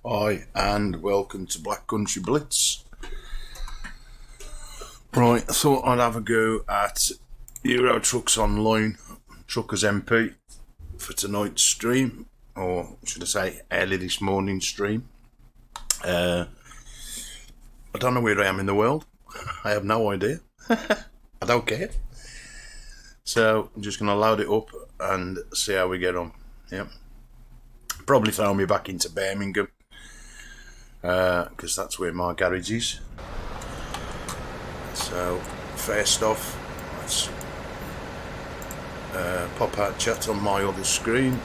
Hi and welcome to Black Country Blitz. Right, I thought I'd have a go at Euro Trucks Online, TruckersMP for tonight's stream, or should I say early this morning stream. I don't know where I am in the world. I have no idea. I don't care. So I'm just going to load it up and see how we get on. Yep. Probably throw me back into Birmingham, because that's where my garage is. So first off, let's pop out chat on my other screen,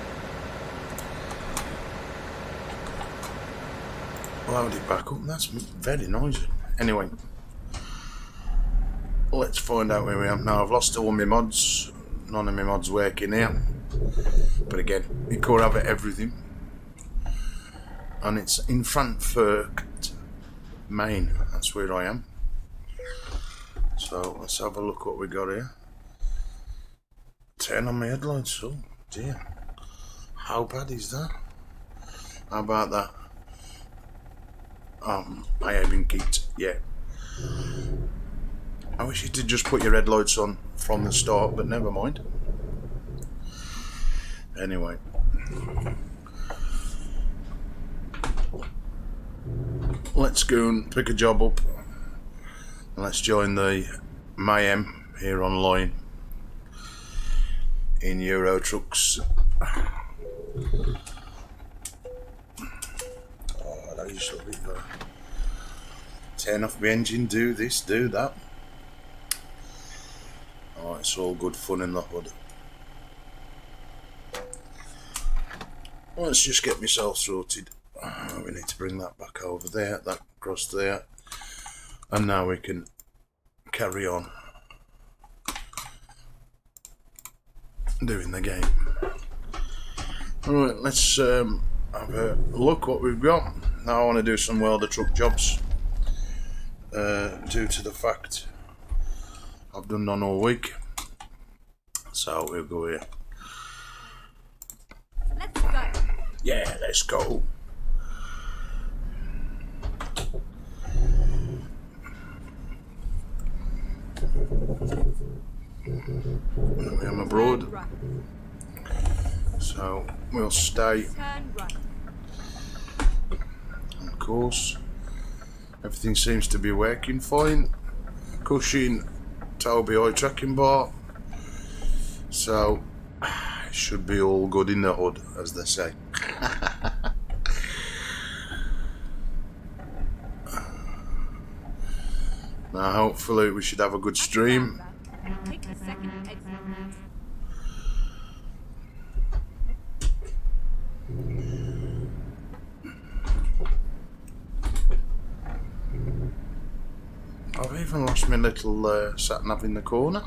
load it back up. That's very noisy. Anyway, let's find out where we are now. I've lost all my mods. None of my mods working here, but again, you could have everything. And it's in Frankfurt, Maine. That's where I am. So let's have a look what we got here. 10 on my headlights. Oh dear. How bad is that? How about that? I haven't kicked yet. I wish you did just put your headlights on from the start, but never mind. Anyway. Let's go and pick a job up and let's join the mayhem here online in Euro Trucks. Oh, that is lovely. Turn off the engine, do this, do that. Oh, it's all good fun in the hood. Let's just get myself sorted. We need to bring that back over there, that across there, and now we can carry on doing the game. Alright, let's have a look what we've got. Now I want to do some welder truck jobs, due to the fact I've done none all week. So we'll go here. Let's go. Yeah, let's go. I'm abroad, Right. so we'll stay Turn right. on course. Everything seems to be working fine. Cushion, Tobii eye tracking bar, so it should be all good in the hood, as they say. Now hopefully we should have a good stream. Take the second exit. I've even lost my little sat nav in the corner.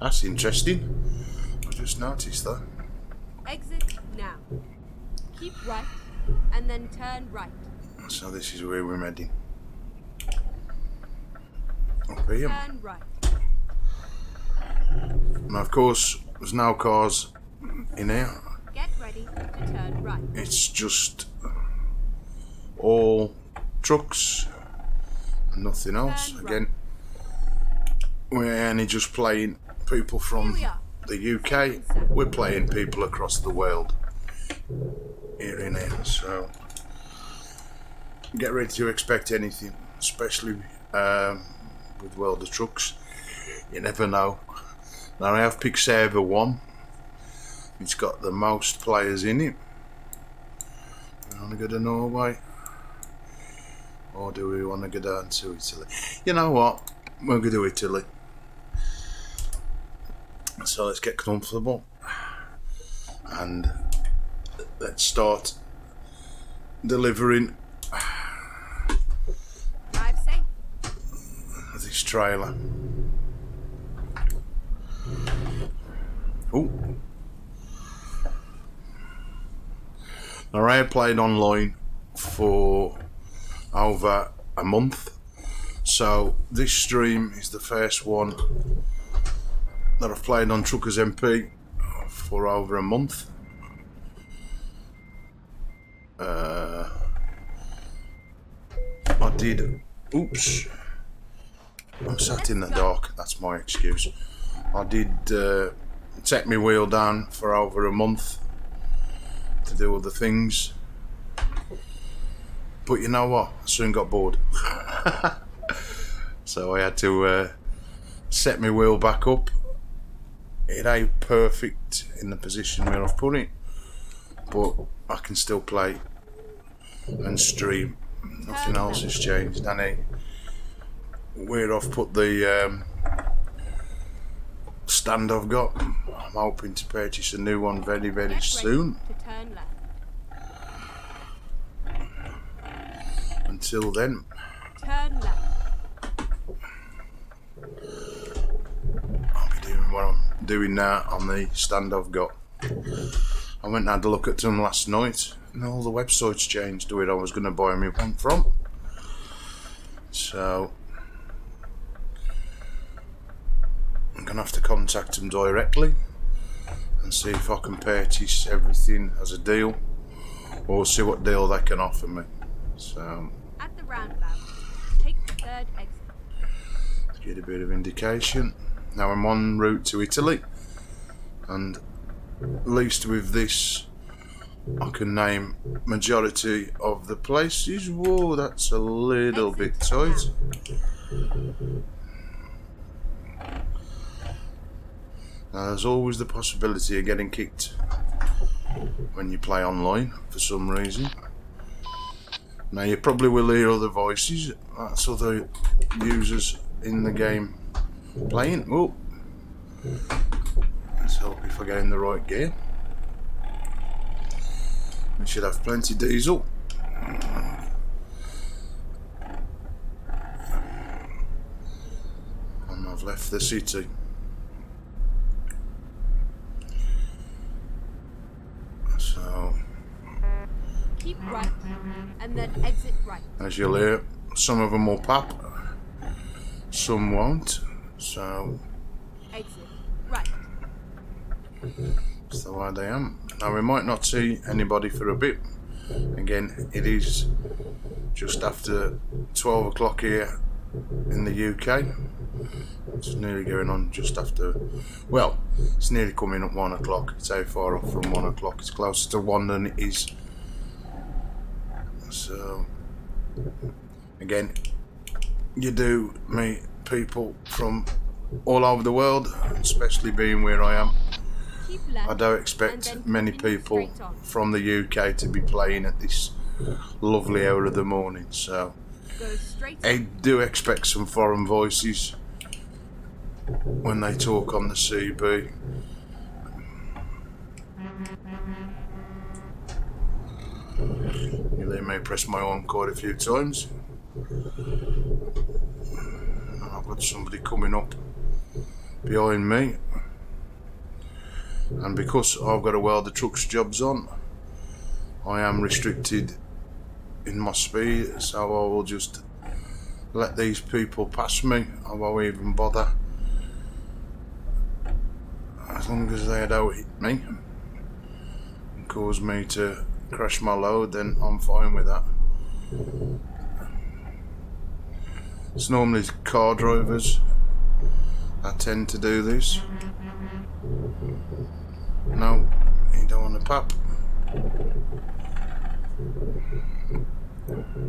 That's interesting. I just noticed that. Exit now. Keep right and then turn right. So this is where we're heading. Up here. Turn right. Now of course there's no cars in here. Get ready to turn right. It's just all trucks and nothing else. Turn Again, we're only just playing people from Here we are. the UK. We're playing people across the world here in here, so get ready to expect anything, especially with World of Trucks. You never know. Now I have picked server 1. It's got the most players in it. We want to go to Norway, or do we want to go down to Italy? You know what? We'll go to Italy. So let's get comfortable and let's start delivering Drive safe. this trailer. Oh, now I have played online for over a month, so this stream is the first one that I've played on TruckersMP for over a month. I did. Oops. I'm sat in the dark. That's my excuse. I did take my wheel down for over a month to do other things. But you know what? I soon got bored. So I had to set my wheel back up. It ain't perfect in the position where I've put it, but I can still play and stream. Nothing else has changed, Danny. Where I've put the stand I've got, I'm hoping to purchase a new one very, very soon. To turn left. Until then, Turn left. I'll be doing what I'm doing now on the stand I've got. I went and had a look at them last night, and all the websites changed to where I was going to buy me one from. So I'm going to have to contact them directly and see if I can purchase everything as a deal, or see what deal they can offer me. So At the roundabout, take the third exit. to get a bit of indication. Now I'm en route to Italy, and at least with this I can name majority of the places. Whoa, that's a little bit tight. Now there's always the possibility of getting kicked when you play online for some reason. Now you probably will hear other voices. That's other users in the game playing. Oh, let's hope if I get in the right gear. We should have plenty of diesel. And I've left the city. So Keep right, and then exit right. as you'll hear, some of them will pop, some won't. So Exit right. it's the way they am. Now we might not see anybody for a bit. Again, it is just after 12 o'clock here in the UK. It's nearly going on just after, well, it's nearly coming up 1 o'clock. It's how far off from 1 o'clock. It's closer to 1 than it is. So again, you do meet people from all over the world, especially being where I am. Keep left. I don't expect many people from the UK to be playing at this lovely hour of the morning, so Go straight. I do expect some foreign voices when they talk on the CB. You let me press my arm quite a few times. I've got somebody coming up behind me, and because I've got a World of Trucks jobs on, I am restricted in my speed, so I will just let these people pass me. I won't even bother, as long as they don't hit me and cause me to crash my load, then I'm fine with that. It's normally car drivers that tend to do this. No, you don't want to pop.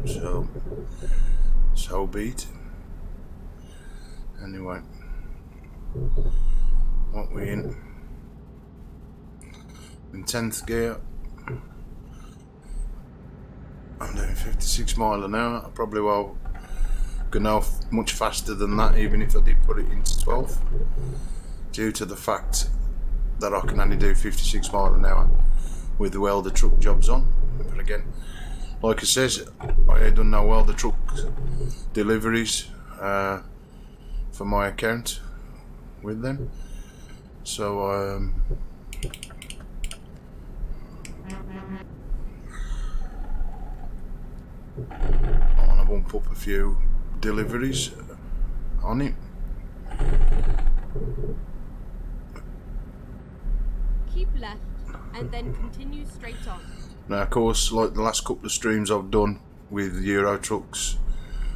So be it. Anyway, what we in 10th gear. I'm doing 56 mile an hour. I probably will go now much faster than that, even if I did put it into 12, due to the fact that I can only do 56 mile an hour with the welder truck jobs on. But again, like I says, I done no welder truck deliveries for my account with them, so I want to bump up a few deliveries on it. Keep left and then continue straight on. Now, of course, like the last couple of streams I've done with Euro trucks,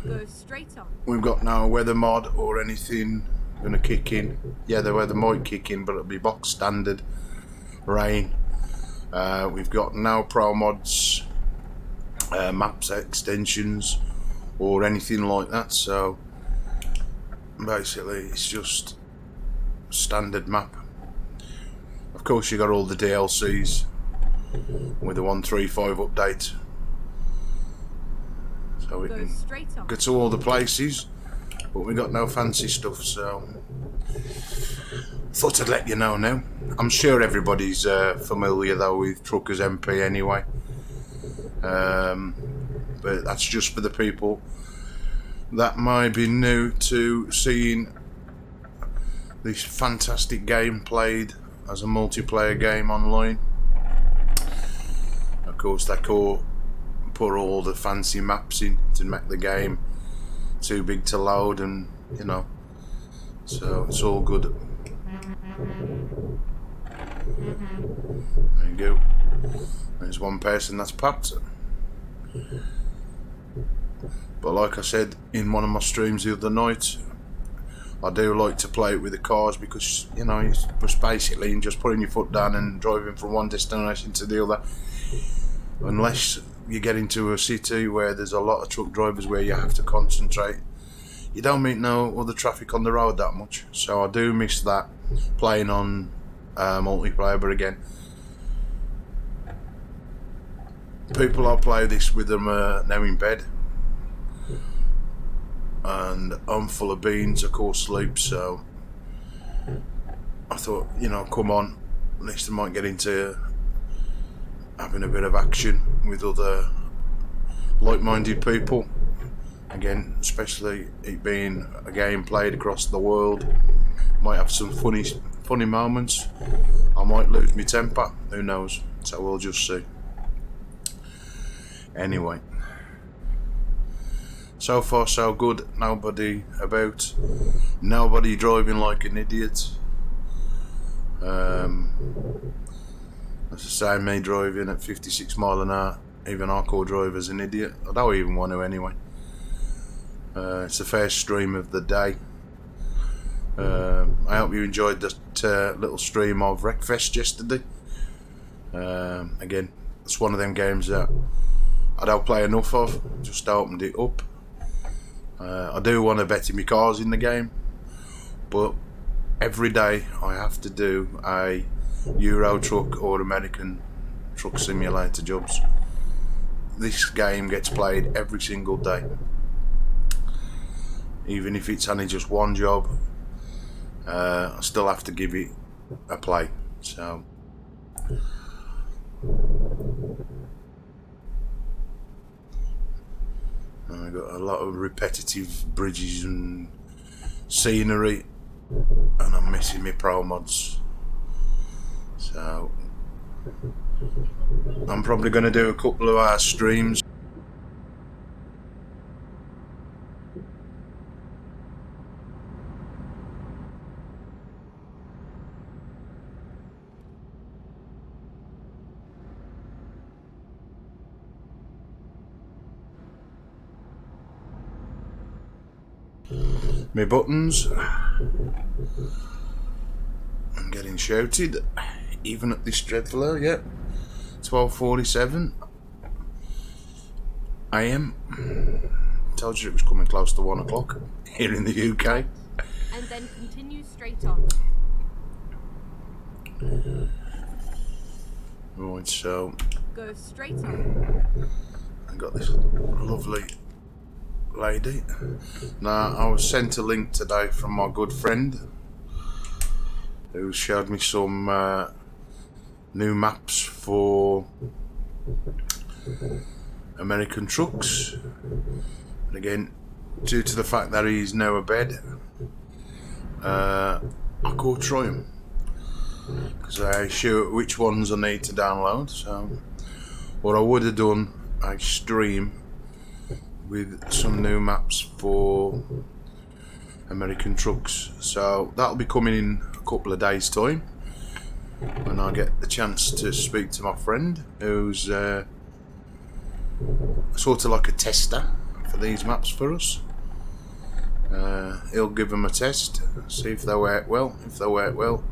Go straight on. we've got no weather mod or anything going to kick in. Yeah, the weather might kick in, but it'll be box standard rain. We've got no pro mods, maps extensions, or anything like that. So basically, it's just standard map. Of course, you got all the DLCs with the 135 update, so we can get to all the places, but we got no fancy stuff, so thought I'd let you know now. I'm sure everybody's familiar though with TruckersMP anyway, but that's just for the people that might be new to seeing this fantastic game played as a multiplayer game online. Of course, they put all the fancy maps in to make the game too big to load, and you know, so it's all good. There you go. There's one person that's popped. But like I said in one of my streams the other night, I do like to play it with the cars because, you know, it's just basically just putting your foot down and driving from one destination to the other. Unless you get into a city where there's a lot of truck drivers where you have to concentrate, you don't meet no other traffic on the road that much. So I do miss that, playing on multiplayer. But again, people I play this with them are now in bed, and I'm full of beans, of course, sleep. So I thought, you know, come on, at least I might get into having a bit of action with other like-minded people. Again, especially it being a game played across the world, might have some funny moments. I might lose my temper, who knows, so we'll just see. Anyway, so far so good. Nobody about, nobody driving like an idiot. That's the same, me driving at 56 mile an hour. Even hardcore driver's an idiot. I don't even want to anyway. It's the first stream of the day. I hope you enjoyed that little stream of Wreckfest yesterday. Again, it's one of them games that I don't play enough of. Just opened it up. I do want to bet in my cars in the game, but every day I have to do a Euro truck or American truck simulator jobs. This game gets played every single day, even if it's only just one job. I still have to give it a play. So I've got a lot of repetitive bridges and scenery, and I'm missing my pro mods. So I'm probably going to do a couple of our streams. my buttons. I'm getting shouted, even at this dreadful hour. Yep, 12:47 AM. Told you it was coming close to 1 o'clock here in the UK. And then continue straight on. Right, so Go straight on. I got this lovely lady. Now, I was sent a link today from my good friend who showed me some new maps for American trucks. And again, due to the fact that he's now abed, I could try him because I show which ones I need to download. So what I would have done, I stream with some new maps for American trucks. So that'll be coming in a couple of days' time when I get the chance to speak to my friend who's sort of like a tester for these maps for us. He'll give them a test, see if they work well. If they work well,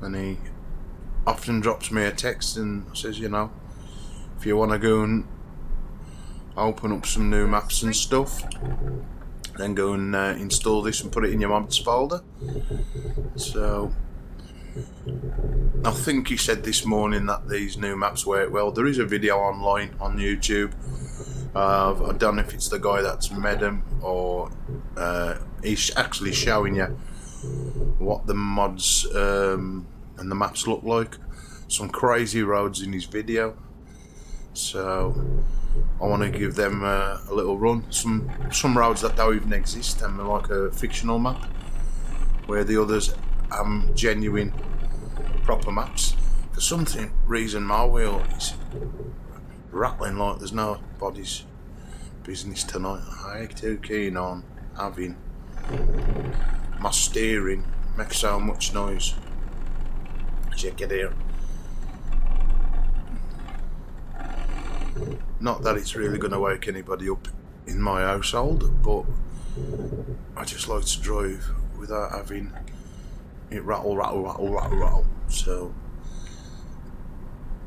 then he often drops me a text and says, you know, if you want to go and open up some new maps and stuff, then go and install this and put it in your mods folder. So I think he said this morning that these new maps work well. There is a video online on YouTube. I don't know if it's the guy that's made them or he's actually showing you what the mods and the maps look like. Some crazy roads in his video. So I want to give them a little run. Some roads that don't even exist and they're like a fictional map, where the others genuine proper maps. For some reason my wheel is rattling like there's nobody's business tonight. I ain't too keen on having my steering make so much noise. Check it here. Not that it's really going to wake anybody up in my household, but I just like to drive without having it rattle, rattle, rattle, rattle, rattle. So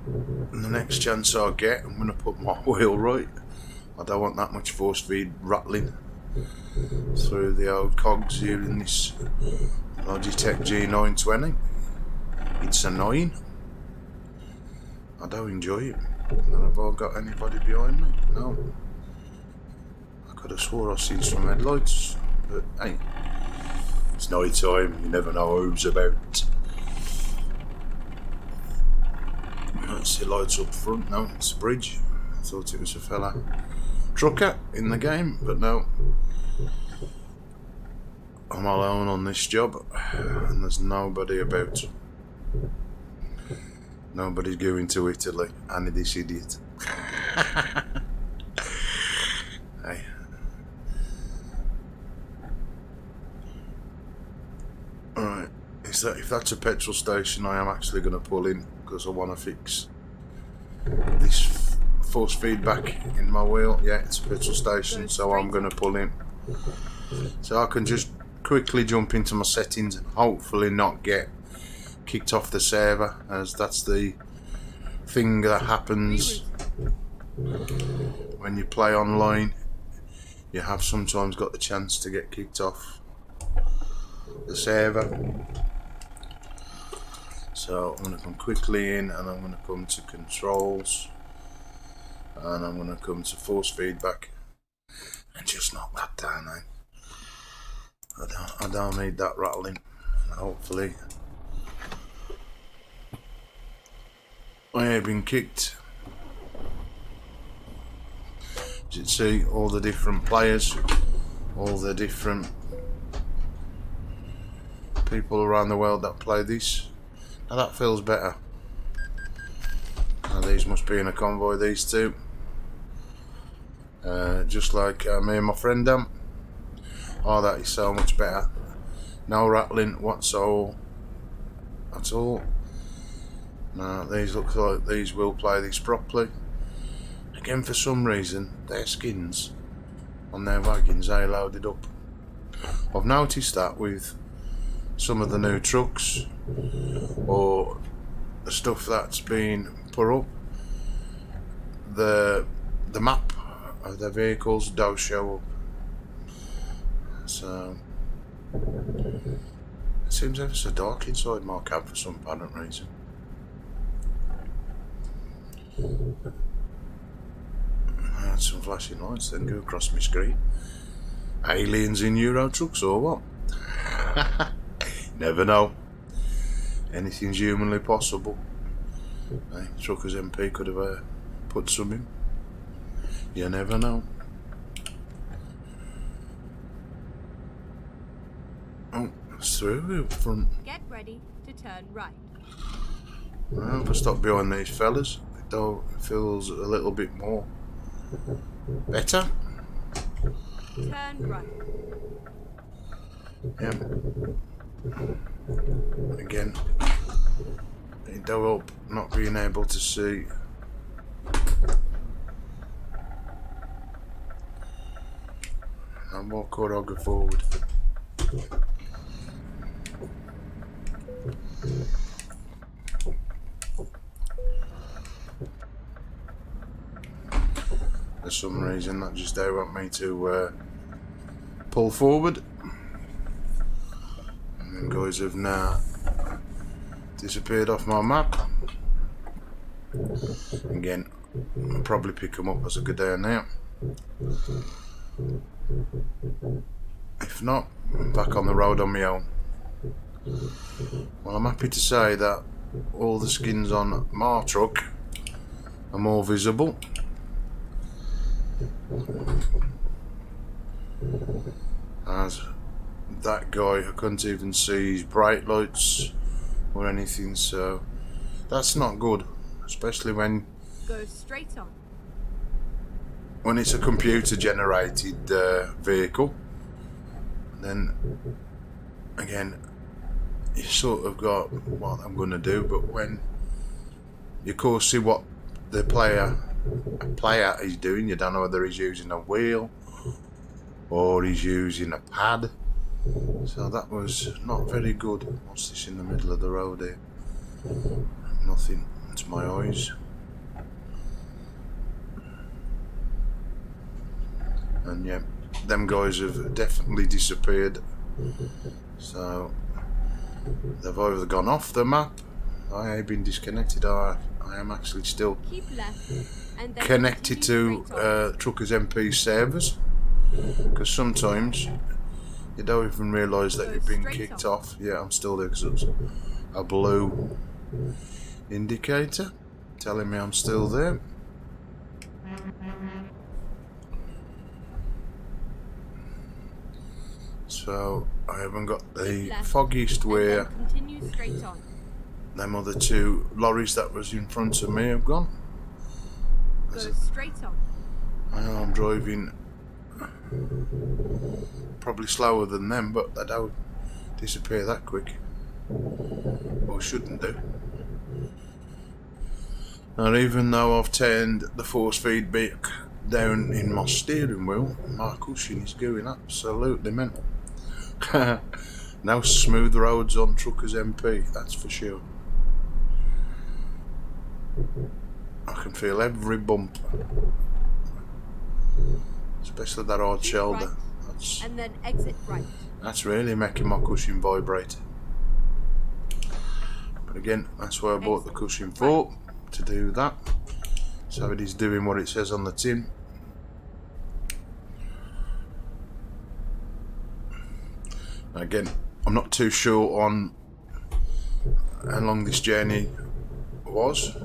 the next chance I get, I'm going to put my wheel right. I don't want that much force feed rattling through the old cogs here in this Logitech G920. It's annoying. I don't enjoy it. And have I got anybody behind me? No. I could have swore I've seen some headlights, but hey, it's night time, you never know who's about. That's the lights up front. No, it's a bridge. I thought it was a fella trucker in the game, but no. I'm alone on this job and there's nobody about. Nobody's going to Italy, and this idiot. Hey. Alright, if that's a petrol station, I am actually going to pull in because I want to fix this force feedback in my wheel. Yeah, it's a petrol station, so I'm going to pull in. So I can just quickly jump into my settings and hopefully not get kicked off the server, as that's the thing that happens when you play online. You have sometimes got the chance to get kicked off the server. So I'm going to come quickly in and I'm going to come to controls and I'm going to come to force feedback and just knock that down now. I don't need that rattling. Hopefully I have been kicked. As you can see, all the different players, all the different people around the world that play this. Now that feels better. Now these must be in a convoy, these two. Just like me and my friend am. Oh, that is so much better. No rattling whatsoever at all. Now these look like these will play this properly. Again, for some reason their skins on their wagons they loaded up I've noticed that with some of the new trucks or the stuff that's been put up, the map of the vehicles don't show up. So it seems ever so dark inside my cab for some apparent reason. I had some flashing lights then go across my screen. Aliens in Euro trucks or what? Never know. Anything's humanly possible. Hey, TruckersMP could have put some in. You never know. Oh, it's through up front. Get ready to turn right. Well, if I stop behind these fellas, it feels a little bit more better. Turn right. Yeah. Again, it do help not being able to see. And walk or I'll go forward. For some reason that just don't want me to pull forward. And then guys have now disappeared off my map. Again, I'll probably pick them up as I go down now. If not, I'm back on the road on my own. Well, I'm happy to say that all the skins on my truck are more visible. As that guy, I couldn't even see his brake lights or anything, so that's not good, especially when Go straight on. it's a computer generated vehicle. Then again, you sort of got what I'm going to do, but when you of course see what the player is doing, you don't know whether he's using a wheel or he's using a pad. So that was not very good. What's this in the middle of the road here? Nothing. It's my eyes. And yeah, them guys have definitely disappeared. So they've either gone off the map. I have been disconnected. I am actually still Keep left and then connected to continue straight on. TruckersMP servers, because sometimes you don't even realise that you've been kicked off. Yeah, I'm still there because it's a blue indicator telling me I'm still there. So I haven't got the foggiest where Continue straight on. them other two lorries that was in front of me have gone. Go straight on. I know I'm driving probably slower than them, but they don't disappear that quick. Or shouldn't do. And even though I've turned the force feedback down in my steering wheel, my cushion is going absolutely mental. Now smooth roads on TruckersMP, that's for sure. I can feel every bump, especially that hard shoulder. Right, and then exit right. That's really making my cushion vibrate. But again, that's why I bought the cushion for, to do that. So it is doing what it says on the tin. Again, I'm not too sure on how long this journey was.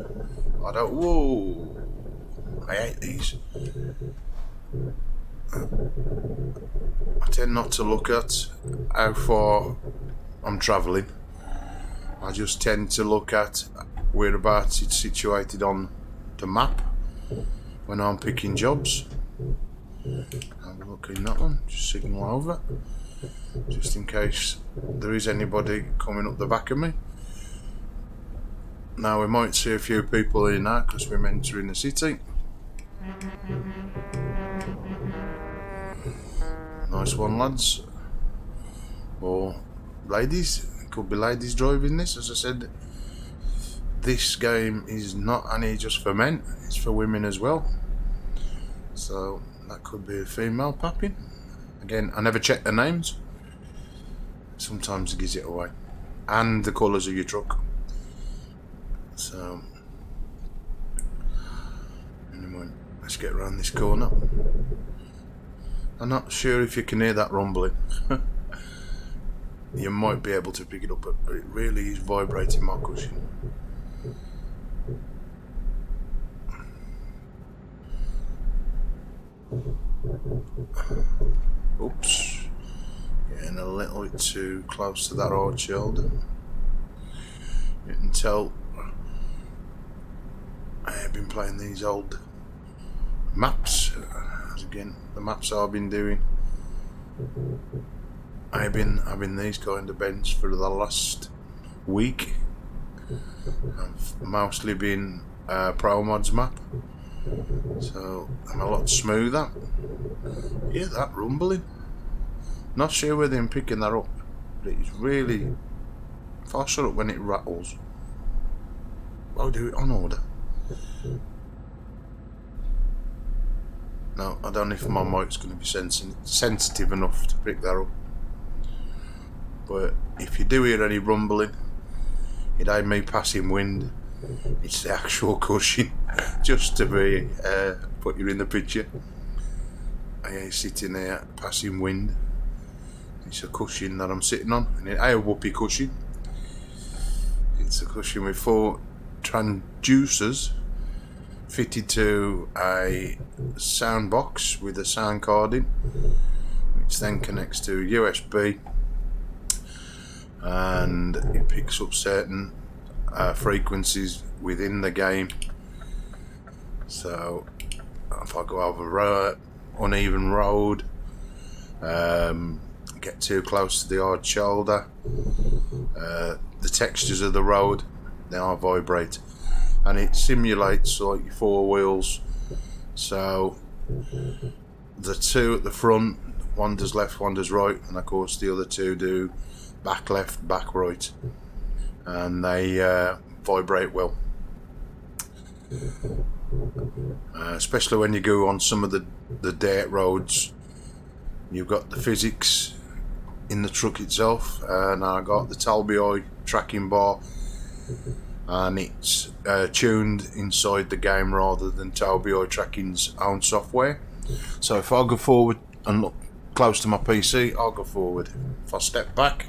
I don't. Whoa! I hate these. I tend not to look at how far I'm travelling. I just tend to look at whereabouts it's situated on the map when I'm picking jobs. Have a look in that one. Just signal over, just in case there is anybody coming up the back of me. Now we might see a few people in now because we're entering the city. Nice one, lads. or ladies. It could be ladies driving this. As I said, this game is not only just for men, it's for women as well. So that could be a female popping. Again, I never check the names. Sometimes it gives it away. And the colours of your truck. So anyway, let's get around this corner. I'm not sure if you can hear that rumbling. You might be able to pick it up, but it really is vibrating my cushion. Oops, getting a little bit too close to that hard shoulder. You can tell I have been playing these old maps. Again, the maps I've been doing, I've been having these kind of bends for the last week. I've mostly been Pro Mods map, so I'm a lot smoother. Hear that rumbling? Not sure whether I'm picking that up, but it's really faster up when it rattles. I'll do it on order. No, I don't know if my mic's going to be sensitive enough to pick that up. But if you do hear any rumbling, it ain't me passing wind. It's the actual cushion, just to be put you in the picture. I ain't sitting there passing wind. It's a cushion that I'm sitting on, and it ain't a whoopee cushion. It's a cushion with 4 transducers fitted to a sound box with a sound card in, which then connects to USB, and it picks up certain frequencies within the game. So if I go over an uneven road, get too close to the hard shoulder, the textures of the road, they are vibrate, and it simulates like 4 wheels. So the 2 at the front, one does left, one does right, and of course the other 2 do back left, back right, and they vibrate well, especially when you go on some of the dirt roads. You've got the physics in the truck itself, and I got the Tobii tracking bar, and it's tuned inside the game rather than Tobii tracking's own software. So if I go forward and look close to my PC, I'll go forward. If I step back,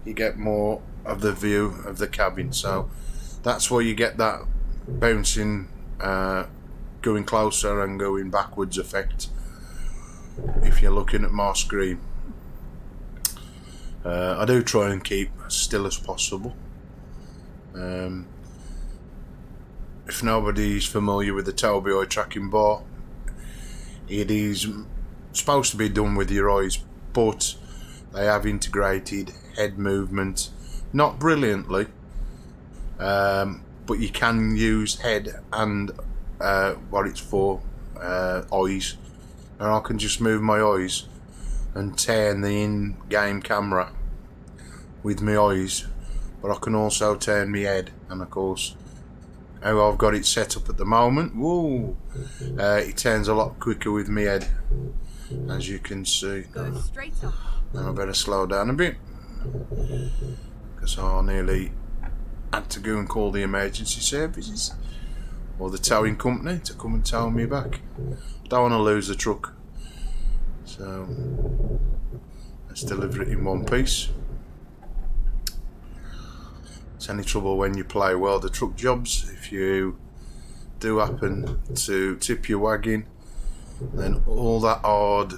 you get more of the view of the cabin. So that's where you get that bouncing, going closer and going backwards effect if you're looking at my screen. I do try and keep as still as possible. If nobody's familiar with the Tobii tracking bar, it is supposed to be done with your eyes, but they have integrated head movement, not brilliantly, but you can use head and what it's for, eyes, and I can just move my eyes and turn the in-game camera with my eyes, but I can also turn my head, and of course how I've got it set up at the moment, whoa, it turns a lot quicker with my head, as you can see. Go straight on. And I better slow down a bit, because I nearly had to go and call the emergency services or the towing company to come and tow me back. I don't want to lose the truck, so let's deliver it in one piece. It's any trouble when you play well the truck jobs. If you do happen to tip your wagon, then all that hard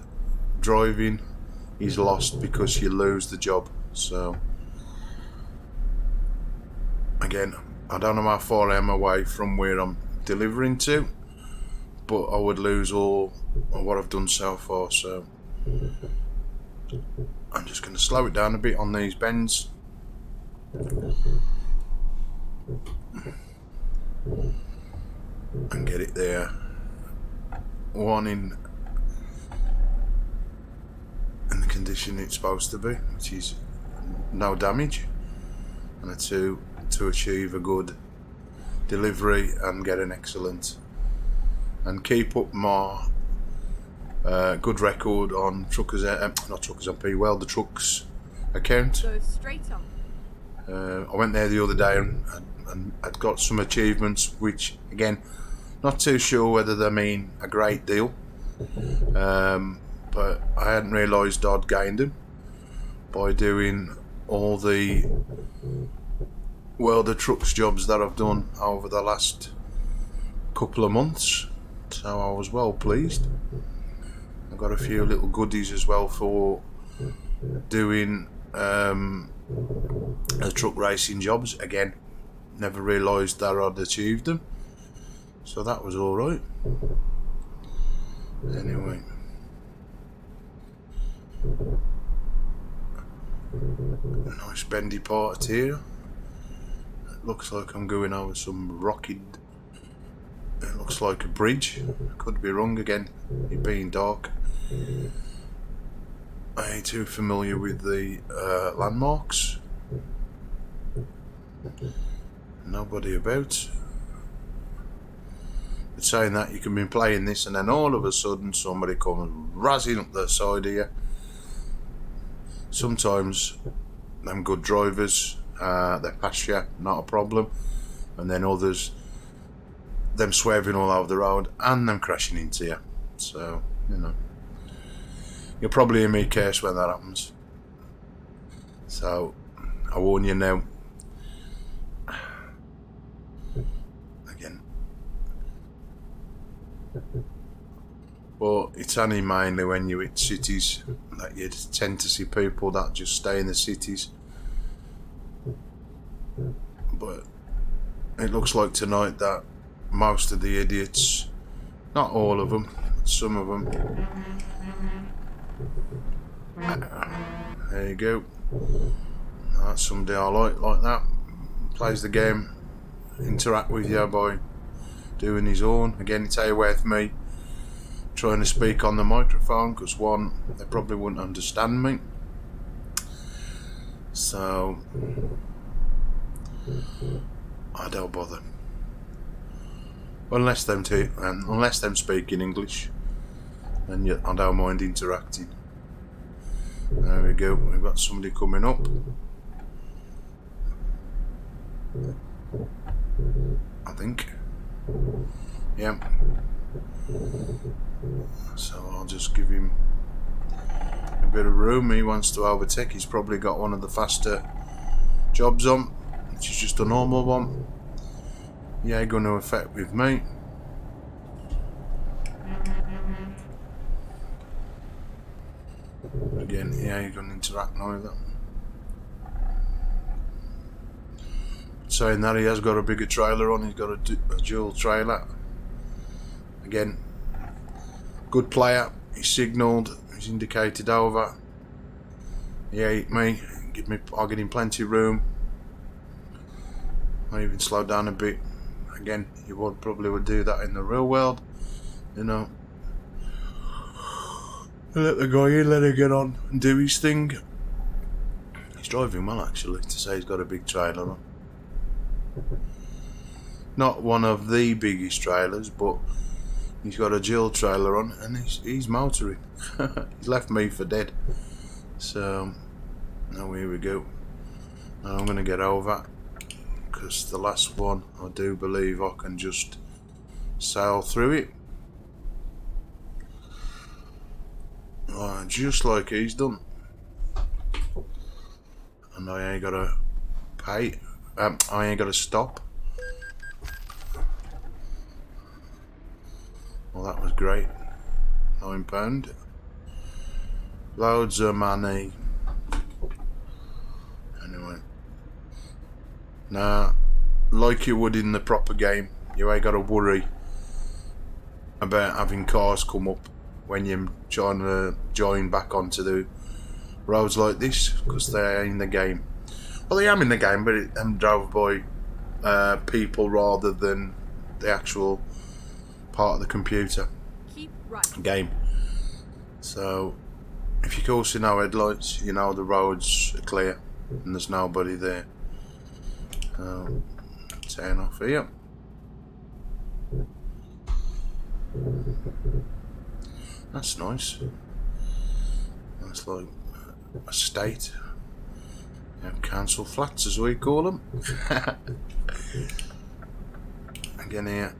driving is lost because you lose the job. So again, I don't know how far I am away from where I'm delivering to, but I would lose all of what I've done so far. So I'm just going to slow it down a bit on these bends. And get it there, one in the condition position it's supposed to be, which is no damage, and a 2 to achieve a good delivery and get an excellent, and keep up my good record on not TruckersMP, well, the Trucks account. Go straight on. I went there the other day and I'd got some achievements, which again, not too sure whether they mean a great deal, but I hadn't realised I'd gained them by doing all the World of Trucks jobs that I've done over the last couple of months, so I was well pleased. I got a few little goodies as well for doing the truck racing jobs. Again, never realised that I'd achieved them, so that was alright. Anyway, a nice bendy part here. It looks like I'm going over some rocky. It looks like a bridge. Could be wrong again, it being dark. I ain't too familiar with the landmarks. Nobody about. But saying that, you can be playing this and then all of a sudden somebody comes razzing up the side of you. Sometimes them good drivers, they pass you, not a problem, and then others, them swerving all over the road and them crashing into you. So, you know, you'll probably hear me curse when that happens. So, I warn you now. Again. But it's only mainly when you hit cities that you tend to see people that just stay in the cities. But it looks like tonight that most of the idiots, not all of them, but some of them. There you go. That's somebody I like that. Plays the game, interact with you by doing his own. Again, it's away with me trying to speak on the microphone, because one, they probably wouldn't understand me. So I don't bother. Unless them speak in English, and yet I don't mind interacting. There we go. We've got somebody coming up. I think. Yeah. So I'll just give him a bit of room. He wants to overtake. He's probably got one of the faster jobs on, which is just a normal one. Yeah, going to affect with me. Again, yeah, you're going to interact neither. Saying that, he has got a bigger trailer on. He's got a dual trailer. Again, good player. He signalled. He's indicated over. He ate me. I'll get him plenty of room. I even slow down a bit. Again, you probably would do that in the real world, you know. Let the guy in, let him get on and do his thing. He's driving well, actually, to say he's got a big trailer on. Not one of the biggest trailers, but he's got a dual trailer on, and he's motoring. He's left me for dead. So now here we go. Now I'm going to get over, because the last one, I do believe I can just sail through it. Just like he's done. And I ain't got to pay. I ain't got to stop. Well, that was great. £9. Loads of money. Anyway. Now, like you would in the proper game, you ain't got to worry about having cars come up when you're trying to join back onto the roads like this, because they're in the game. Well, they am in the game, but them drove by people rather than the actual part of the computer Keep right. game. So if you can see no headlights, you know the roads are clear and there's nobody there. Turn off here. That's nice. That's like a state. Council flats as we call them. Again here,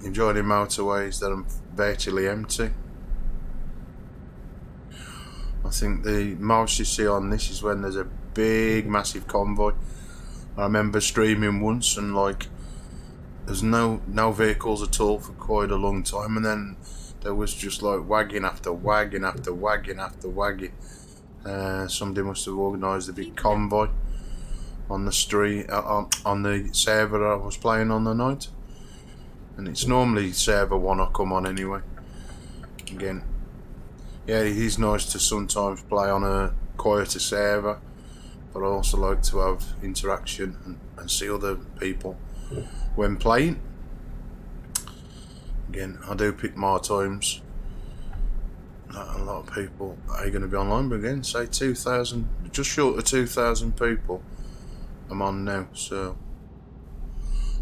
enjoying the motorways that are virtually empty. I think the most you see on this is when there's a big massive convoy. I remember streaming once and like there's no vehicles at all for quite a long time, and then there was just like wagon after wagon after wagon after wagon. Somebody must have organised a big convoy on the street, on the server I was playing on the night. And it's normally server 1 I come on anyway. Again, yeah, it is nice to sometimes play on a quieter server, but I also like to have interaction and see other people when playing. Again, I do pick my times. Not a lot of people are going to be online, but again, say 2,000, just short of 2,000 people I'm on now, so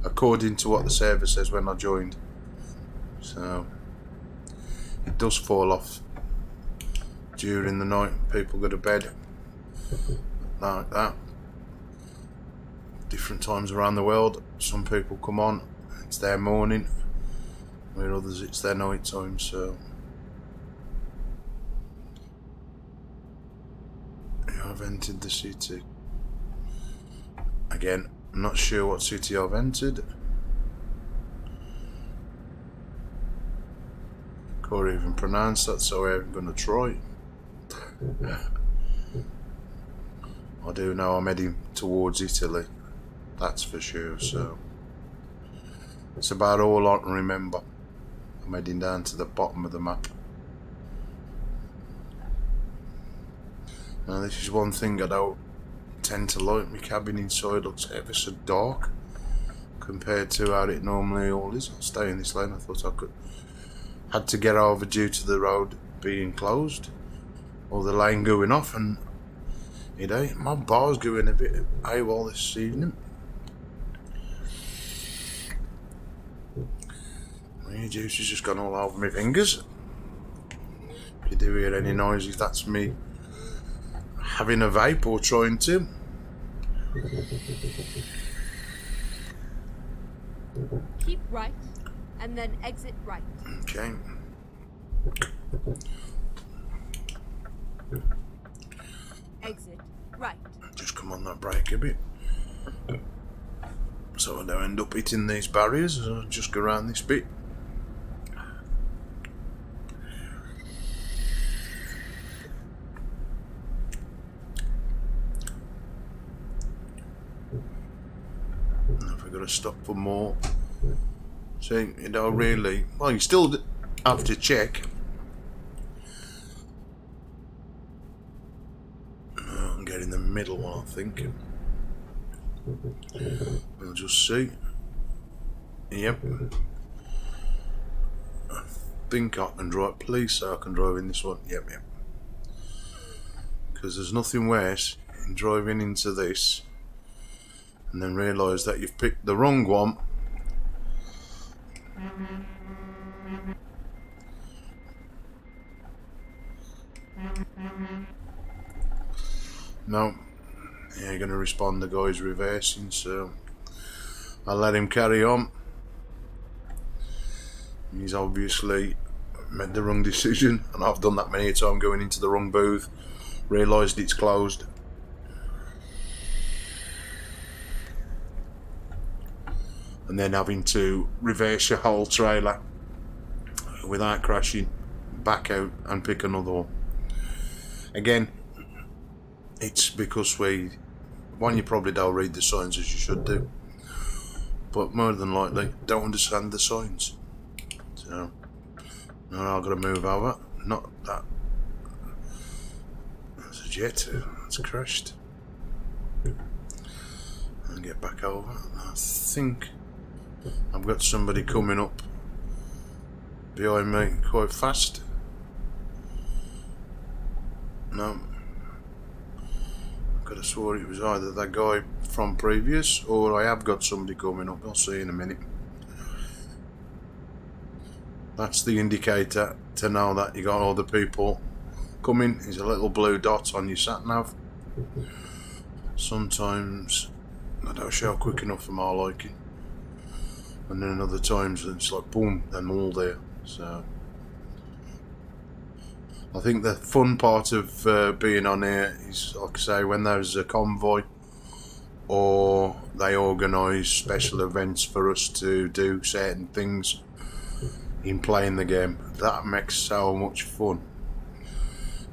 according to what the server says when I joined. So it does fall off during the night. People go to bed like that. Different times around the world. Some people come on, it's their morning, where others it's their night time. So I've entered the city. Again, I'm not sure what city I've entered. Can't even pronounce that, so I'm going to try. I do know I'm heading towards Italy, that's for sure, so it's about all I can remember. I'm heading down to the bottom of the map. Now this is one thing I don't tend to like. My cabin inside looks ever so dark compared to how it normally all is. I'll stay in this lane. I thought I had to get over due to the road being closed or the lane going off, and you know, my bar's going a bit AWOL this evening. My juice has just gone all over my fingers. If you do hear any noises, that's me having a vape or trying to. Keep right and then exit right. Okay. Exit right. Just come on that brake a bit, so I don't end up hitting these barriers. I'll just go around this bit. If we've got to stop for more, so you know, really, well, you still have to check. I'll get in the middle one, I think. We'll just see. Yep. I think I can drive. Please, so I can drive in this one. Yep. Because there's nothing worse in driving into this and then realise that you've picked the wrong one. No, yeah, you're going to respond. The guy's reversing, so I'll let him carry on. He's obviously made the wrong decision, and I've done that many times, going into the wrong booth, realised it's closed, and then having to reverse your whole trailer without crashing, back out and pick another one. Again, it's because one, you probably don't read the signs as you should do, but more than likely don't understand the signs. So now I've got to move over. Not that. There's a jet. It's crashed. And get back over. I think I've got somebody coming up behind me quite fast. No. I could have swore it was either that guy from previous, or I have got somebody coming up. I'll see in a minute. That's the indicator to know that you got all the people coming. There's a little blue dot on your sat nav. Sometimes I don't show quick enough for my liking, and then other times it's like boom, they're all there. So I think the fun part of being on here is, like I say, when there's a convoy or they organise special events for us to do certain things in playing the game. That makes so much fun.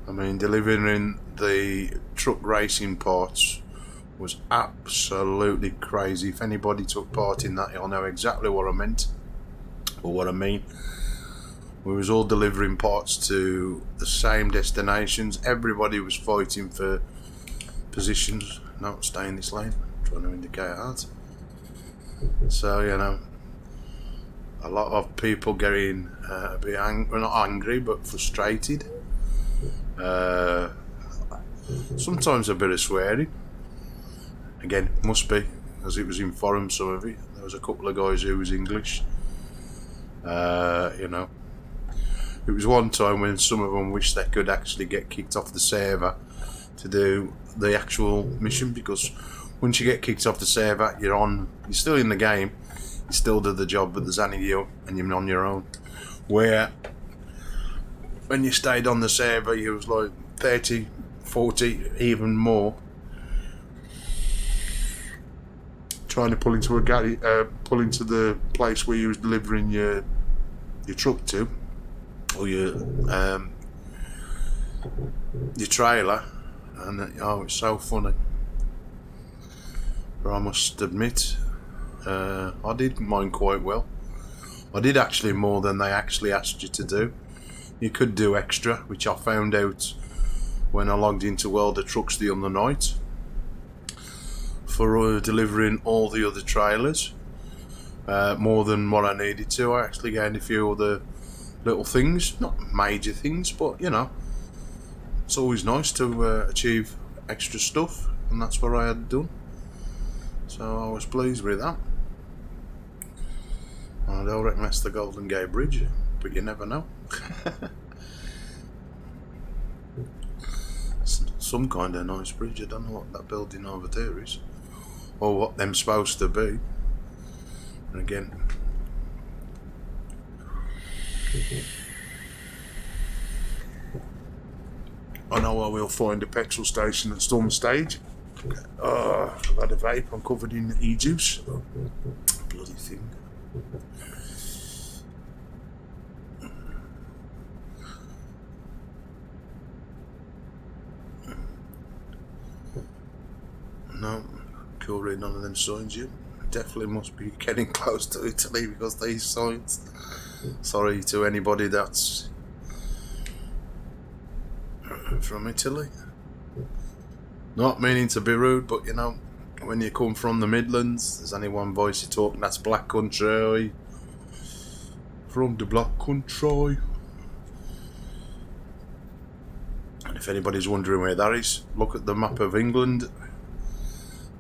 I mean, delivering the truck racing parts was absolutely crazy. If anybody took part in that, you'll know exactly what I meant, or what I mean. We was all delivering parts to the same destinations. Everybody was fighting for positions. No, stay in this lane. I'm trying to indicate that. So, you know, a lot of people getting a bit angry, not angry, but frustrated. Sometimes a bit of swearing. Again, must be, as it was in forum, some of it. There was a couple of guys who was English. You know, it was one time when some of them wished they could actually get kicked off the server to do the actual mission, because once you get kicked off the server, you're still in the game, you still do the job, but there's only you and you're on your own. Where when you stayed on the server, you was like 30, 40, even more, trying to pull into pull into the place where you was delivering your truck to, or your trailer, and oh, it's so funny. But I must admit, I did mine quite well. I did actually more than they actually asked you to do. You could do extra, which I found out when I logged into World of Trucks the other night for delivering all the other trailers. More than what I needed to. I actually gained a few other little things, not major things, but you know, it's always nice to achieve extra stuff, and that's what I had done. So I was pleased with that. I don't reckon that's the Golden Gate Bridge, but you never know. Some kind of nice bridge. I don't know what that building over there is, or what them's supposed to be. And again, I know I will find a petrol station at Storm Stage. I've had a vape. I'm covered in e-juice. Bloody thing. No, cool reading none of them signs yet. Definitely must be getting close to Italy because these signs. Sorry to anybody that's from Italy. Not meaning to be rude, but you know, when you come from the Midlands, there's only one voice you talk, and that's Black Country. From the Black Country. And if anybody's wondering where that is, look at the map of England,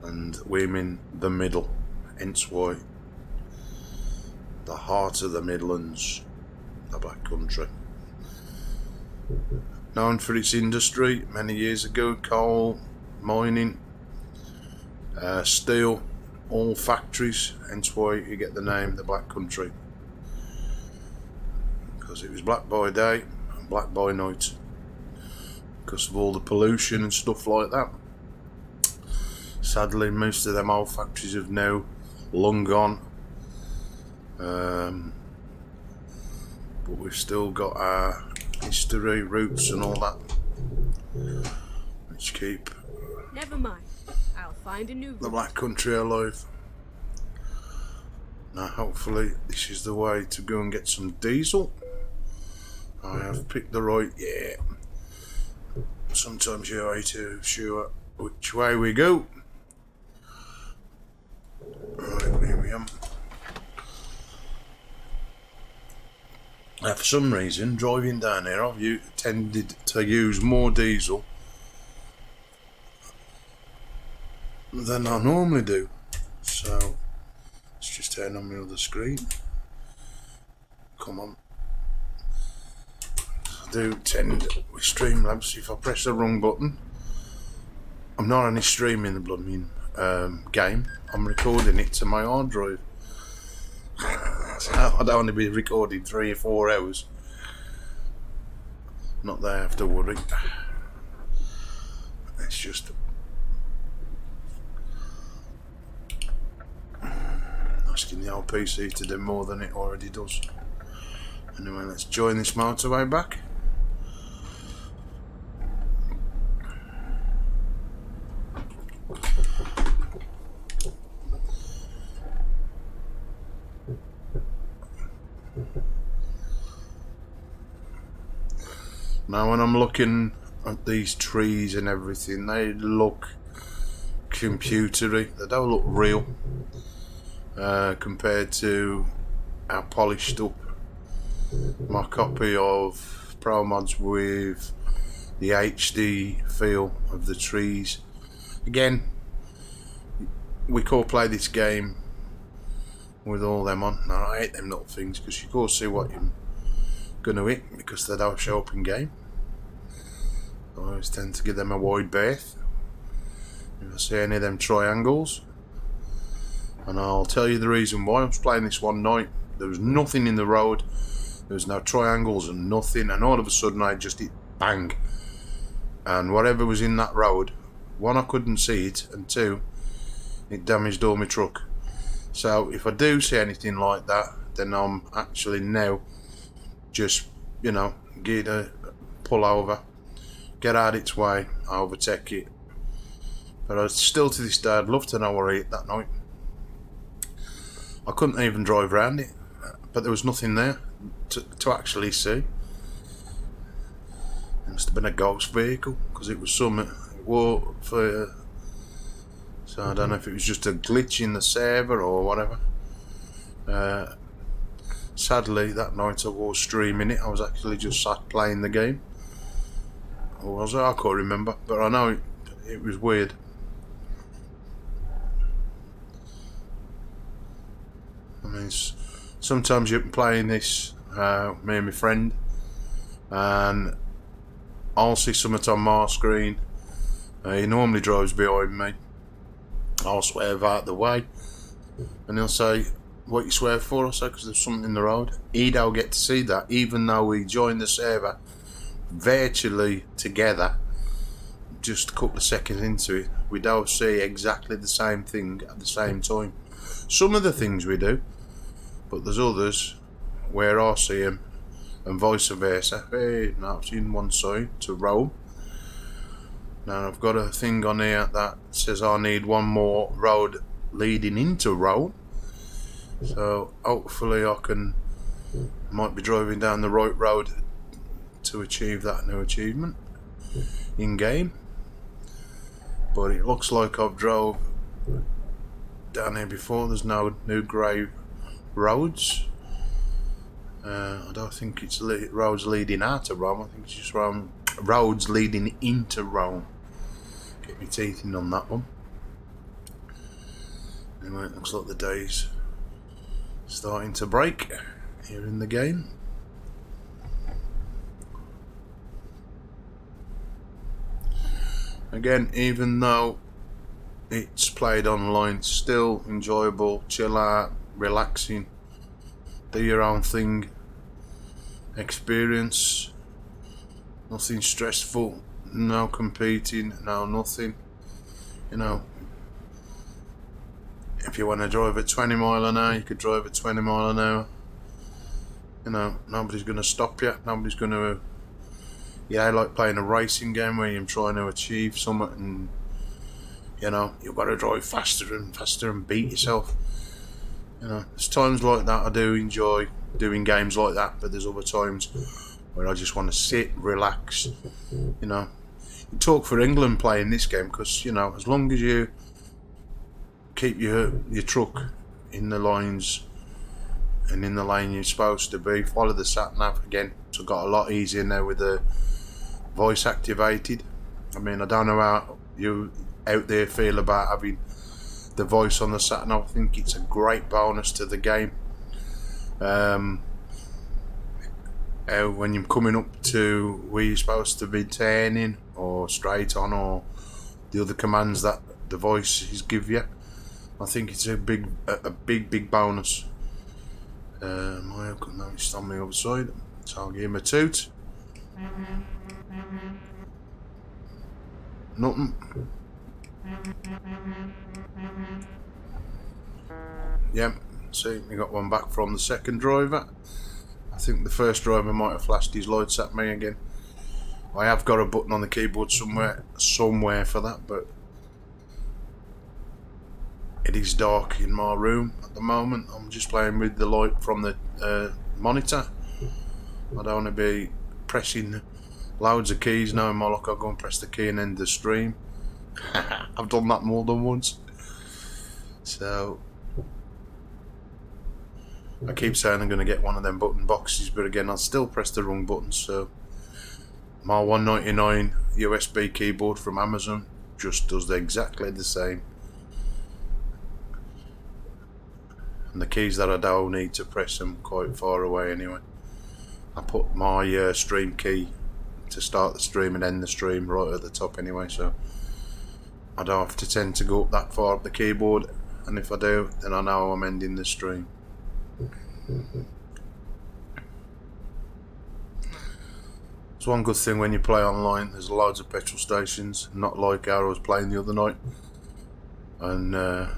and we're in the middle. Hence why the heart of the Midlands, the Black Country. Known for its industry many years ago, coal, mining, steel, all factories, hence why you get the name the Black Country. Because it was black by day and black by night. Because of all the pollution and stuff like that. Sadly, most of them old factories have now long gone. But we've still got our history, roots and all that, which keep Never mind. I'll find a new the route. Black Country alive. Now hopefully this is the way to go and get some diesel. I have picked the right, yeah. Sometimes you're way too sure which way we go. Right, here we are. Now, for some reason, driving down here, I've tended to use more diesel than I normally do. So let's just turn on my other screen. Come on. I do tend with Streamlabs, if I press the wrong button, I'm not only streaming the blooming game, I'm recording it to my hard drive. So I don't want to be recording 3 or 4 hours. Not that I have to worry. It's just asking the old PC to do more than it already does. Anyway, let's join this motorway back. Now when I'm looking at these trees and everything, they look computery, they don't look real compared to how polished up my copy of Pro Mods with the HD feel of the trees. Again, we could play this game with all them on. Now I hate them little things because you can't see what you're gonna hit because they don't show up in game. I always tend to give them a wide berth if I see any of them triangles, and I'll tell you the reason why. I was playing this one night, there was nothing in the road, there was no triangles and nothing, and all of a sudden I just hit bang, and whatever was in that road, one, I couldn't see it, and two, it damaged all my truck. So if I do see anything like that, then I'm actually now just, you know, get a pull over, get out its way, overtake it. But I still to this day, I'd love to know where I hit that night. I couldn't even drive around it, but there was nothing there to actually see. It must have been a ghost vehicle, because it was something for. So I don't know if it was just a glitch in the server or whatever. Sadly, that night I was streaming it. I was actually just sat playing the game. Or was I? I can't remember, but I know it was weird. I mean, sometimes you're playing this, me and my friend, and I'll see something on my screen. He normally drives behind me. I'll swerve out the way, and he'll say, "What you swerve for?" I say, "Because there's something in the road." He don't get to see that, even though we joined the server virtually together just a couple of seconds into it. We don't see exactly the same thing at the same time. Some of the things we do, but there's others where I see him and vice versa. Hey, now I've seen one side to roll. Now I've got a thing on here that says I need one more road leading into Rome, so hopefully might be driving down the right road to achieve that new achievement in game. But it looks like I've drove down here before. There's no new grey roads. I don't think it's roads leading out of Rome. I think it's just roads leading into Rome. Get my teeth in on that one. Anyway, it looks like the day's starting to break here in the game. Again, even though it's played online, still enjoyable, chill out, relaxing, do your own thing, experience, nothing stressful, no competing, no nothing. You know, if you want to drive at 20 mile an hour, you could drive at 20 mile an hour. You know, nobody's going to stop you, nobody's going to. Yeah, I like playing a racing game where you're trying to achieve something, and you know, you've got to drive faster and faster and beat yourself. You know, there's times like that I do enjoy doing games like that, but there's other times where I just want to sit, relax. You know, you talk for England playing this game, because you know, as long as you keep your truck in the lines and in the lane you're supposed to be, follow the sat nav. Again, it's got a lot easier now with the voice activated. I mean, I don't know how out there feel about having the voice on the sat nav. I think it's a great bonus to the game. When you're coming up to where you're supposed to be turning or straight on, or the other commands that the voices give you, I think it's a big bonus. My uncle now is on the other side, so I'll give him a toot. Nothing. Yep, see, we got one back from the second driver. I think the first driver might have flashed his lights at me again. I have got a button on the keyboard somewhere for that, but it is dark in my room at the moment. I'm just playing with the light from the monitor. I don't want to be pressing loads of keys now in my luck. I'll go and press the key and end the stream. I've done that more than once. So I keep saying I'm going to get one of them button boxes, but again I'll still press the wrong buttons. So my $1.99 USB keyboard from Amazon just does exactly the same. And the keys that I don't need to press them quite far away anyway. I put my stream key to start the stream and end the stream right at the top anyway, so I don't have to tend to go up that far up the keyboard, and if I do, then I know I'm ending the stream. It's one good thing when you play online, there's loads of petrol stations, not like how I was playing the other night and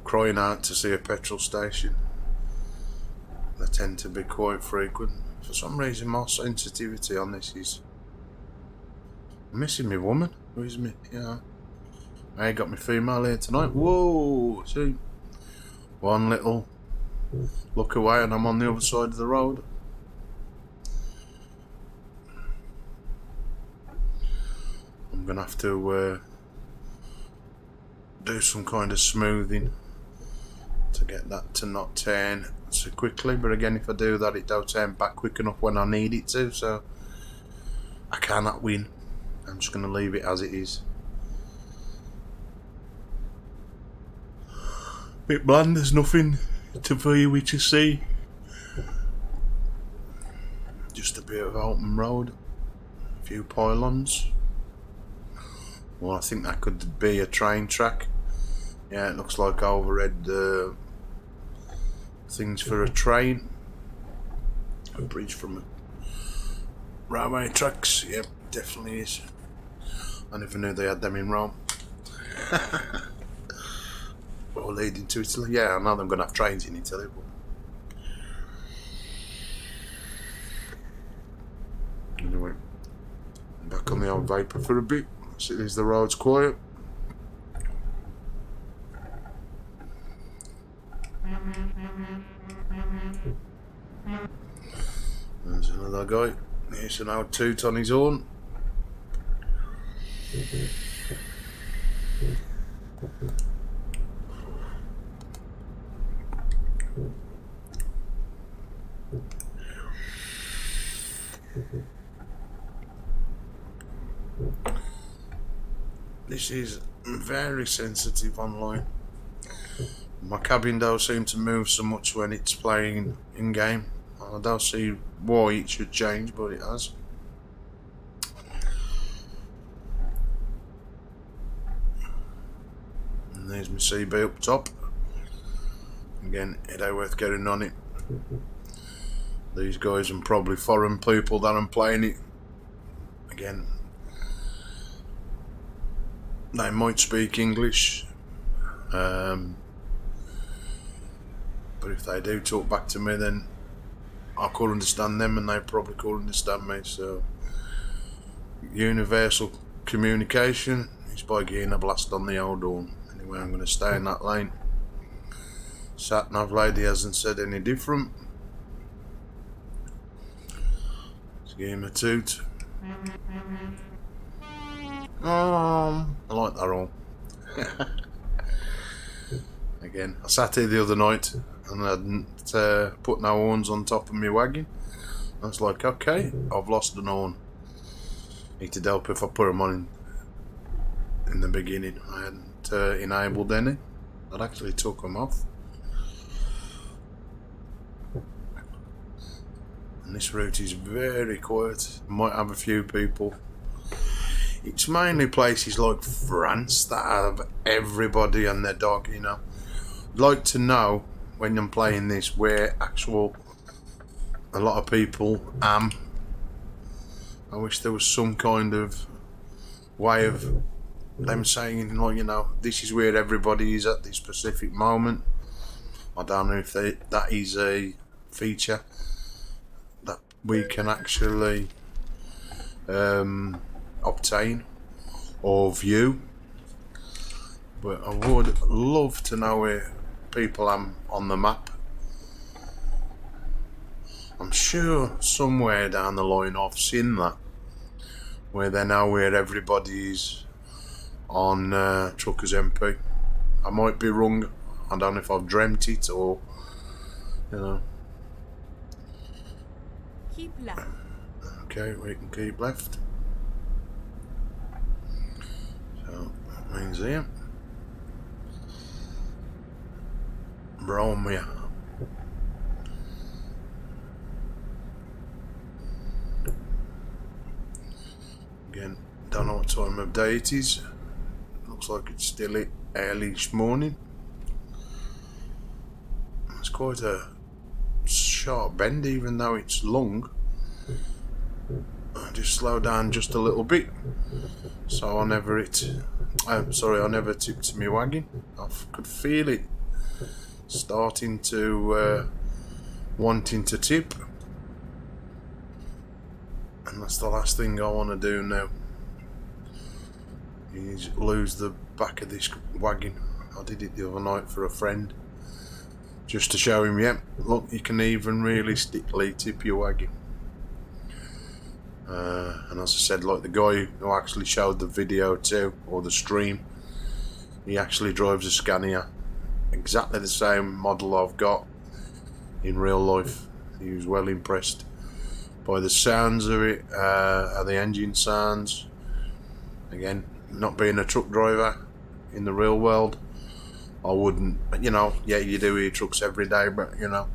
crying out to see a petrol station. They tend to be quite frequent. For some reason my sensitivity on this is I'm missing me woman. Who's me? Yeah, I got me female here tonight. Whoa, see, one little look away and I'm on the other side of the road. I'm gonna have to do some kind of smoothing to get that to not turn so quickly, but again if I do that it don't turn back quick enough when I need it to, so I cannot win. I'm just going to leave it as it is. Bit bland, there's nothing for you to see, just a bit of open road, a few pylons. Well, I think that could be a train track. Yeah, it looks like overhead things for a train. A bridge from railway tracks. Yep, definitely is. I never knew they had them in Rome. Or leading to Italy. Yeah, I know they're going to have trains in Italy. But anyway, back on the old Vapor for a bit. See, the road's quiet. There's another guy. Here's an old toot on his horn. This is very sensitive online. My cabin don't seem to move so much when it's playing in game. I don't see why it should change, but it has. And there's my CB up top. Again, it ain't worth getting on it. These guys and probably foreign people that I'm playing it. Again, they might speak English. But if they do talk back to me, then I could understand them and they probably could understand me. So universal communication is by getting a blast on the old horn. Anyway, I'm going to stay in that lane. Sat nav lady hasn't said any different. Let's give him a toot. I like that all. Again, I sat here the other night and I hadn't put no horns on top of my wagon. I was like, okay, I've lost an horn. Need to help if I put them on in the beginning. I hadn't enabled any. I'd actually took them off. And this route is very quiet. Might have a few people. It's mainly places like France that have everybody and their dog, you know. I'd like to know when I'm playing this where a lot of people am. I wish there was some kind of way of them saying, like, you know, this is where everybody is at this specific moment. I don't know if that is a feature that we can actually obtain or view, but I would love to know where people are on the map. I'm sure somewhere down the line I've seen that, where they know where everybody is on TruckersMP. I might be wrong. I don't know if I've dreamt it or, you know. Keep left. Okay, we can keep left. So that means here. Bromia. Again, don't know what time of day it is. Looks like it's still early-ish morning. It's quite a sharp bend, even though it's long. I just slow down just a little bit, so I never tipped my wagon. I could feel it starting to wanting to tip, and that's the last thing I want to do now. Is lose the back of this wagon. I did it the other night for a friend, just to show him, yeah, look, you can even realistically tip your wagon. And as I said, like the guy who actually showed the video too, or the stream, he actually drives a Scania, exactly the same model I've got in real life. He was well impressed by the sounds of it, how the engine sounds. Again, not being a truck driver in the real world, I wouldn't, you know, yeah, you do hear trucks every day, but, you know,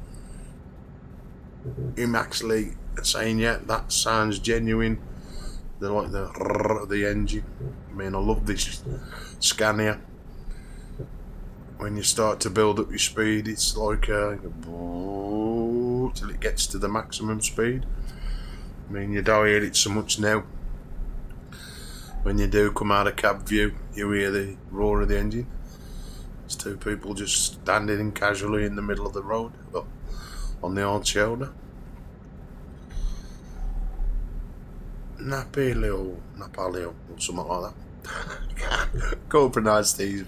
him actually saying, yeah, that sounds genuine. They're like the engine. I mean, I love this Scania. When you start to build up your speed, it's like till it gets to the maximum speed. I mean, you don't hear it so much now. When you do come out of cab view, you hear the roar of the engine. It's two people just standing casually in the middle of the road, well, on the old shoulder. Napaleo, or something like that. Can't pronounce these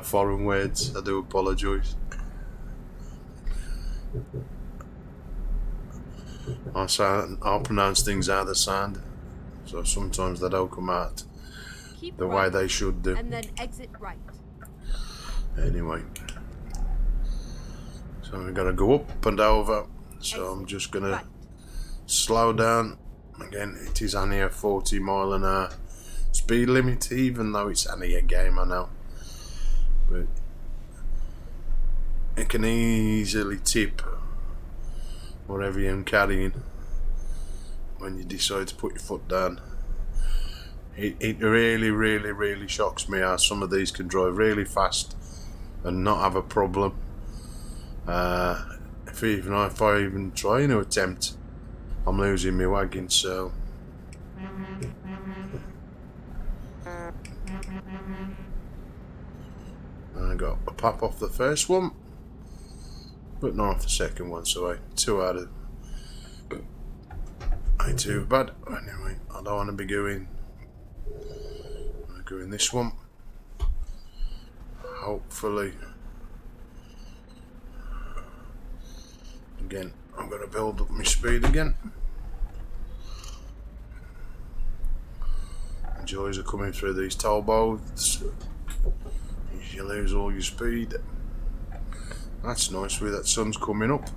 foreign words. I do apologise. I'll pronounce things how they sound, so sometimes they don't come out the way they should do. And then exit right. Anyway, so we've got to go up and over. So I'm just gonna slow down. Again, it is only a 40-mile-an-hour speed limit, even though it's only a game, I know. But it can easily tip whatever you're carrying when you decide to put your foot down. It really, really, really shocks me how some of these can drive really fast and not have a problem. If I even try to attempt, I'm losing my wagon, so I got a pop off the first one, but not off the second one, so ain't too bad. Anyway, I don't want to be going this one. Hopefully, again, I'm going to build up my speed again. The joys of coming through these toll booths. You lose all your speed. That's nice with that sun's coming up.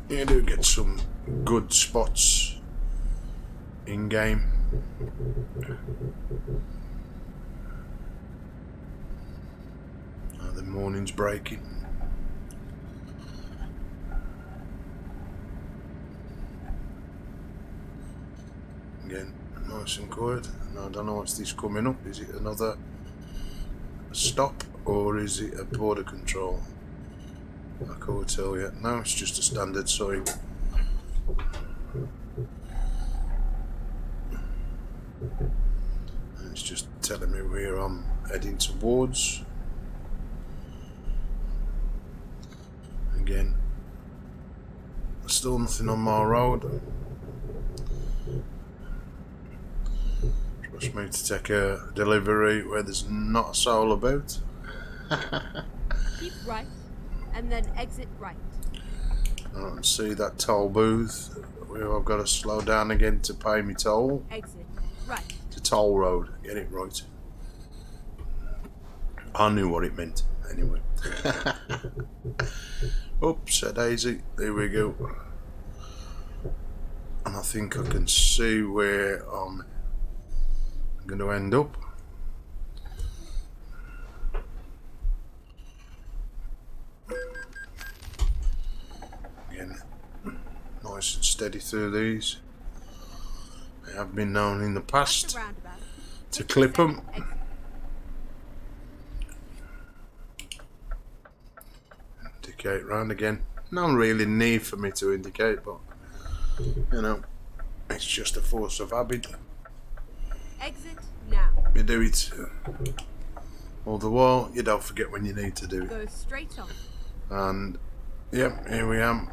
You do get some good spots in game. The morning's breaking. Again, nice and quiet. Now, I don't know what's this coming up. Is it another stop or is it a border control? I can't tell yet. No, it's just a standard sign. And it's just telling me where I'm heading towards. Again, still nothing on my road. Trust me to take a delivery where there's not a soul about. Keep right and then exit right. I don't see that toll booth where I've got to slow down again to pay me toll. Exit right. It's a toll road, get it right. I knew what it meant anyway. Oops, a daisy, there we go. And I think I can see where I'm going to end up. Again, nice and steady through these. They have been known in the past to clip them. Indicate round again. No really need for me to indicate, but you know, it's just a force of habit. Exit now. You do it all the while, you don't forget when you need to do it. Go straight on. And yep, here we am.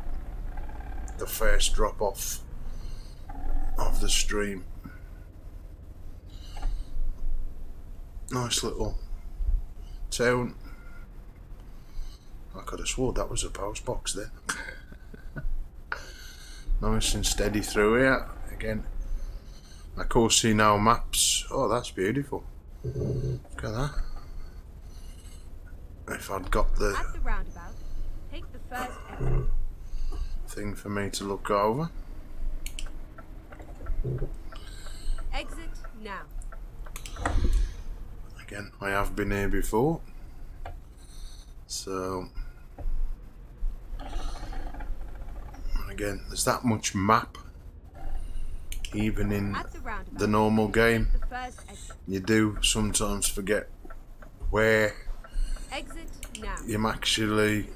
The first drop off of the stream. Nice little town. I could have swore that was a post box then. Nice and steady through here. Again, I can see now maps. Oh, that's beautiful. Look at that. If I'd got the At the roundabout, take the first exit. thing for me to look over. Exit now. Again, I have been here before. So again, there's that much map even in the normal game. The first exit. You do sometimes forget where Exit now. you're actually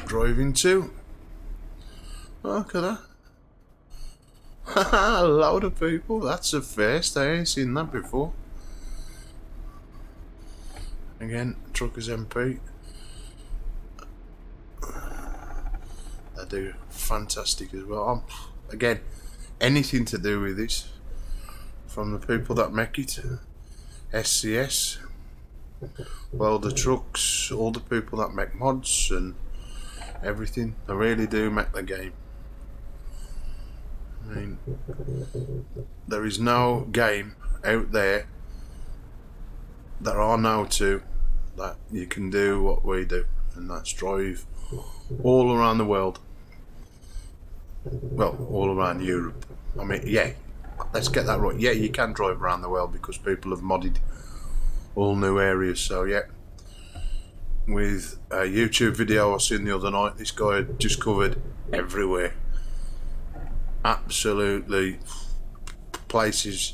driving to. Look at that. A load of people. That's a first. I ain't seen that before. Again, TruckersMP. They do fantastic as well. Again, anything to do with this, from the people that make it, SCS, Welder Trucks, all the people that make mods and everything, they really do make the game. I mean, there is no game out there that I know to that you can do what we do, and that's drive all around the world. Well, all around Europe. I mean, yeah, let's get that right. Yeah, you can drive around the world because people have modded all new areas. So yeah, with a YouTube video I seen the other night, this guy had just covered everywhere. Absolutely places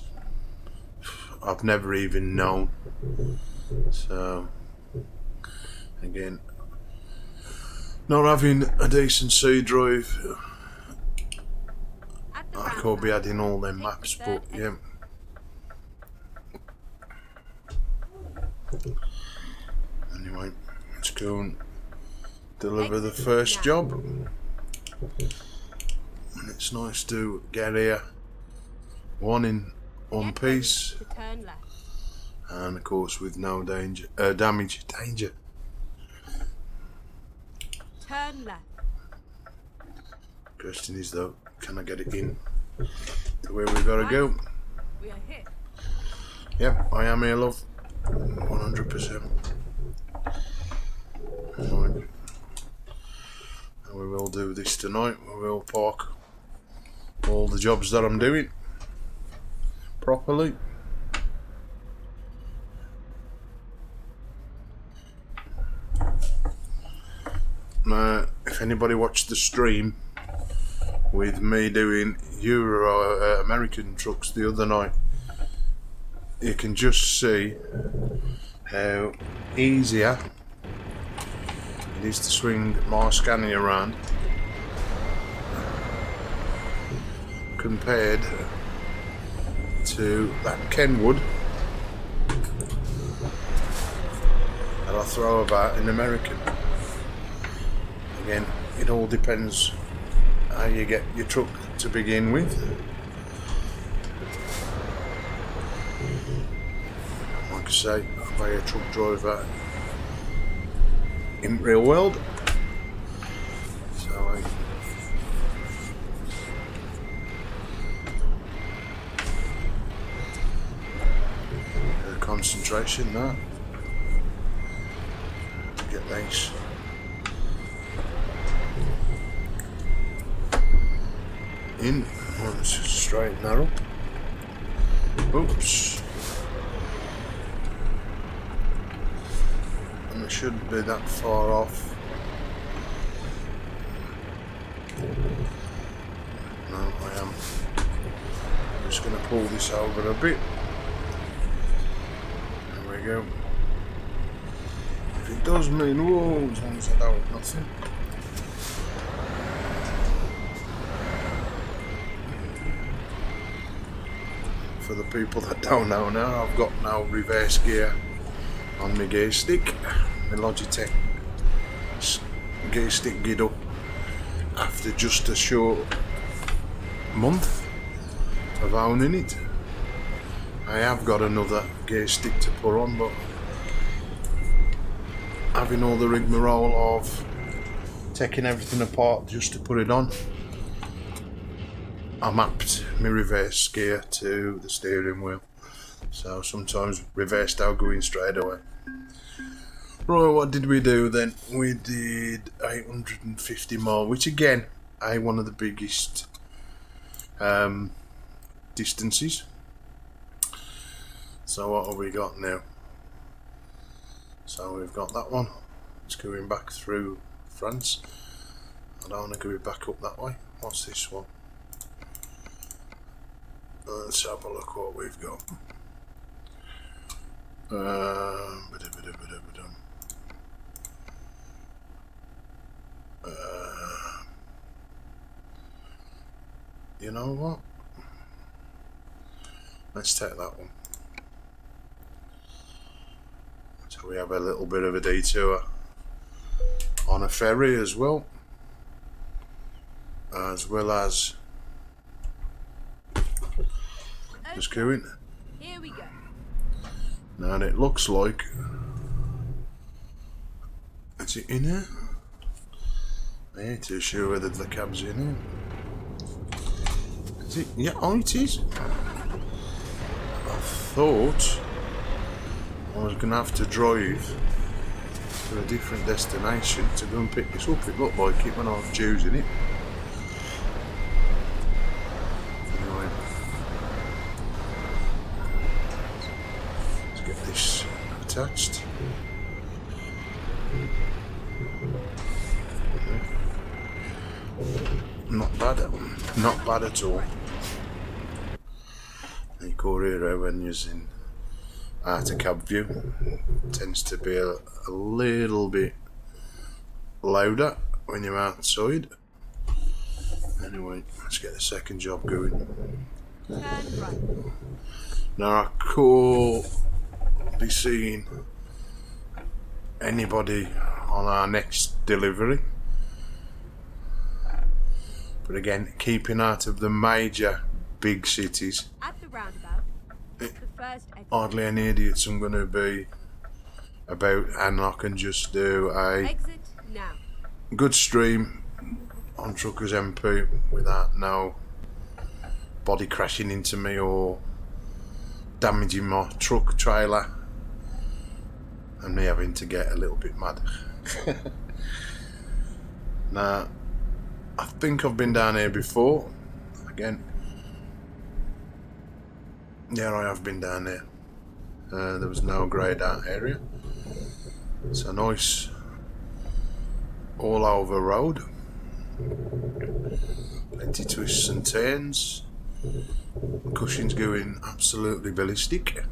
I've never even known. So again, not having a decent C drive, I could be adding all them maps, but yeah. Anyway, let's go and deliver the first job. And it's nice to get here, one in one piece, Turn left. and of course with no danger, damage. Turn left. Question is though, can I get it in to where we gotta go? We are here. Yep, I am here, love. 100%. Right. And we will do this tonight. We will park all the jobs that I'm doing properly. Now, if anybody watched the stream with me doing Euro American trucks the other night, you can just see how easier it is to swing my Scania around compared to that Kenwood that I throw about in American. Again, it all depends how you get your truck to begin with. Like I say, I'm a truck driver in real world, so concentration now to get these in. Let's just straighten that up. Oops. And it shouldn't be that far off. No, I am. I'm just going to pull this over a bit. There we go. If it does mean, whoa, as long as I don't nothing. For the people that don't know now, I've got now reverse gear on my gear stick. My Logitech gear stick get up after just a short month of owning it. I have got another gear stick to put on, but having all the rigmarole of taking everything apart just to put it on, I mapped my reverse gear to the steering wheel, so sometimes reverse style going straight away. Right, what did we do then? We did 850 mile, which again, one of the biggest distances. So what have we got now? So we've got that one. It's going back through France. I don't want to go back up that way. What's this one? Let's have a look what we've got. You know what? Let's take that one. So we have a little bit of a detour on a ferry as well as just going. Here we go. Now and it looks like, is it in here? I ain't too sure whether the cab's in here. Is it? Yeah, oh it is. I thought I was going to have to drive to a different destination to go and pick this up. It looked like it when I was choosing it. Anyway, let's get this attached. Not bad at all. The Corriere, when you're in out of cab view, tends to be a little bit louder when you're outside. Anyway, let's get the second job going. Turn right. Now I could be seeing anybody on our next delivery, but again, keeping out of the major big cities. At the roundabout, the first exit. Hardly any idiots I'm going to be about, and I can just do a Exit now. good stream on TruckersMP without no body crashing into me or damaging my truck trailer and me having to get a little bit mad. Now, I think I've been down here before. Again. Yeah, I have been down there. There was no greyed out area. It's a nice all over road. Plenty twists and turns. Cushion's going absolutely ballistic.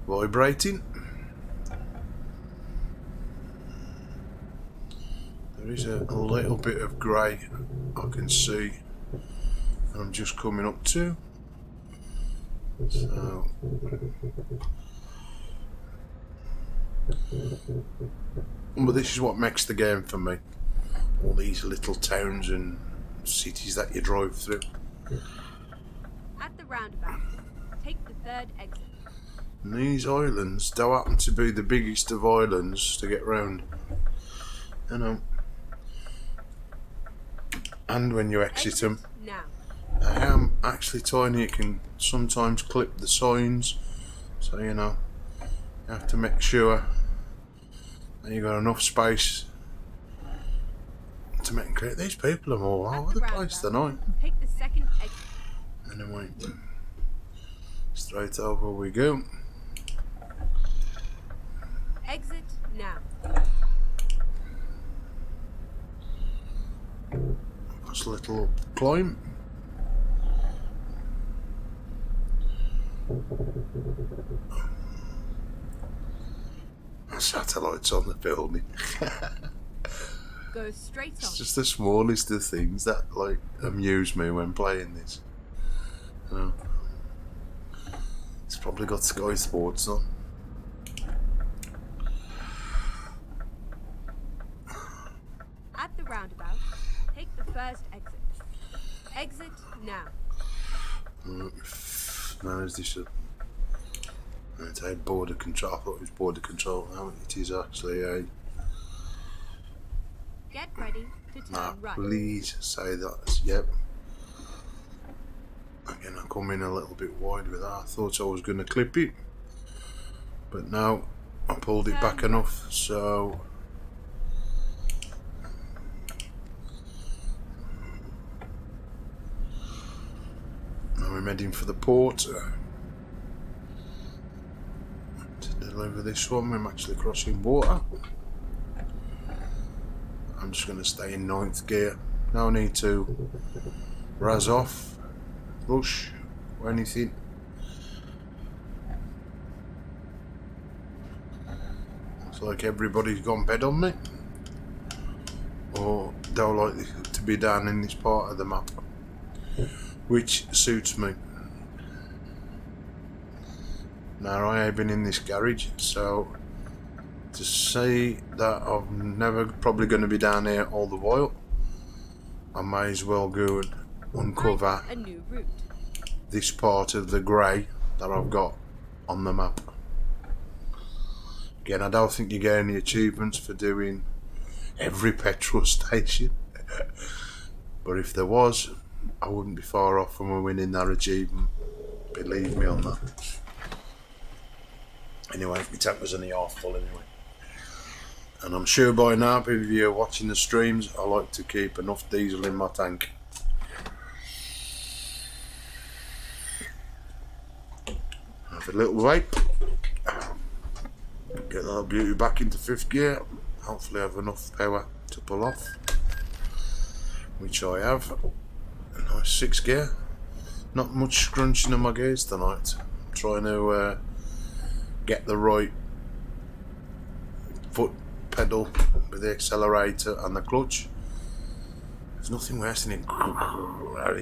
Vibrating. There is a little bit of grey I can see. I'm just coming up to. So but this is what makes the game for me. All these little towns and cities that you drive through. At the roundabout, take the third exit. And these islands don't happen to be the biggest of islands to get round. You know. And when you exit them, now. they are actually tiny. You can sometimes clip the signs. So, you know, you have to make sure that you've got enough space to make clear. These people are all over the place tonight. Take the second exit. Anyway, straight over we go. Exit now. That's a little climb. Satellites on the building. Go straight on. It's just the smallest of things that like amuse me when playing this. You know, it's probably got Sky Sports on. At the roundabout, take the first exit. Exit now. Now is this a? It's a border control. I thought it was border control. Now it is actually a. Get ready to turn right. Please say that. Yep. Again, I come in a little bit wide with that. I thought I was going to clip it, but now I pulled it back enough. So now we're heading for the port to deliver this one. I'm actually crossing water. I'm just going to stay in 9th gear. No need to razz off, rush, or anything. It's like everybody's gone bed on me, or don't like to be down in this part of the map, which suits me. Now I have been in this garage, so to say that I'm never probably going to be down here all the while, I may as well go and uncover a new route. This part of the grey that I've got on the map. Again, I don't think you get any achievements for doing every petrol station, but if there was, I wouldn't be far off from winning that achievement, believe me on that. Anyway, my tank was only half full anyway. And I'm sure by now, if you're watching the streams, I like to keep enough diesel in my tank. Have a little wait. Get that beauty back into 5th gear. Hopefully have enough power to pull off, which I have. A nice 6th gear. Not much scrunching in my gears tonight. I'm trying to get the right foot pedal with the accelerator and the clutch. There's nothing worse than it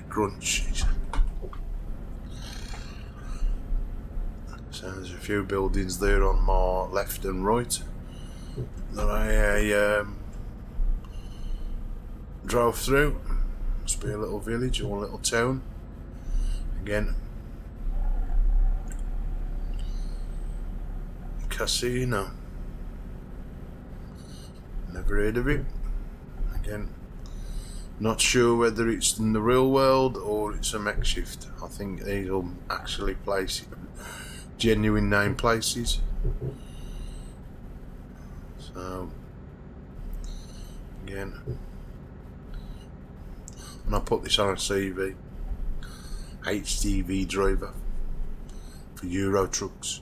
crunches. So there's a few buildings there on my left and right that I drove through. Must be a little village or a little town. Again, casino. Never heard of it. Again, not sure whether it's in the real world or it's a makeshift. I think these will actually place genuine name places. So again, and I put this on a CV. HGV driver for Euro Trucks.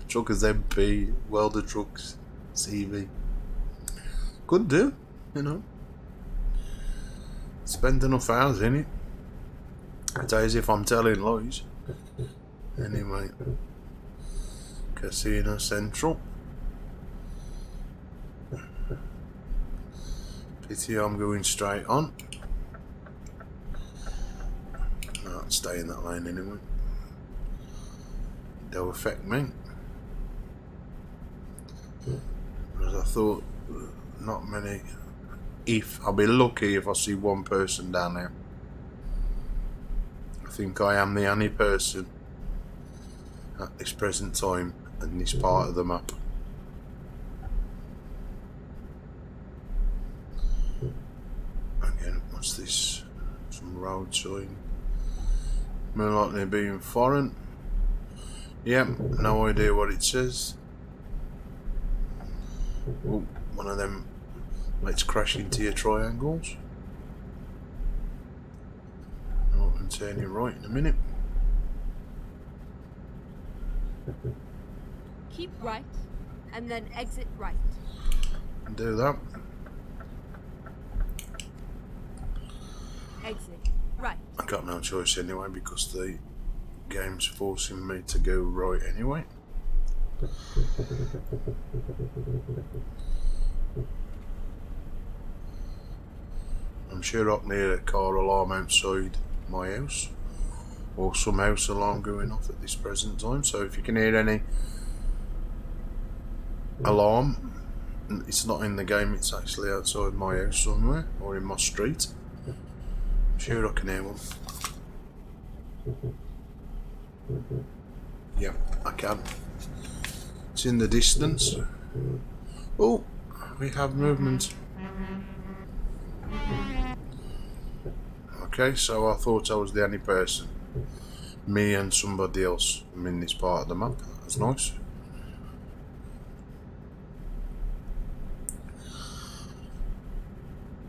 TruckersMP, welder trucks, CV. Could do, you know. Spend enough hours in it. It's as if I'm telling lies. Anyway, Casino Central. Pity I'm going straight on. I'll stay in that lane anyway. It don't affect me. As I thought, not many. I'll be lucky if I see one person down there. I think I am the only person at this present time in this part of the map. Again, what's this? Some road sign. More likely being foreign. Yep, no idea what it says. Oh, one of them. Let's crash into your triangles. Oh, and turn you right in a minute. Keep right, and then exit right. Do that. Exit right. I got no choice anyway because the game's forcing me to go right anyway. I'm sure I can hear a car alarm outside my house, or some house alarm going off at this present time. So if you can hear any alarm, it's not in the game, it's actually outside my house somewhere, or in my street. I'm sure I can hear one. Yeah, I can. It's in the distance. Oh, we have movement. Okay, so I thought I was the only person. Me and somebody else. I'm in this part of the map. That's nice.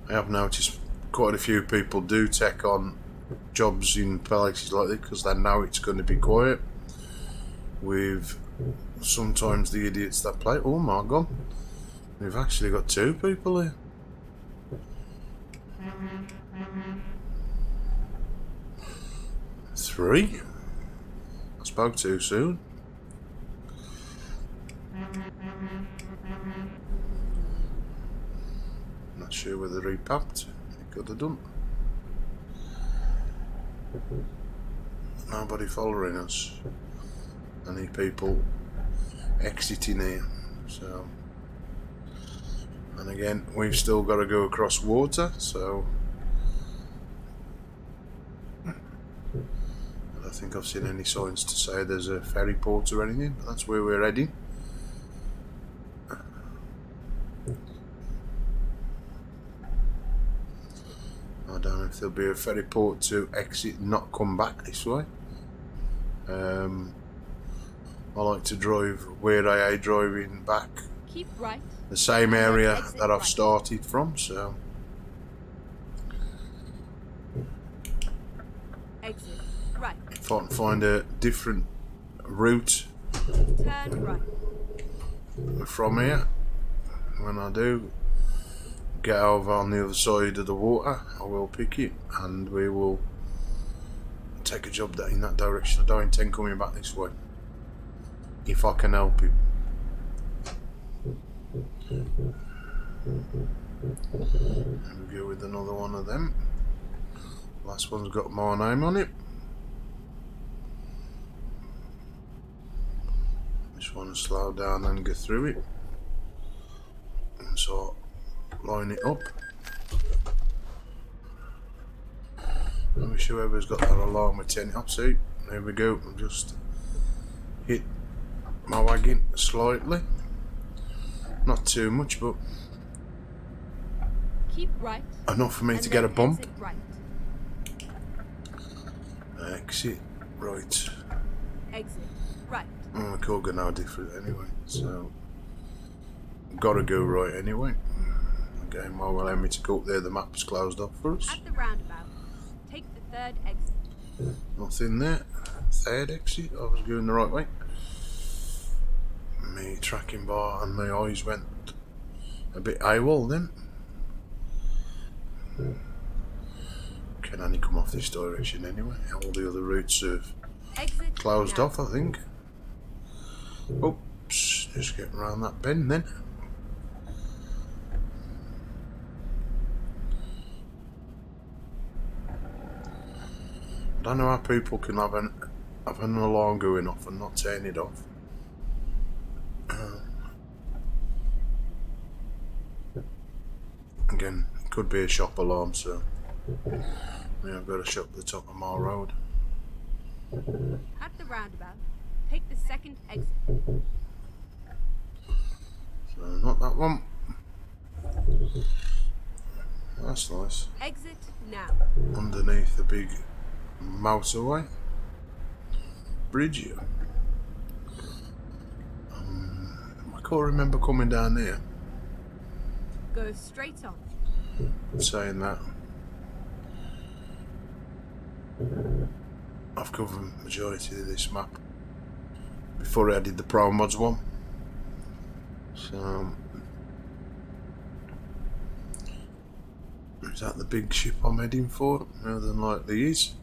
I have noticed quite a few people do take on jobs in places like this because they know it's going to be quiet. With sometimes the idiots that play. Oh my god, we've actually got 2 people here. Three? I spoke too soon. Not sure whether he popped. He could have done. Nobody following us. Any people exiting here. So, and again, we've still got to go across water. So, I don't think I've seen any signs to say there's a ferry port or anything. But that's where we're heading. I don't know if there'll be a ferry port to exit and not come back this way. I like to drive where I am driving back. Keep right. The same area that I've right. started from, so. Exit right. If I can find a different route Turn right. from here, when I do get over on the other side of the water, I will pick it and we will take a job in that direction. I don't intend coming back this way, if I can help it. And we go with another one of them. Last one's got my name on it. Just want to slow down and get through it. And so line it up. I wish whoever's got that alarm would turn it up. See, there we go. I've just hit my wagon slightly. Not too much, but keep right. Enough for me and to get a bump. Exit right. Exit right. Exit right. I can't go no different anyway, so gotta go right anyway. I game won't allow me to go up there. The map's closed off for us. At the roundabout, take the third exit. Nothing there. Third exit. I was going the right way. Me tracking bar and my eyes went a bit AWOL then. Can only come off this direction anyway. All the other routes have Exit closed now. off, I think. Oops, just getting around that bend then. I don't know how people can have an alarm going off and not turn it off. Again, it could be a shop alarm, so yeah, I've got a shop at the top of my road. At the roundabout, take the second exit. So not that one. That's nice. Exit now. Underneath the big motorway bridge here. I can't remember coming down there. Go straight on. Saying that, I've covered the majority of this map before I did the Pro Mods one. So is that the big ship I'm heading for? More than likely is.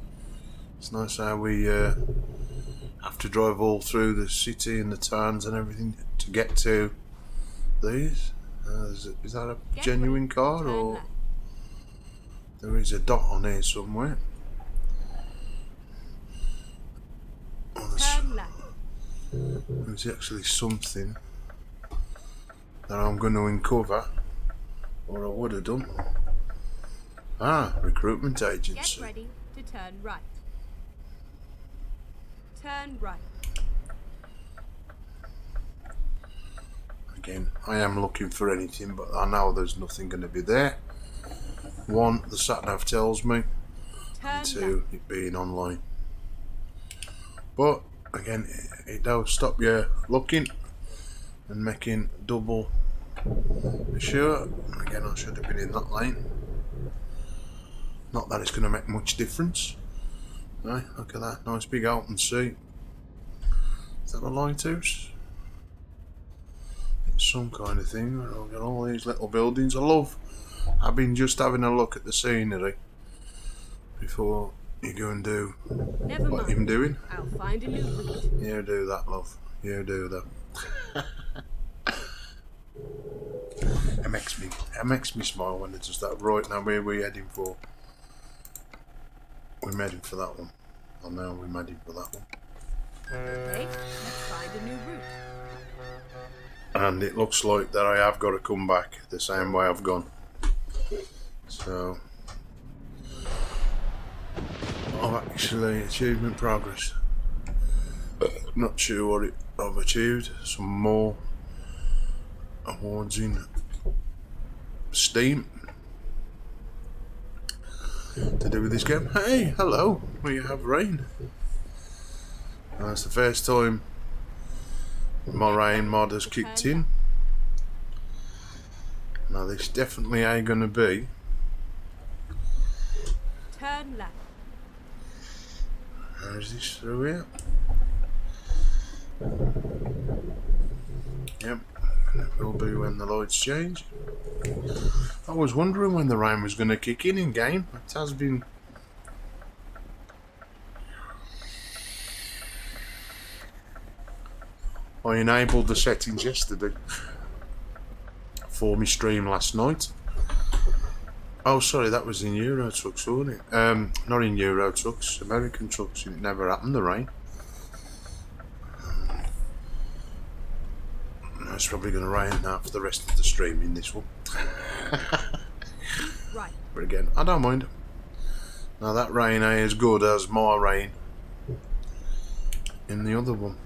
It's nice how we have to drive all through the city and the towns and everything to get to these. Is that a genuine car, or there is a dot on here somewhere? Oh, Turn left. there's actually something that I'm going to uncover, or I would have done. Ah, recruitment agency. Get ready to turn right. Turn right. Again, I am looking for anything, but I know there's nothing going to be there. One, the sat-nav tells me. Turn Two, left. it being online. But again, it does stop you looking and making double sure. Again, I should have been in that lane. Not that it's going to make much difference. Right, look at that nice big open sea. Is that a lighthouse? It's some kind of thing. I've got all these little buildings. I've been just having a look at the scenery before you go and do Never what mind. I'm doing. I'll find a new route. You do that, love. You do that. It makes me smile when it's just that. Right, now where are we heading for? We're heading for that one. Oh no, we're heading for that one. Okay, let's find a new route. And it looks like that I have got to come back the same way I've gone. So I've actually achievement progress. Not sure what I've achieved. Some more awards in Steam to do with this game. Hey, hello. We have rain. And that's the first time my rain mod has kicked in. Now this definitely ain't gonna be. Turn left. How is this through here? Yep, and it will be when the lights change. I was wondering when the rain was going to kick in game. It has been. I enabled the settings yesterday for my stream last night. Oh, sorry, that was in Euro Trucks, wasn't it? Not in Euro Trucks, American Trucks. It never happened, the rain. It's probably going to rain now for the rest of the stream in this one. Right. But again, I don't mind. Now that rain ain't as good as my rain in the other one.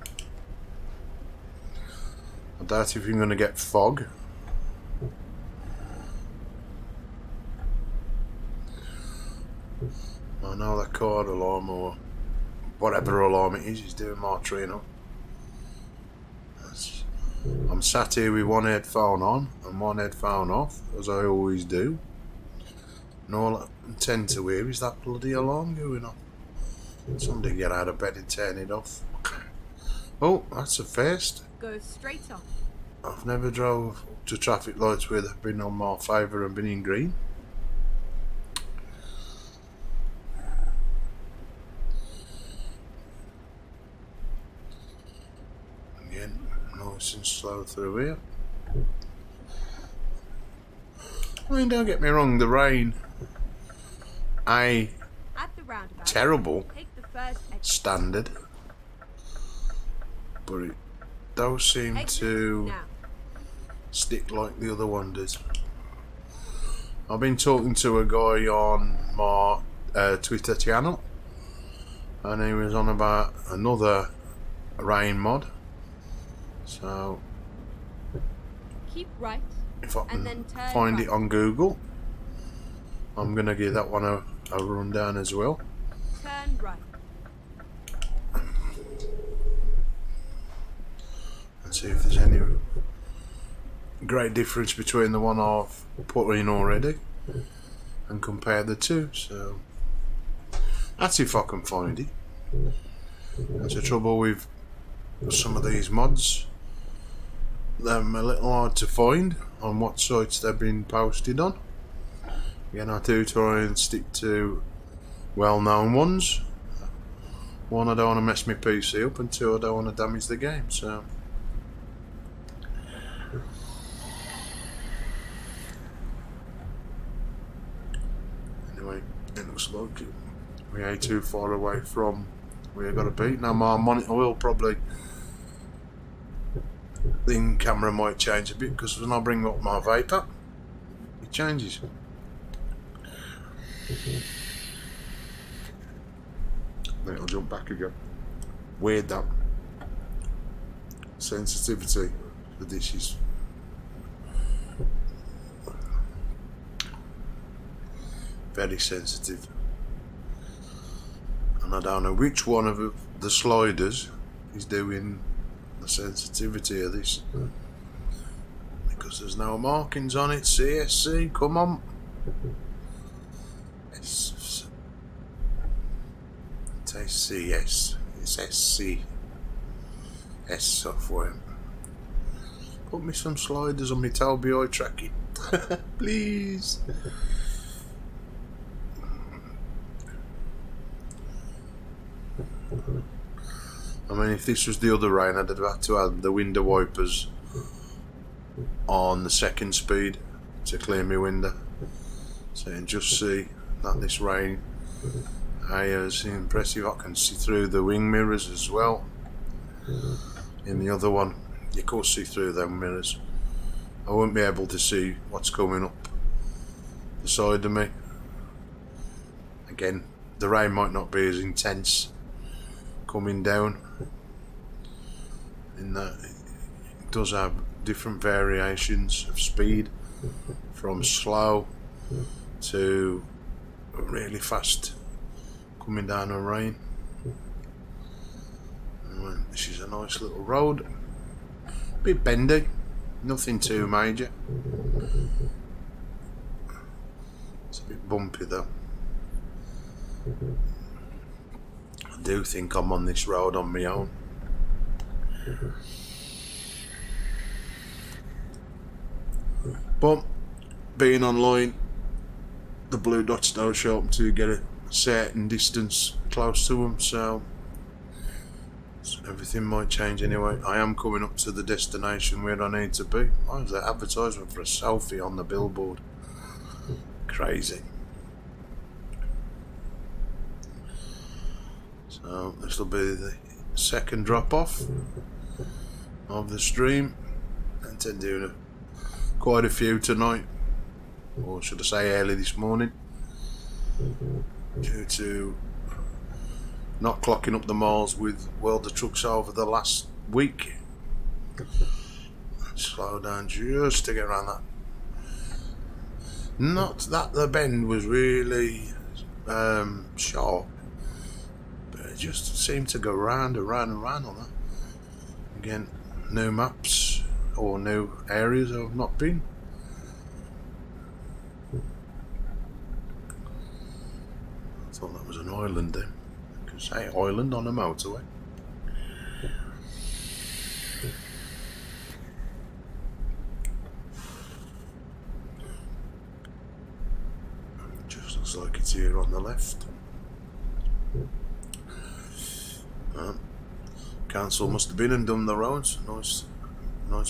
I doubt if you're going to get fog. I know that car alarm or whatever alarm it is doing my train up. I'm sat here with one headphone on and one headphone off, as I always do. And all I tend to hear is that bloody alarm going on. Somebody get out of bed and turn it off. Oh, that's a first. Go straight on. I've never drove to traffic lights where they've been on my favour and been in green. Again, nice and slow through here. I mean, don't get me wrong, the rain At the roundabout, terrible take the first exit. standard, but it does seem Exit to now. stick like the other one does. I've been talking to a guy on my Twitter channel, and he was on about another rain mod. So Keep right. if I And can then turn find right. it on Google, I'm gonna give that one a rundown as well. Turn right. And see if there's any great difference between the one I've put in already and compare the two. So that's if I can find it. That's the trouble with some of these mods. They're a little hard to find on what sites they've been posted on. Again, I do try and stick to well-known ones. One, I don't want to mess my PC up, and two, I don't want to damage the game. So anyway, it looks like we ain't too far away from where I got to be. Now my monitor will probably, the in-camera might change a bit, because when I bring up my Vapor, it changes. Then it'll jump back again. Weird that. Sensitivity for this is very sensitive. And I don't know which one of the sliders is doing the sensitivity of this, because there's no markings on it. CSC, come on. CS, it's SC, S software. Put me some sliders on my Tobii eye tracking, please. I mean, if this was the other rain, I'd have had to add the window wipers on the second speed to clear my window. So you can just see that this rain is impressive. I can see through the wing mirrors as well. In the other one, you can't see through them mirrors. I won't be able to see what's coming up the side of me. Again, the rain might not be as intense coming down, in that it does have different variations of speed, from slow to really fast coming down the rain. And this is a nice little road, a bit bendy, nothing too major. It's a bit bumpy though. I do think I'm on this road on my own. But being online, the blue dots don't show up until you get a certain distance close to them, so everything might change anyway. I am coming up to the destination where I need to be. Why is there advertisement for a selfie on the billboard? Crazy. So this will be the second drop off of the stream. I intend doing quite a few tonight, or should I say early this morning, due to not clocking up the miles with World of Trucks over the last week. Slow down just to get around that. Not that the bend was really sharp, but it just seemed to go round and round and round on that. Again, new maps or new areas I've not been. I thought that was an island then. I could say island on a motorway. Just looks like it's here on the left. Council must have been and done the roads. Nice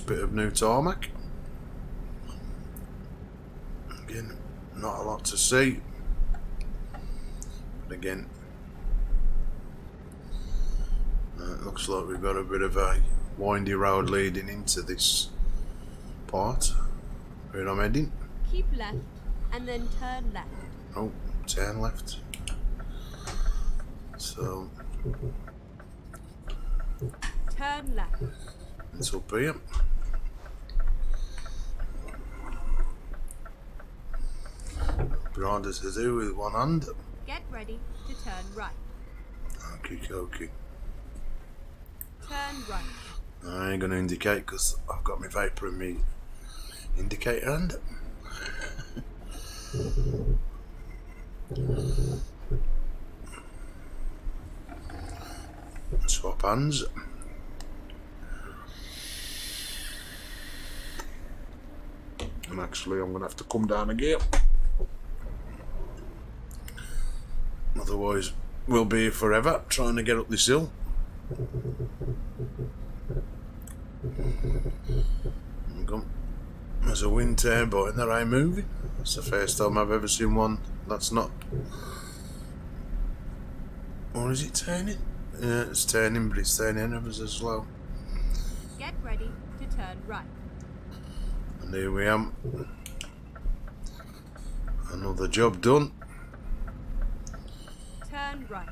bit of new tarmac. Again, not a lot to see. But again, it looks like we've got a bit of a windy road leading into this part where I'm heading. Keep left and then turn left. Oh, turn left. So Turn left. it's up here. Harder to do with one hand. Get ready to turn right. Okay. Turn right. I ain't gonna indicate because I've got my vapor in me indicator hand. Swap hands. And actually I'm gonna have to come down again. Otherwise we'll be here forever trying to get up this hill. There's a wind turbine that I'm moving. It's the first time I've ever seen one that's not. Or is it turning? Yeah, it's turning, but it's turning ever so slow. Get ready to turn right. And here we am. Another job done. Turn right.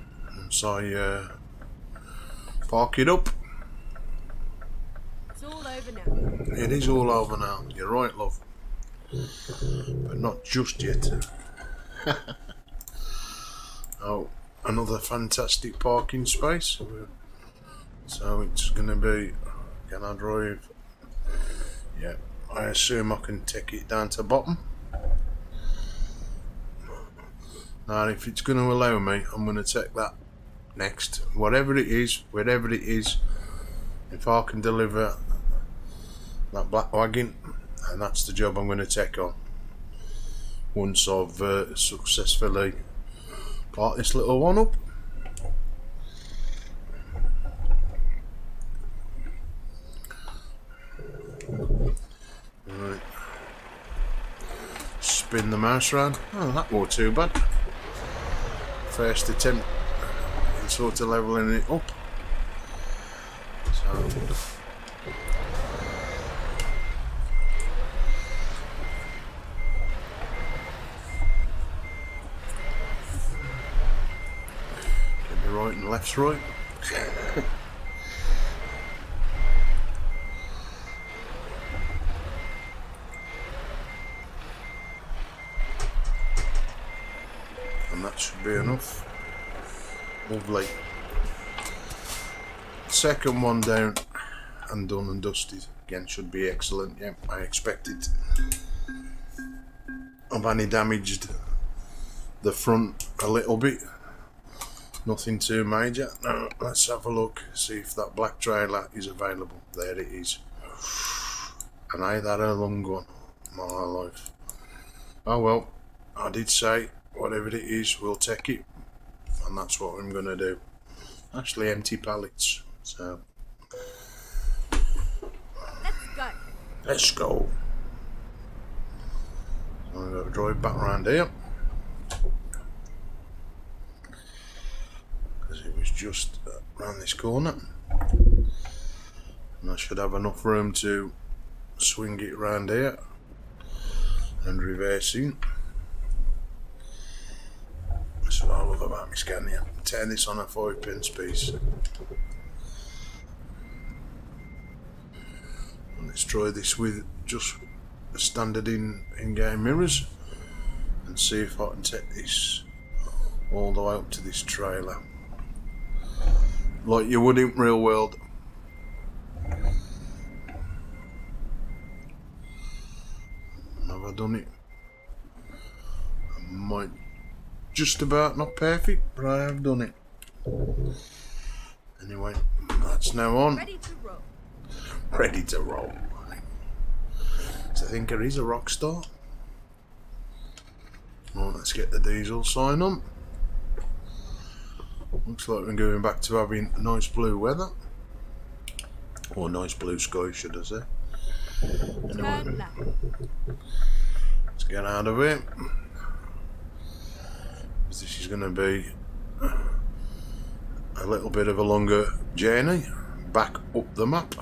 So I park it up. It's all over now. It is all over now. You're right, love. But not just yet. Oh, another fantastic parking space. So it's going to be, can I drive? Yeah, I assume I can take it down to bottom. Now if it's going to allow me, I'm going to take that next. Whatever it is, wherever it is, if I can deliver that black wagon, and that's the job I'm going to take on. Once I've successfully parked this little one up. Right. Spin the mouse round. Oh, that wasn't too bad. First attempt in sort of levelling it up. So get me right and left's right. And that should be enough. Lovely. Second one down and done and dusted. Again, should be excellent. Yeah, I expect it. I've only damaged the front a little bit. Nothing too major. Now, let's have a look, see if that black trailer is available. There it is. And ain't that a long one? My life. Oh well, I did say whatever it is, we'll take it. And that's what I'm going to do. Actually, empty pallets. So Let's go. let's go. So I'm going to drive back around here. Because it was just around this corner. And I should have enough room to swing it around here. And reversing. That's what I love about my Scania. Turn this on a 5p piece. And let's try this with just the standard in-game mirrors and see if I can take this all the way up to this trailer. Like you would in real world. I've done it. I might just about not perfect, but I have done it. Anyway, that's now on. Ready to roll. Ready to roll. So I think there is a rock star. Well, let's get the diesel sign on. Looks like we're going back to having nice blue weather. Or nice blue sky, should I say. Anyway, Turn left. let's get out of here. This is going to be a little bit of a longer journey back up the map.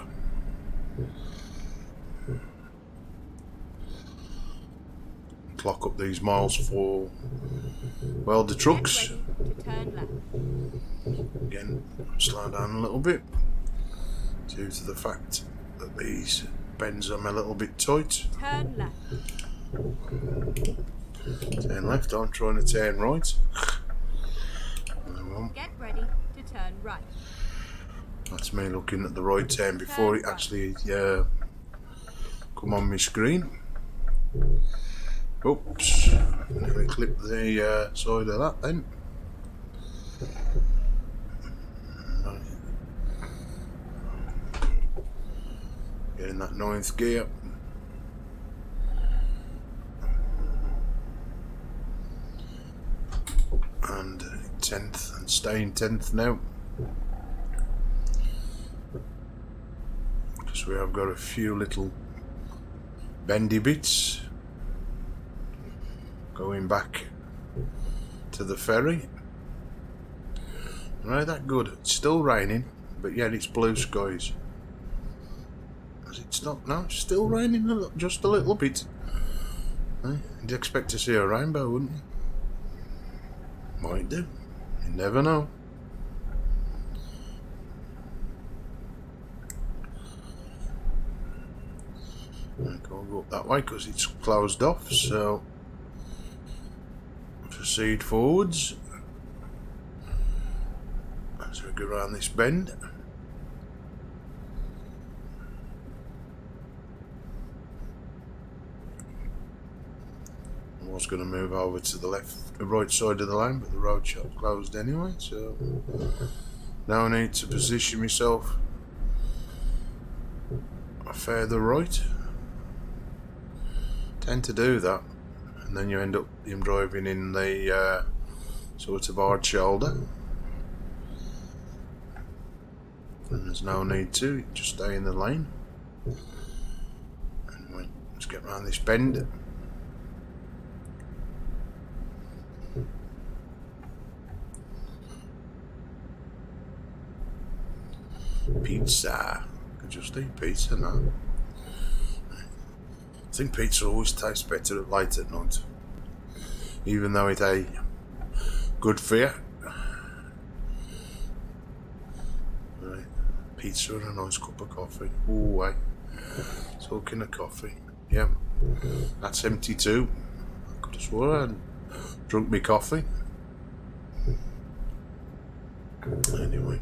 Clock up these miles for, well, the trucks. Get ready to turn left. Again, slow down a little bit due to the fact that these bends are a little bit tight. Turn left. Turn left, I'm trying to turn right. Get ready to turn right. That's me looking at the right turn before it actually come on my screen. Oops, let me clip the side of that then. Get in that 9th gear. And 10th, and staying 10th now. Because we have got a few little bendy bits going back to the ferry. Right, that good. It's still raining, but yet it's blue skies. Has it stopped now? It's still raining just a little bit. You'd expect to see a rainbow, wouldn't you? Might do. You never know. I can't go up that way because it's closed off, so proceed forwards as we go around this bend. I was going to move over to the right side of the lane, but the road shop closed anyway, so now I need to position myself further right. Tend to do that, and then you end up driving in the sort of hard shoulder, and there's no need to, just stay in the lane. Anyway, let's get around this bend. Pizza. Could just eat pizza now. I think pizza always tastes better at late at night, even though it's a good for you. Right. Pizza and a nice cup of coffee. Oh, hey. Talking of coffee. Yeah. That's empty too. I could have swore I hadn't drunk my coffee. Anyway.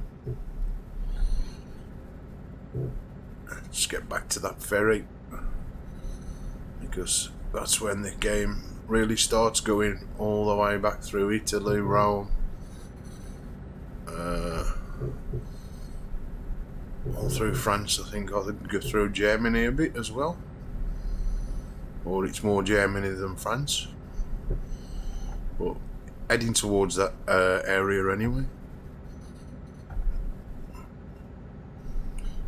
Let's get back to that ferry, because that's when the game really starts going all the way back through Italy, Rome, all through France. I think I could go through Germany a bit as well, or it's more Germany than France, but heading towards that area anyway.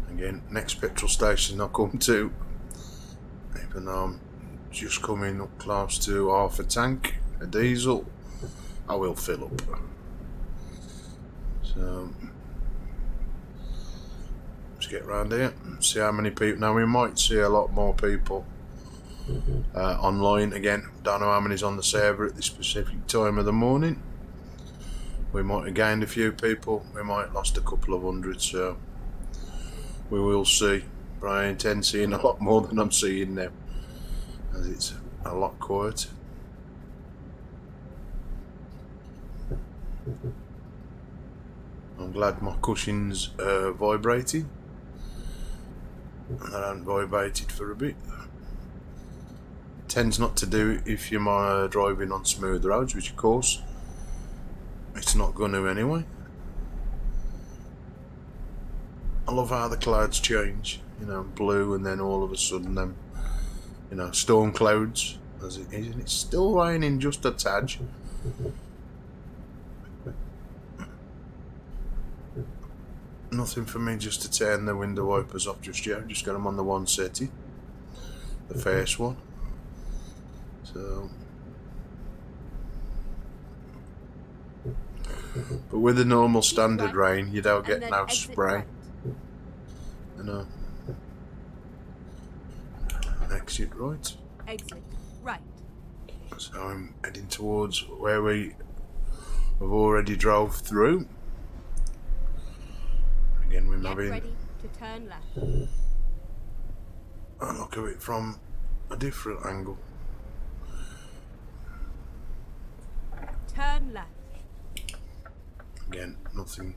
Again, next petrol station I'll come to, even though I'm just coming up close to half a tank of diesel, I will fill up. So let's get round here and see how many people. Now we might see a lot more people online again. Don't know how many's on the server at this specific time of the morning. We might have gained a few people, we might have lost a couple of hundred, so we will see. But I intend seeing a lot more than I'm seeing now, as it's a lot quiet. I'm glad my cushion's vibrating. They haven't vibrated for a bit. Tends not to do it if you're driving on smooth roads, which of course it's not going to anyway. I love how the clouds change, you know, blue and then all of a sudden them, you know, storm clouds as it is, and it's still raining just a tad. Nothing for me just to turn the window wipers off just yet. Just got them on the one setting, the first one. So, but with the normal standard rain, you don't get no spray. You know. Exit right. Exit right. So I'm heading towards where we have already drove through. Again, we're Get having ready to turn left. a look at it from a different angle. Turn left. Again, nothing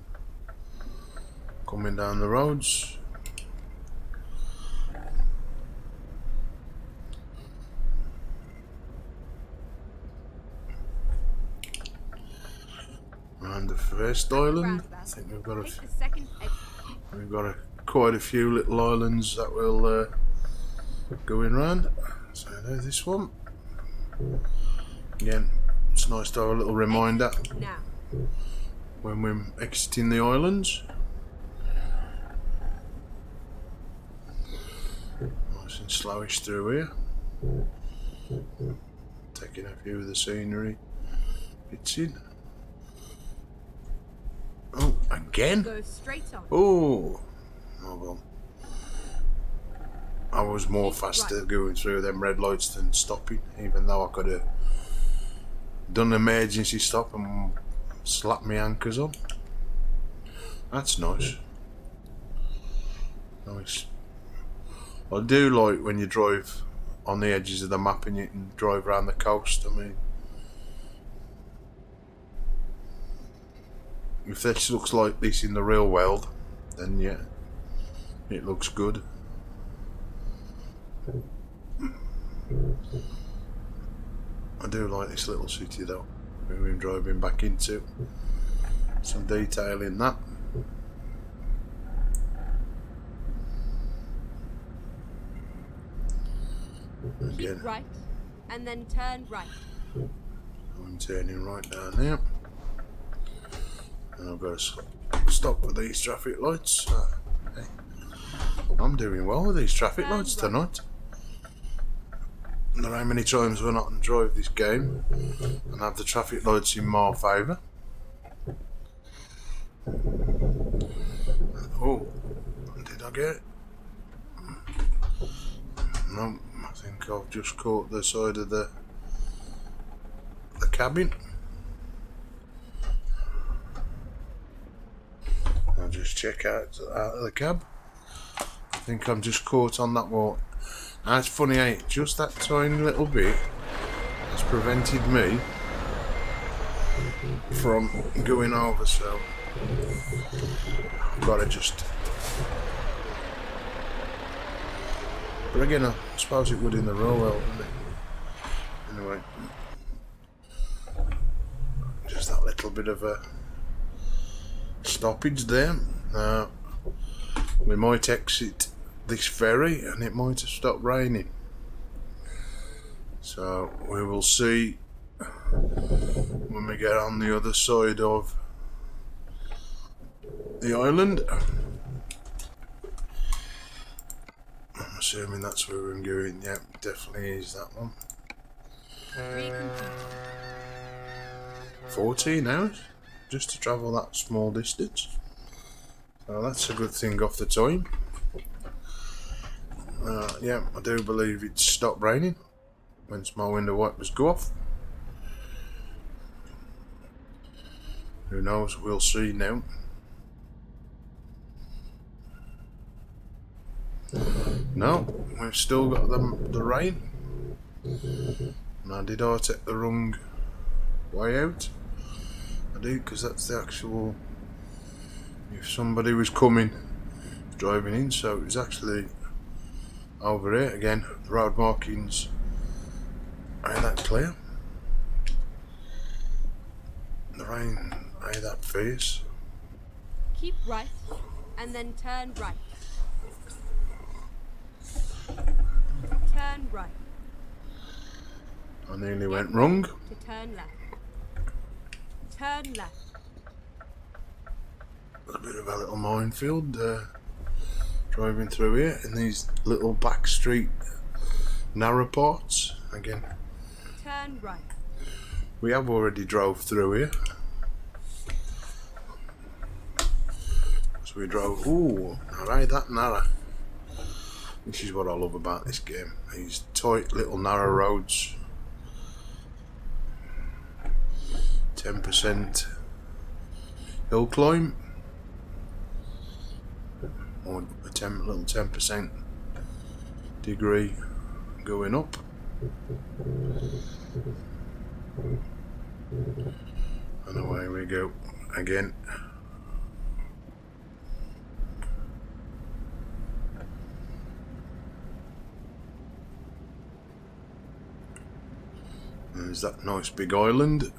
coming down the roads. Around the first island, I think we've got Take the second exit. quite a few little islands that we'll go in round. So there's this one. Again, it's nice to have a little reminder Now. when we're exiting the islands. Nice and slowish through here. Taking a few of the scenery bits in. Oh, again? Go straight on. Oh well. I was more faster going through them red lights than stopping, even though I could have done an emergency stop and slapped my anchors on. That's nice. Nice. I do like when you drive on the edges of the map and you can drive around the coast. I mean, if this looks like this in the real world, then yeah, it looks good. I do like this little city though. We've been driving back into some detail in that. Again, Keep right, and then turn right. I'm turning right down there. And I've got to stop with these traffic lights. Hey, I'm doing well with these traffic lights tonight. I don't know how many times we're not to drive this game and have the traffic lights in my favour. Oh, did I get it? No, I think I've just caught the side of the cabin. I'll just check out of the cab. I think I'm just caught on that wall. And it's funny, eh? Just that tiny little bit has prevented me from going over, so I've got to just... But again, I suppose it would in the real world, wouldn't it? Anyway, just that little bit of a stoppage there. We might exit this ferry and it might have stopped raining, so we will see when we get on the other side of the island. I'm assuming that's where we're going. Yep, definitely is that one. 14 hours just to travel that small distance, so that's a good thing off the time. Yeah, I do believe it stopped raining once my window wipers go off. Who knows, we'll see now. No, we've still got the rain. Now, did I take the wrong way out? I do, because that's the actual... If somebody was coming, driving in, so it was actually over here. Again, the road markings Ain't that clear? The rain ain't that fierce. Keep right, and then turn right. Turn right. I nearly went Get wrong. ready to turn left. Turn left. A bit of a little minefield driving through here in these little back street narrow parts. Again, Turn right. we have already drove through here. So we drove, ooh, alright, that narrow. This is what I love about this game. These tight little narrow roads. 10% hill climb. Or a little 10% degree going up. And away we go again. There's that nice big island.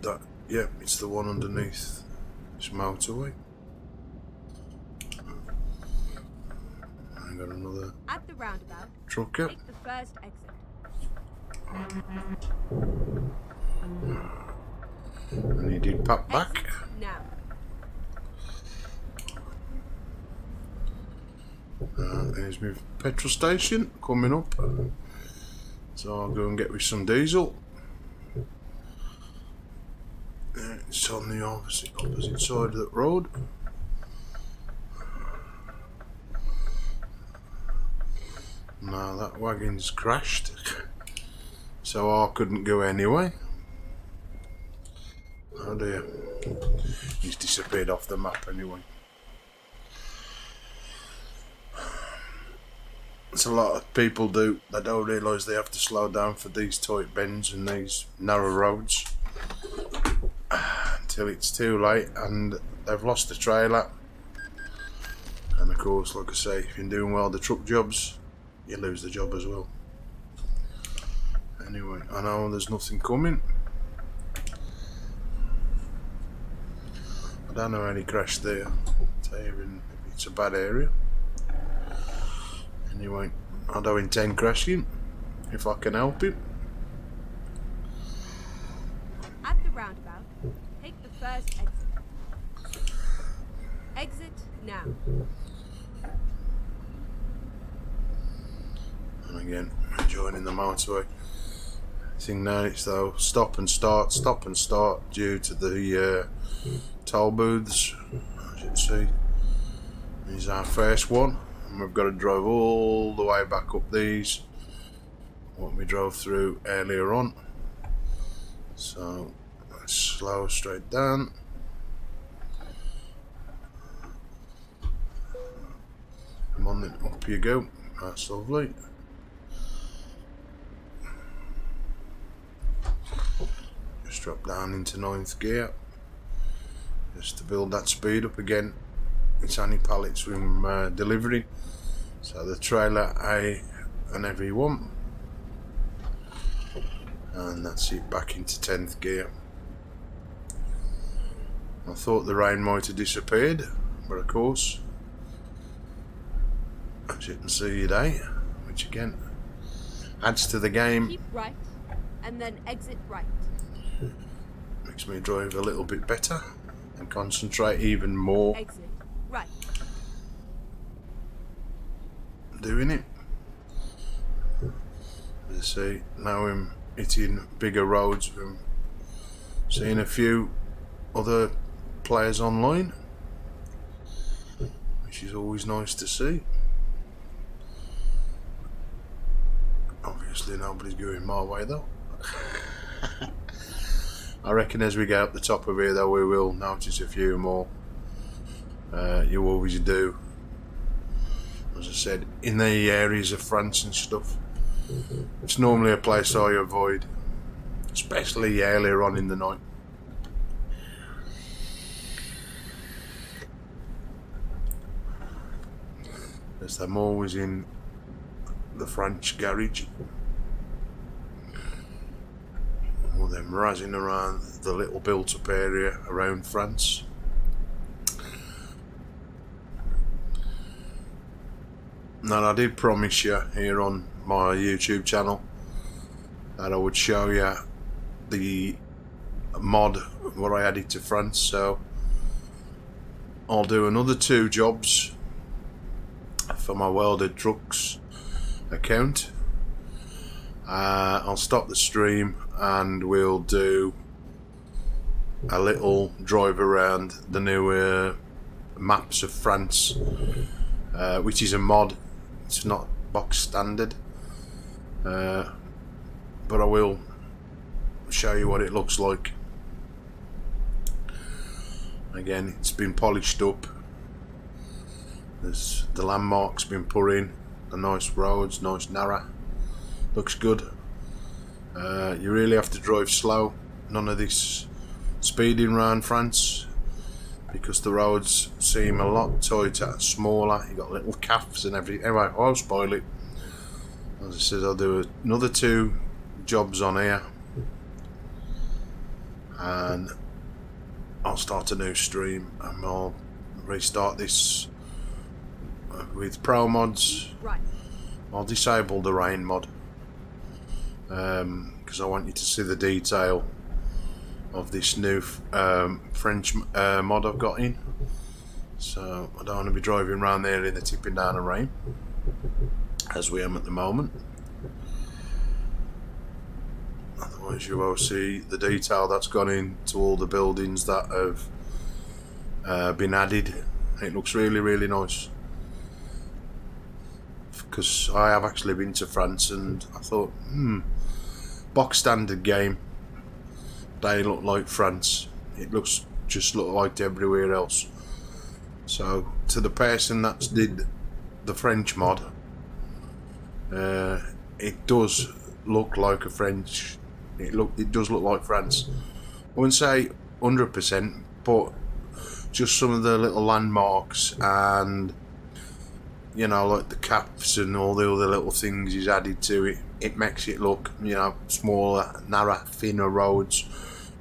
That, yep, it's the one underneath this motorway. I got another At the roundabout, trucker. take the first exit. And he did pop back. Exit now. There's my petrol station coming up. So I'll go and get me some diesel. It's on the opposite side of the road. Now that wagon's crashed, so I couldn't go anyway. Oh dear, he's disappeared off the map anyway. It's a lot of people do. They don't realise they have to slow down for these tight bends and these narrow roads until it's too late and they've lost the trailer. And of course, like I say, if you're doing well the truck jobs, you lose the job as well. Anyway, I know there's nothing coming. I don't know how he crashed there. Even if it's a bad area. Anyway, I don't intend crashing if I can help it. At the roundabout, take the first exit. Exit now. And again, joining the motorway. Thing now is though stop and start due to the toll booths. As you can see, this is our first one, and we've got to drive all the way back up these what we drove through earlier on. So let's slow straight down. Come on then, up you go. That's lovely. Just drop down into 9th gear just to build that speed up again. It's only pallets from delivery, so the trailer A and every one, and that's it, back into 10th gear. I thought the rain might have disappeared, but of course, as you can see today, which again adds to the game. Keep right, and then exit right. Makes me drive a little bit better and concentrate even more Exit right. doing it. As I say, now I'm hitting bigger roads. I'm seeing a few other players online, which is always nice to see. Obviously nobody's going my way though. I reckon as we get up the top of here though, we will notice a few more. You always do. As I said, in the areas of France and stuff, it's normally a place I avoid, especially earlier on in the night. As I'm always in the French garage. All them razzing around the little built up area around France. Now I did promise you here on my YouTube channel that I would show you the mod where I added to France, so I'll do another 2 jobs for my Welded Trucks account. I'll stop the stream and we'll do a little drive around the new maps of France, which is a mod. It's not box standard, but I will show you what it looks like. Again, it's been polished up. There's the landmarks been put in, the nice roads, nice narrow, looks good. You really have to drive slow, none of this speeding around France, because the roads seem a lot tighter, smaller. You got little calves and everything. Anyway, I'll spoil it. As I said, I'll do another 2 jobs on here, and I'll start a new stream, and I'll restart this with pro mods. Right. I'll disable the rain mod because I want you to see the detail of this new French mod I've got in. So I don't want to be driving around there in the tipping down of rain as we am at the moment. Otherwise you will see the detail that's gone into all the buildings that have been added. It looks really, really nice, because I have actually been to France and I thought, box standard game, they look like France. It looks just look like everywhere else. So to the person that's did the French mod, it does look like a French. It does look like France. I wouldn't say 100%, but just some of the little landmarks and, you know, like the caps and all the other little things he's added to it, it makes it look, you know, smaller, narrow, thinner roads.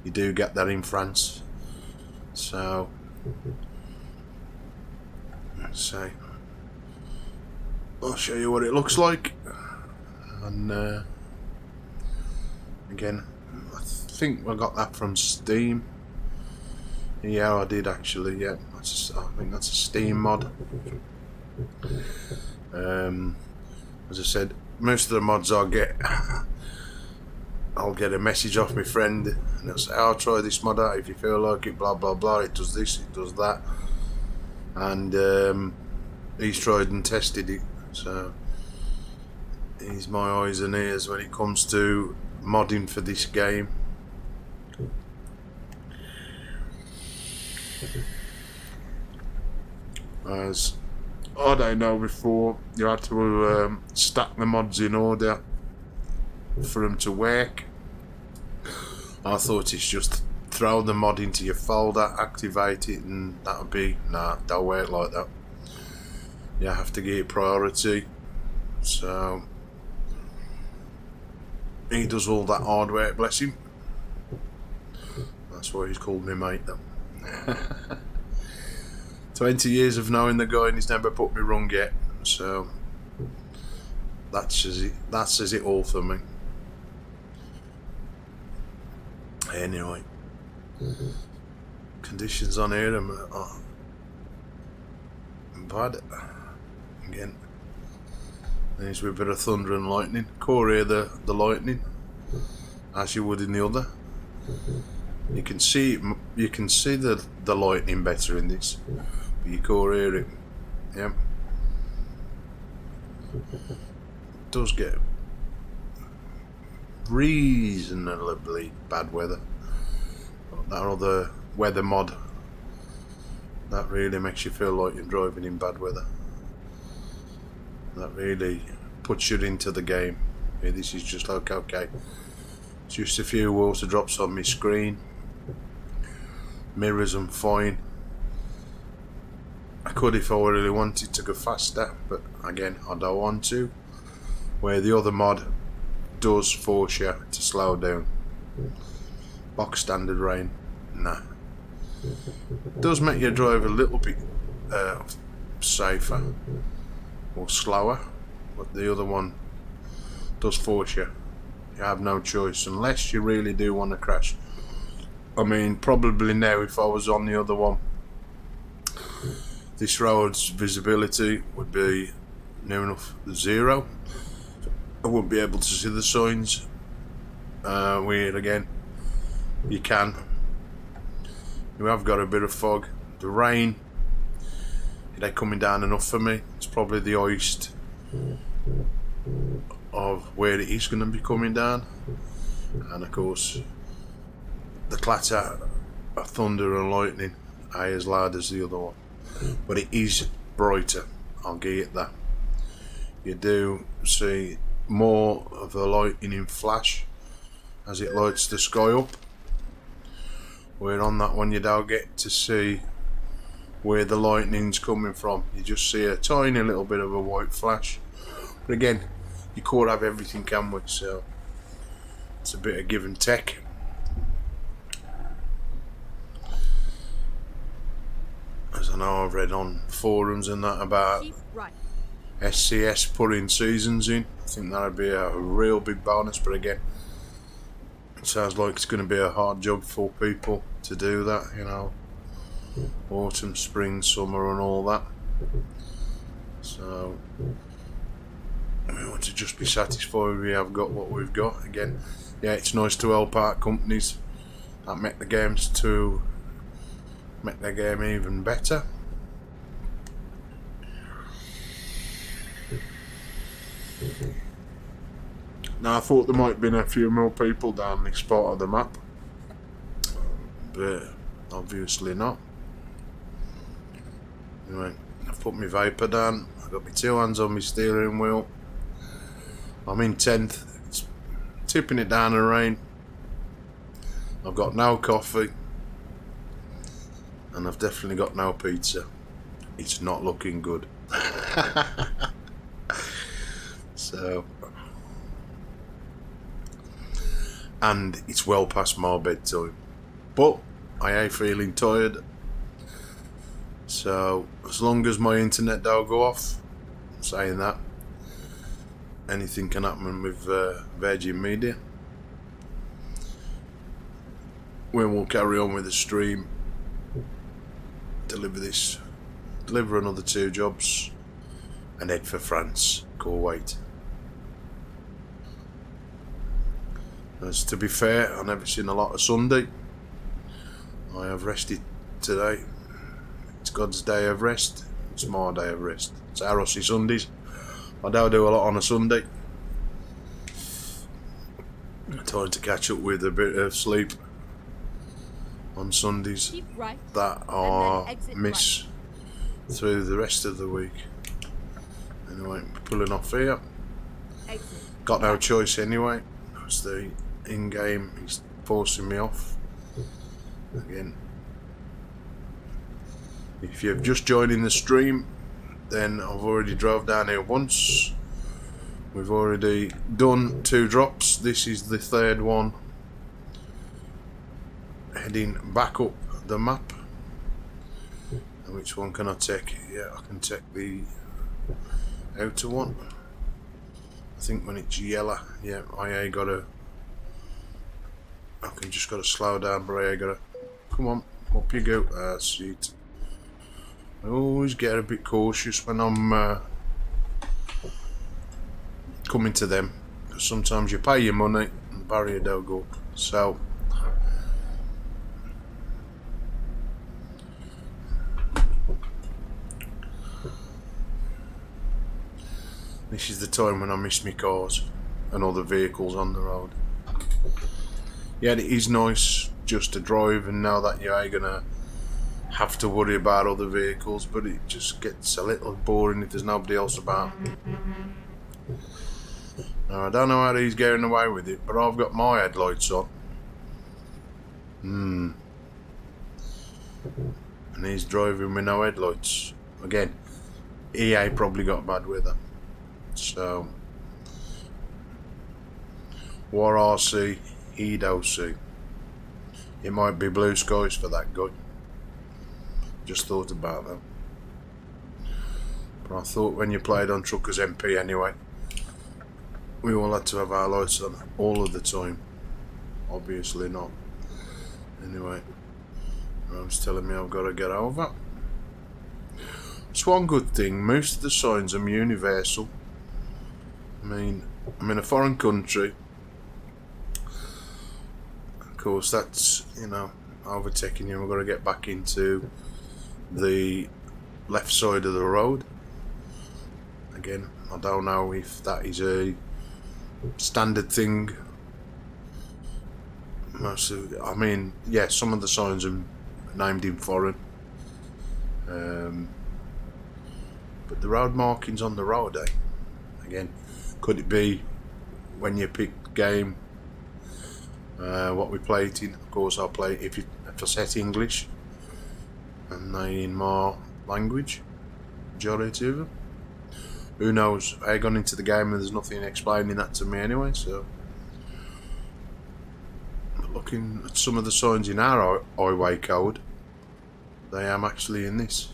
You do get that in France. So let's see. I'll show you what it looks like. And again, I think I got that from Steam. Yeah, I did actually. Yeah, I think that's a Steam mod. As I said, most of the mods I'll get a message off my friend and it'll say, I'll try this mod out if you feel like it, blah blah blah, it does this, it does that, and he's tried and tested it, so he's my eyes and ears when it comes to modding for this game. As I don't know, before you had to stack the mods in order for them to work. I thought it's just throw the mod into your folder, activate it, and that would be, nah, don't work like that. You have to give it priority. So he does all that hard work, bless him. That's why he's called me mate though. 20 years of knowing the guy and he's never put me wrong yet, so that says it all for me. Anyway, conditions on here are bad. Again, there's a bit of thunder and lightning. Core hear the lightning as you would in the other. You can see the lightning better in this, but you core hear it. Yeah, it does get reasonably bad weather. That other weather mod, that really makes you feel like you're driving in bad weather. That really puts you into the game. Yeah, this is just like, okay, just a few water drops on my screen, mirrors and fine. I could if I really wanted to go faster, but again I don't want to. where the other mod does force you to slow down. Box standard rain, nah. It does make you drive a little bit safer or slower, but the other one does force you. You have no choice unless you really do want to crash. I mean, probably now if I was on the other one, this road's visibility would be near enough zero. I wouldn't be able to see the signs. Weird again. You can. We have got a bit of fog. The rain, it ain't coming down enough for me. It's probably the hoist of where it is going to be coming down, and of course the clatter of thunder and lightning ain't as loud as the other one, but it is brighter, I'll give it that. You do see more of the lightning flash as it lights the sky up, where on that one you don't get to see where the lightning's coming from. You just see a tiny little bit of a white flash, but again, you can't have everything, can we? So it's a bit of give and take. As I know, I've read on forums and that about SCS putting seasons in. I think that'd be a real big bonus, but again, it sounds like it's going to be a hard job for people to do that, you know, autumn, spring, summer and all that. So we want to just be satisfied we have got what we've got. Again, yeah, it's nice to help out companies that make the games to make their game even better. Now, I thought there might have been a few more people down this part of the map, but obviously not. Anyway, I've put my Viper down, I've got my two hands on my steering wheel. I'm in 10th, it's tipping it down in rain. I've got no coffee, and I've definitely got no pizza. It's not looking good. So, and it's well past my bedtime, but I ain't feeling tired. So as long as my internet don't go off, saying that, anything can happen with Virgin Media. We'll carry on with the stream, deliver another 2 jobs, and head for France. Kuwait. As to be fair, I've never seen a lot of Sunday. I have rested today. It's God's day of rest. It's my day of rest. It's our Rossi Sundays. I don't do a lot on a Sunday. I'm trying to catch up with a bit of sleep on Sundays that I miss through the rest of the week. Anyway, pulling off here. Got no choice anyway. It's the in-game, he's forcing me off. Again, if you've just joined in the stream, then I've already drove down here once. We've already done 2 drops. This is the 3rd one. Heading back up the map. And which one can I take? Yeah, I can take the outer one. I think when it's yellow, yeah, I ain't gotta. I can just gotta slow down, but I ain't gotta. Come on, up you go. See it. I always get a bit cautious when I'm coming to them, because sometimes you pay your money and the barrier don't go up. So this is the time when I miss my cars and other vehicles on the road. Yeah, it is nice just to drive and know that you ain't gonna have to worry about other vehicles, but it just gets a little boring if there's nobody else about. Now, I don't know how he's getting away with it, but I've got my headlights on. And he's driving with no headlights. Again, EA probably got bad weather. So, Warrc Edo C. It might be blue skies for that guy. Just thought about that. But I thought when you played on TruckersMP anyway, we all had to have our lights on all of the time. Obviously not. Anyway, Rob's telling me I've got to get over. It's one good thing, most of the signs are universal. I mean, I'm in a foreign country. Of course, that's, you know, overtaking you. We've got to get back into the left side of the road. Again, I don't know if that is a standard thing. Most of, I mean, yeah, some of the signs are named in foreign. But the road markings on the road, again, could it be when you pick game, what we play it in? Of course, I'll play if I set English and they in my language, majority of them. Who knows? I gone into the game and there's nothing explaining that to me anyway. So, looking at some of the signs in our highway code, they am actually in this.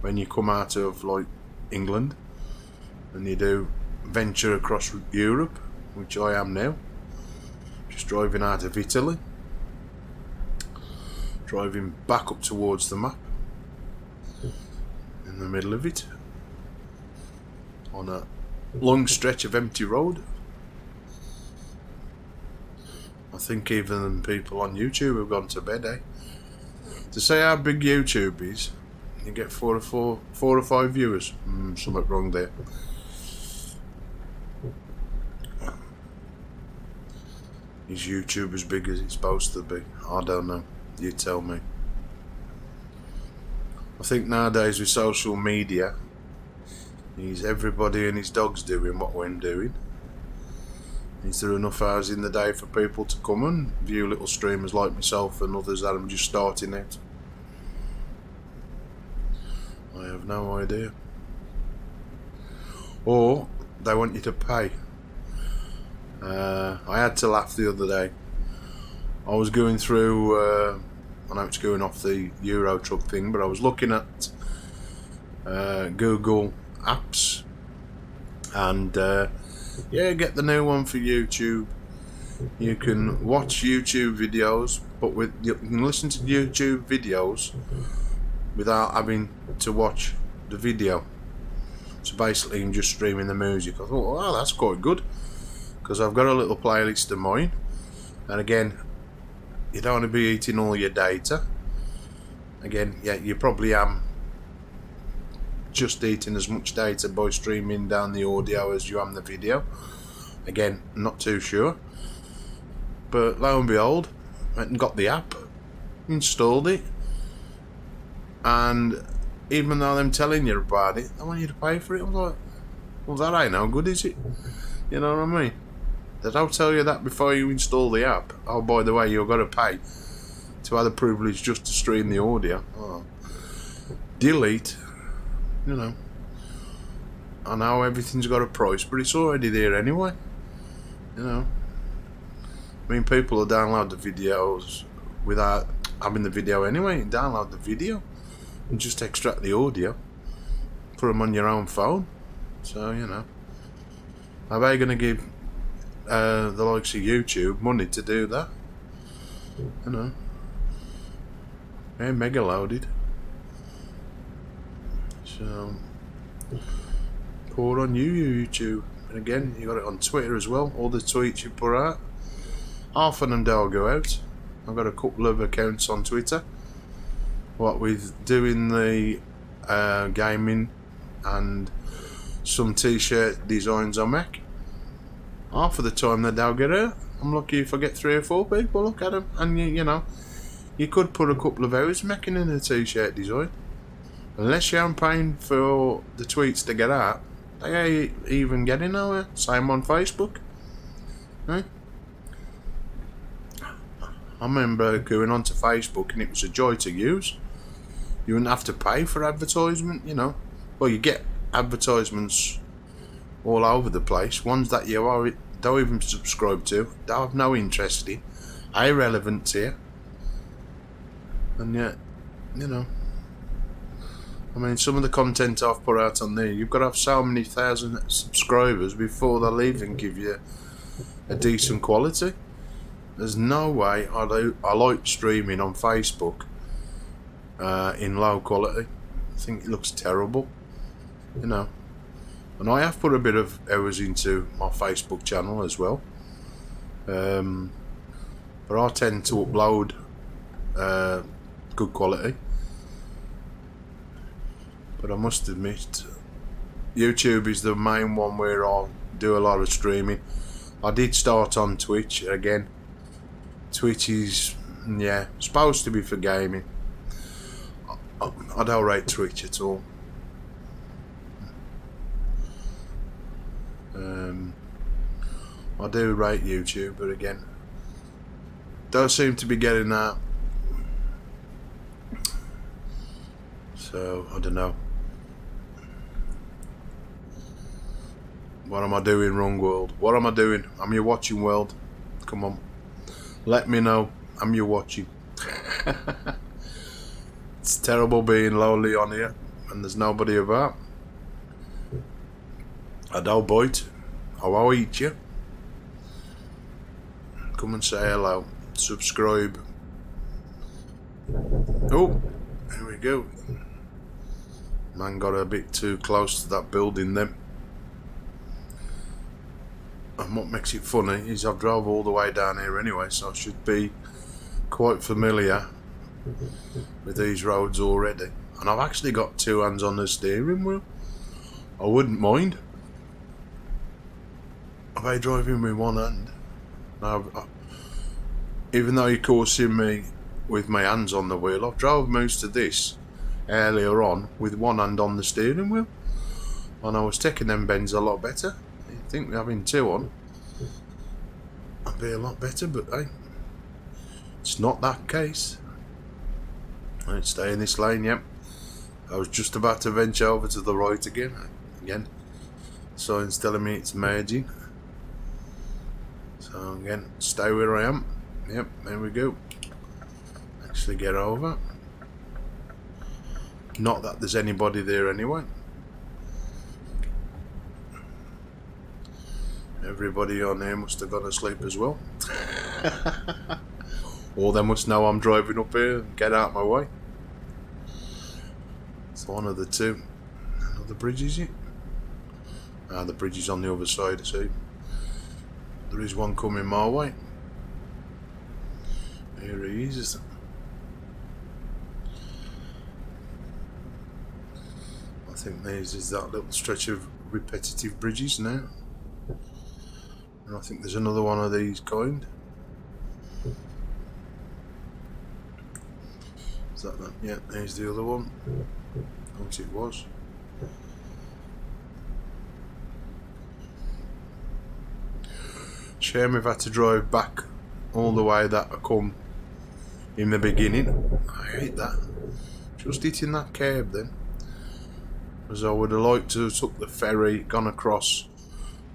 When you come out of like England and you do venture across Europe, which I am now, just driving out of Italy, driving back up towards the map, in the middle of it, on a long stretch of empty road. I think even people on YouTube have gone to bed, To say how big YouTube is, you get four or five viewers. Something wrong there. Is YouTube as big as it's supposed to be? I don't know. You tell me. I think nowadays with social media, is everybody and his dog's doing what we're doing. Is there enough hours in the day for people to come and view little streamers like myself and others that are just starting out? I have no idea. Or they want you to pay. I had to laugh the other day. I was going through, I know it's going off the Euro Truck thing, but I was looking at Google Apps and yeah, get the new one for YouTube. You can watch YouTube videos, but you can listen to YouTube videos without having to watch the video. So basically, I'm just streaming the music. I thought, well, that's quite good, because I've got a little playlist of mine. And again, you don't want to be eating all your data. Again, yeah, you probably am just eating as much data by streaming down the audio as you am the video. Again, not too sure. But lo and behold, I went and got the app, installed it, and even though I'm telling you about it, I want you to pay for it. I was like, well, that ain't no good, is it? You know what I mean? They don't tell you that before you install the app. Oh, by the way, you've got to pay to have the privilege just to stream the audio. Oh. Delete. You know, I know everything's got a price, but it's already there anyway. You know, I mean, people will download the videos without having the video anyway. You download the video and just extract the audio, put them on your own phone. So, you know, are they going to give the likes of YouTube money to do that? You know, they're mega loaded. So, pour on you, YouTube. And again, you got it on Twitter as well. All the tweets you put out, half of them don't go out. I've got a couple of accounts on Twitter. What with doing the gaming and some t-shirt designs I make, half of the time they don't get out. I'm lucky if I get 3 or 4 people look at them. And you know, you could put a couple of hours making in a t-shirt design. Unless you're paying for the tweets to get out, they ain't even getting nowhere. Same on Facebook. Eh? I remember going onto Facebook and it was a joy to use. You wouldn't have to pay for advertisement, you know. Well, you get advertisements all over the place. Ones that you don't even subscribe to, don't have no interest in, irrelevant to you. And yet, you know, I mean, some of the content I've put out on there, you've got to have so many thousand subscribers before they'll even give you a decent quality. There's no way I like streaming on Facebook in low quality. I think it looks terrible, you know. And I have put a bit of hours into my Facebook channel as well. But I tend to upload good quality. But I must admit, YouTube is the main one where I do a lot of streaming. I did start on Twitch again. Twitch is, yeah, supposed to be for gaming. I don't rate Twitch at all. I do rate YouTube, but again, don't seem to be getting that. So, I don't know. What am I doing wrong, world? What am I doing? I'm your watching, world. Come on. Let me know. I'm your watching. It's terrible being lonely on here and there's nobody about. I don't bite. I won't eat you. Come and say hello. Subscribe. Oh, here we go. Man got a bit too close to that building then. And what makes it funny is I've drove all the way down here anyway, so I should be quite familiar with these roads already. And I've actually got two hands on the steering wheel. I wouldn't mind. If I drive in with one hand. Now, even though you're coursing me with my hands on the wheel, I've drove most of this earlier on with one hand on the steering wheel. And I was taking them bends a lot better. I think having two on I'd be a lot better, but hey, it's not that case. Right, stay in this lane, yep. I was just about to venture over to the right again. Sign's telling me it's merging. So again, stay where I am. Yep, there we go. Actually get over. Not that there's anybody there anyway. Everybody on there must have gone to sleep as well. Or they must know I'm driving up here and get out of my way. It's one of the two. Another bridge, is it? Ah, the bridge is on the other side, I see. There is one coming my way. Here he is. I think there's is that little stretch of repetitive bridges now. And I think there's another one of these kind. Is that that? Yeah, there's the other one. What it was. Shame we've had to drive back all the way that I come in the beginning. I hate that. Just hitting that curb then. As I would have liked to have took the ferry, gone across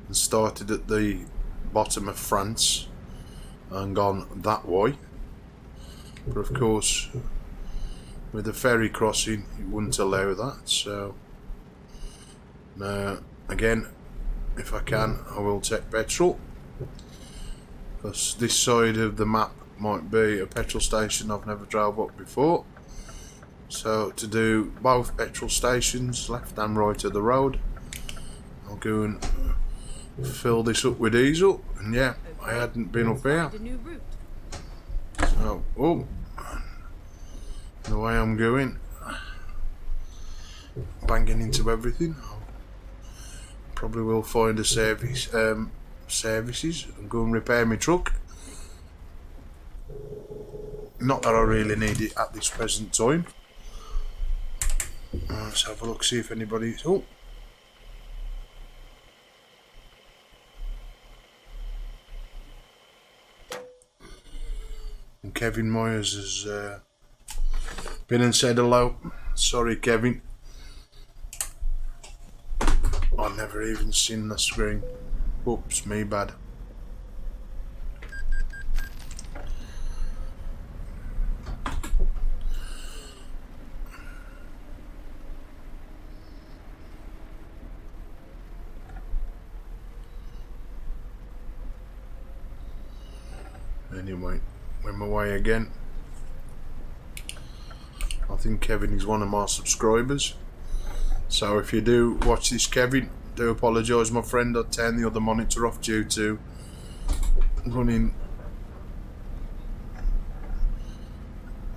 and started at the bottom of France and gone that way. But of course, with the ferry crossing, it wouldn't allow that. So, again, if I can, I will take petrol. Because this side of the map might be a petrol station I've never drove up before. So to do both petrol stations, left and right of the road, I'll go and fill this up with diesel. And yeah, I hadn't been up here. So, oh, the way I'm going, banging into everything. I probably will find a service. Services and go and repair my truck. Not that I really need it at this present time. Let's have a look, see if anybody's. Oh, and Kevin Myers has been and said hello. Sorry, Kevin. I've never even seen the screen. Oops, me bad. Anyway, we're my way again. I think Kevin is one of my subscribers. So if you do watch this, Kevin, do apologise, my friend. I'll turn the other monitor off due to running.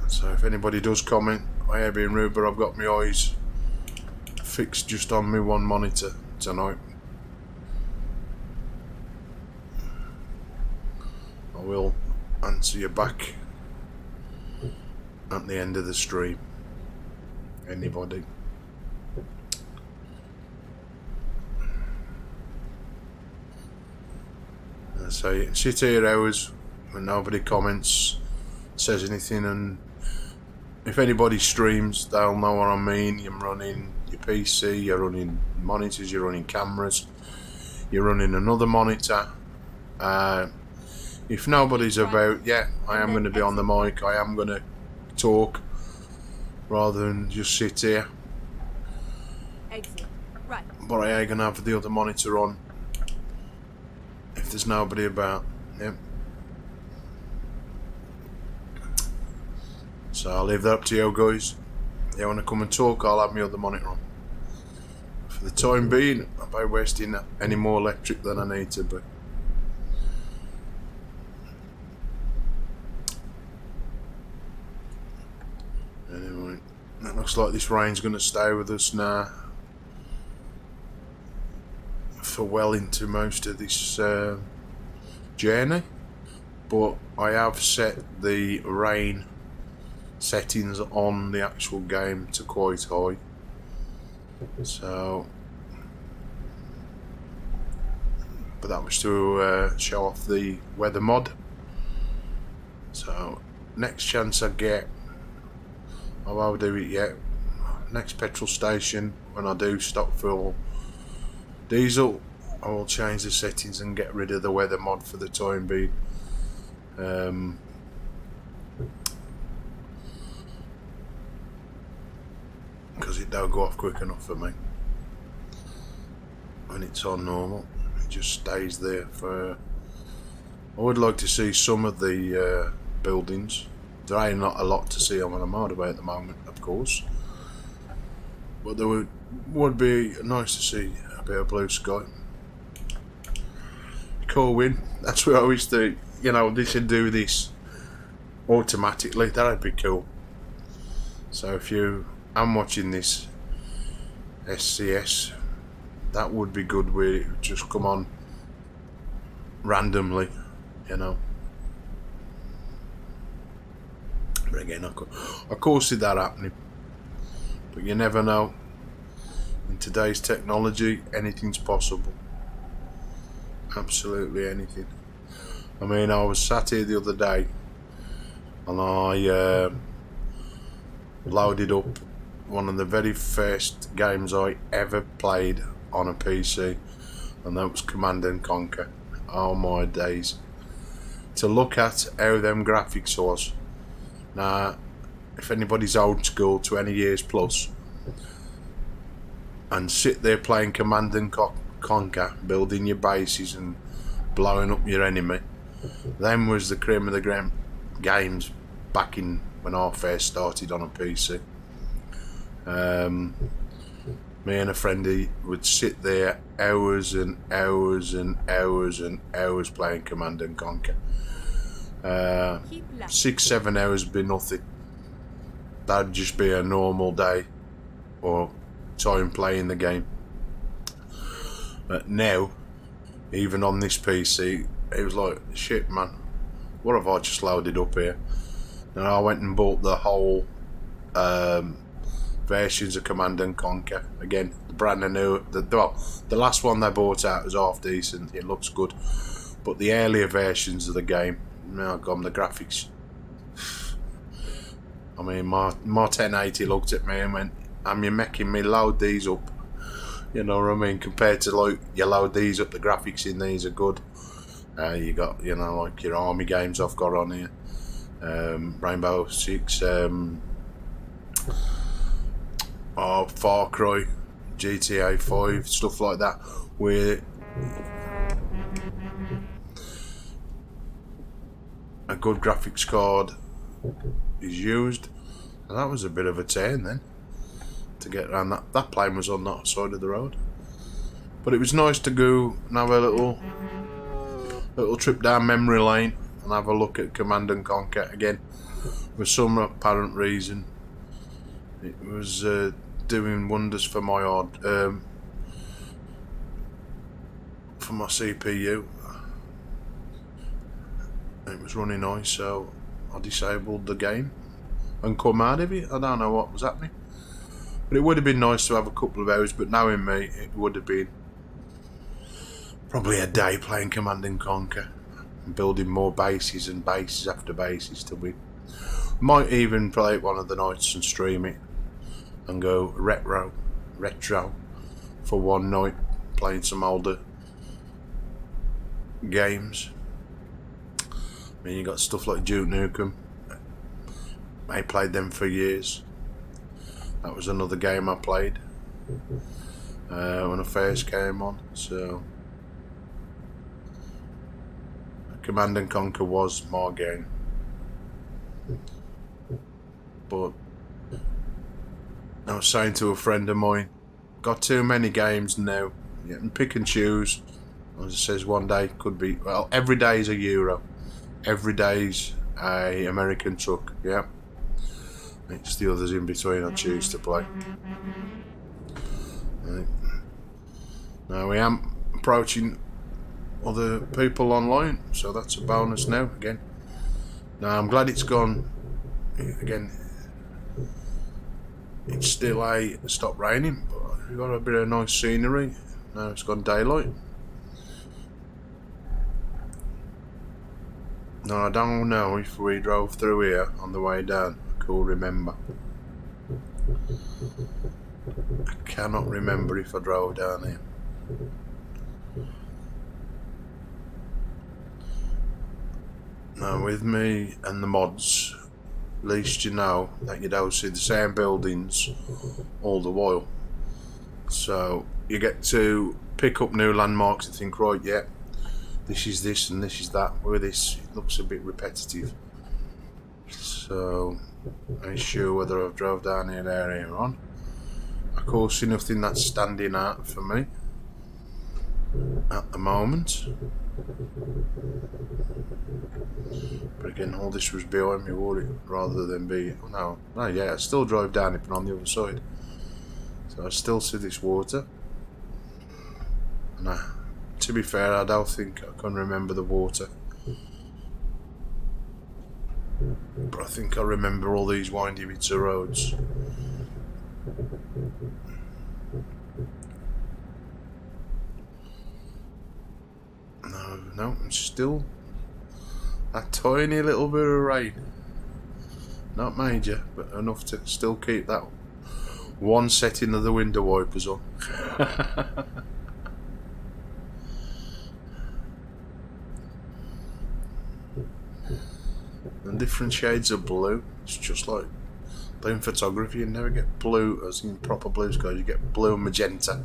So if anybody does comment, I am being rude, but I've got my eyes fixed just on my one monitor tonight. I will answer you back at the end of the stream. Anybody. So you can sit here hours when nobody comments, says anything, and if anybody streams, they'll know what I mean. You're running your PC, you're running monitors, you're running cameras, you're running another monitor. If nobody's about, yeah, I am going to be on the mic, I am going to talk, rather than just sit here. Exit. Right. But I am going to have the other monitor on if there's nobody about. Yep. So I'll leave that up to you guys. If you want to come and talk, I'll have my other monitor on. For the time being, I'm about wasting any more electric than I need to, but anyway, it looks like this rain's going to stay with us now for well into most of this journey. But I have set the rain settings on the actual game to quite high, so but that was to show off the weather mod. So next chance I get, I won't do it yet, next petrol station when I do stop for diesel, I will change the settings and get rid of the weather mod for the time being. Because it don't go off quick enough for me when it's on normal. It just stays there for. I would like to see some of the buildings. There ain't not a lot to see on the motorway at the moment, of course, but there would be nice to see a bit of blue sky. Cool win. That's what I always do. You know, they should do this automatically. That'd be cool. So if you am watching this SCS, that would be good where it would just come on randomly, you know. But again, I could see that happening, but you never know. In today's technology, anything's possible. Absolutely anything. I mean, I was sat here the other day and I loaded up one of the very first games I ever played on a PC, and that was Command and Conquer. Oh my days. To look at how them graphics was. Now, if anybody's old school, 20 years plus, and sit there playing Command and Conquer, building your bases and blowing up your enemy, them was the cream of the cream games back in when I first started on a PC. Me and a friend would sit there hours and hours and hours and hours playing Command and Conquer. 6-7 hours would be nothing. That'd just be a normal day or time playing the game. But now, even on this PC, it was like, shit man, what have I just loaded up here? And I went and bought the whole versions of Command and Conquer. Again, the brand new, the last one they brought out was half decent, it looks good, but the earlier versions of the game, oh god, the graphics, I mean, my 1080 looked at me and went, am you making me load these up? You know what I mean? Compared to like, you load these up, the graphics in these are good. You got, you know, like your army games I've got on here, Rainbow Six, Far Cry, GTA 5, stuff like that, where a good graphics card is used. And that was a bit of a turn then to get around that. That plane was on that side of the road. But it was nice to go and have a little trip down memory lane and have a look at Command and Conquer again. For some apparent reason, it was doing wonders for my for my CPU. It was running nice, so I disabled the game and come out of it. I don't know what was happening, but it would have been nice to have a couple of hours. But knowing me, it would have been probably a day playing Command and Conquer and building more bases and bases after bases to win. Might even play it one of the nights and stream it and go retro for one night, playing some older games. I mean, you got stuff like Duke Nukem. I played them for years. That was another game I played when I first came on. So Command and Conquer was my game. But I was saying to a friend of mine, got too many games now. You can pick and choose. As it says, one day could be, well, every day is a Euro. Every day's a American truck, yeah. It's the others in between I choose to play. Right. Now we am approaching other people online, so that's a bonus now again. Now I'm glad it's gone again. It's still stopped raining, but we've got a bit of nice scenery. Now it's gone daylight. Now I don't know if we drove through here on the way down. I can't remember. I cannot remember if I drove down here. Now with me and the mods, at least you know that you don't see the same buildings all the while. So you get to pick up new landmarks and think, right, yeah, this is this and this is that. With this, it looks a bit repetitive. So I ain't sure whether I've drove down here earlier on. Of course, nothing that's standing out for me at the moment. But again, all this was behind me, would it? Rather than be... No, yeah, I still drive down it, but on the other side. So I still see this water. And to be fair, I don't think I can remember the water. But I think I remember all these windy bits of roads. No, it's still a tiny little bit of rain. Not major, but enough to still keep that one setting of the window wipers on. And different shades of blue. It's just like doing photography. You never get blue as in proper blue skies. You get blue and magenta,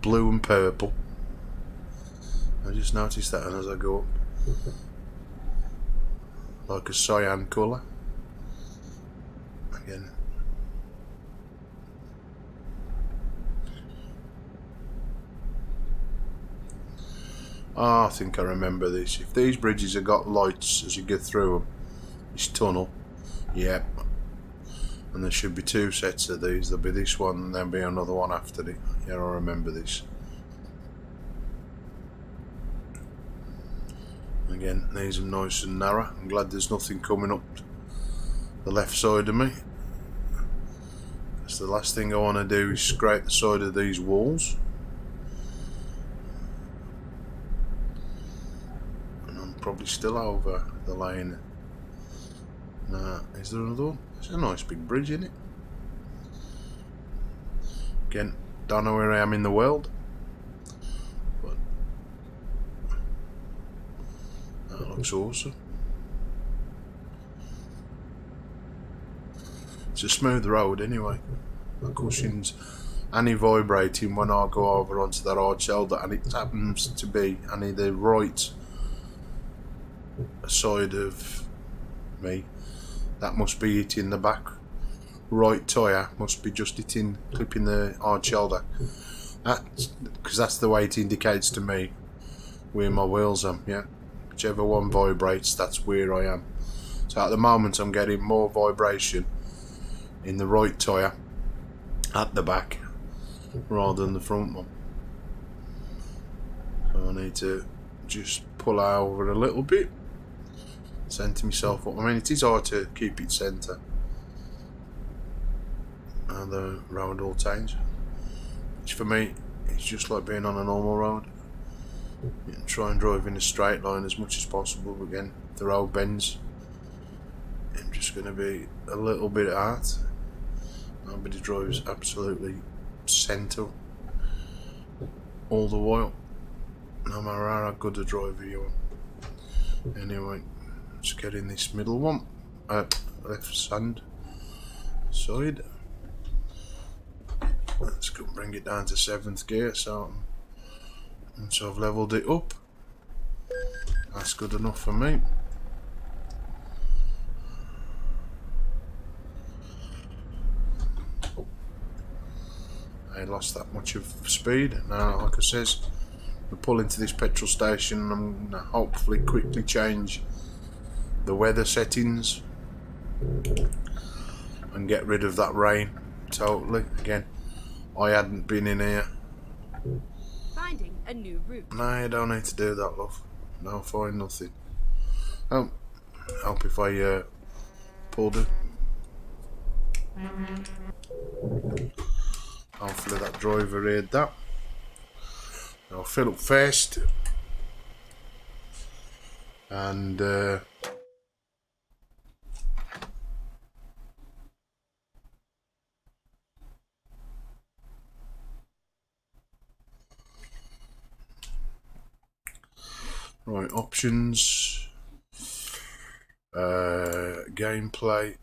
blue and purple. I just noticed that as I go up, like a cyan colour. Again. Oh, I think I remember this. If these bridges have got lights as you get through them, this tunnel, yep. And there should be two sets of these. There'll be this one and there'll be another one after it. Yeah, I remember this. Again, these are nice and narrow. I'm glad there's nothing coming up the left side of me. That's the last thing I want to do is scrape the side of these walls. And I'm probably still over the lane. Nah, is there another one? It's a nice big bridge, isn't it? Again, don't know where I am in the world. That looks awesome. It's a smooth road anyway. The cushion's only vibrating when I go over onto that hard shoulder, and it happens to be only the right side of me, that must be hitting the back. Right tyre must be just hitting, clipping the hard shoulder. Because that's the way it indicates to me where my wheels are. Yeah, whichever one vibrates, that's where I am. So at the moment I'm getting more vibration in the right tyre at the back rather than the front one. So I need to just pull over a little bit, centre myself up. I mean, it is hard to keep it centre and the road all change, which for me it's just like being on a normal road. You can try and drive in a straight line as much as possible, but again, the road bends. I'm just going to be a little bit hard. Nobody drives absolutely centre all the while, no matter how good a driver you are. Anyway, let's get in this middle one, left side. Let's go bring it down to 7th gear. So once I've levelled it up, that's good enough for me. I lost that much of speed. Now, like I says, we pull into this petrol station and I'm going to hopefully quickly change the weather settings and get rid of that rain totally. Again, I hadn't been in here. Finding a new route. No, you don't need to do that, love. No, find nothing. Oh, help if I pulled it. Hopefully that driver heard that. I'll fill up first and right, options, gameplay,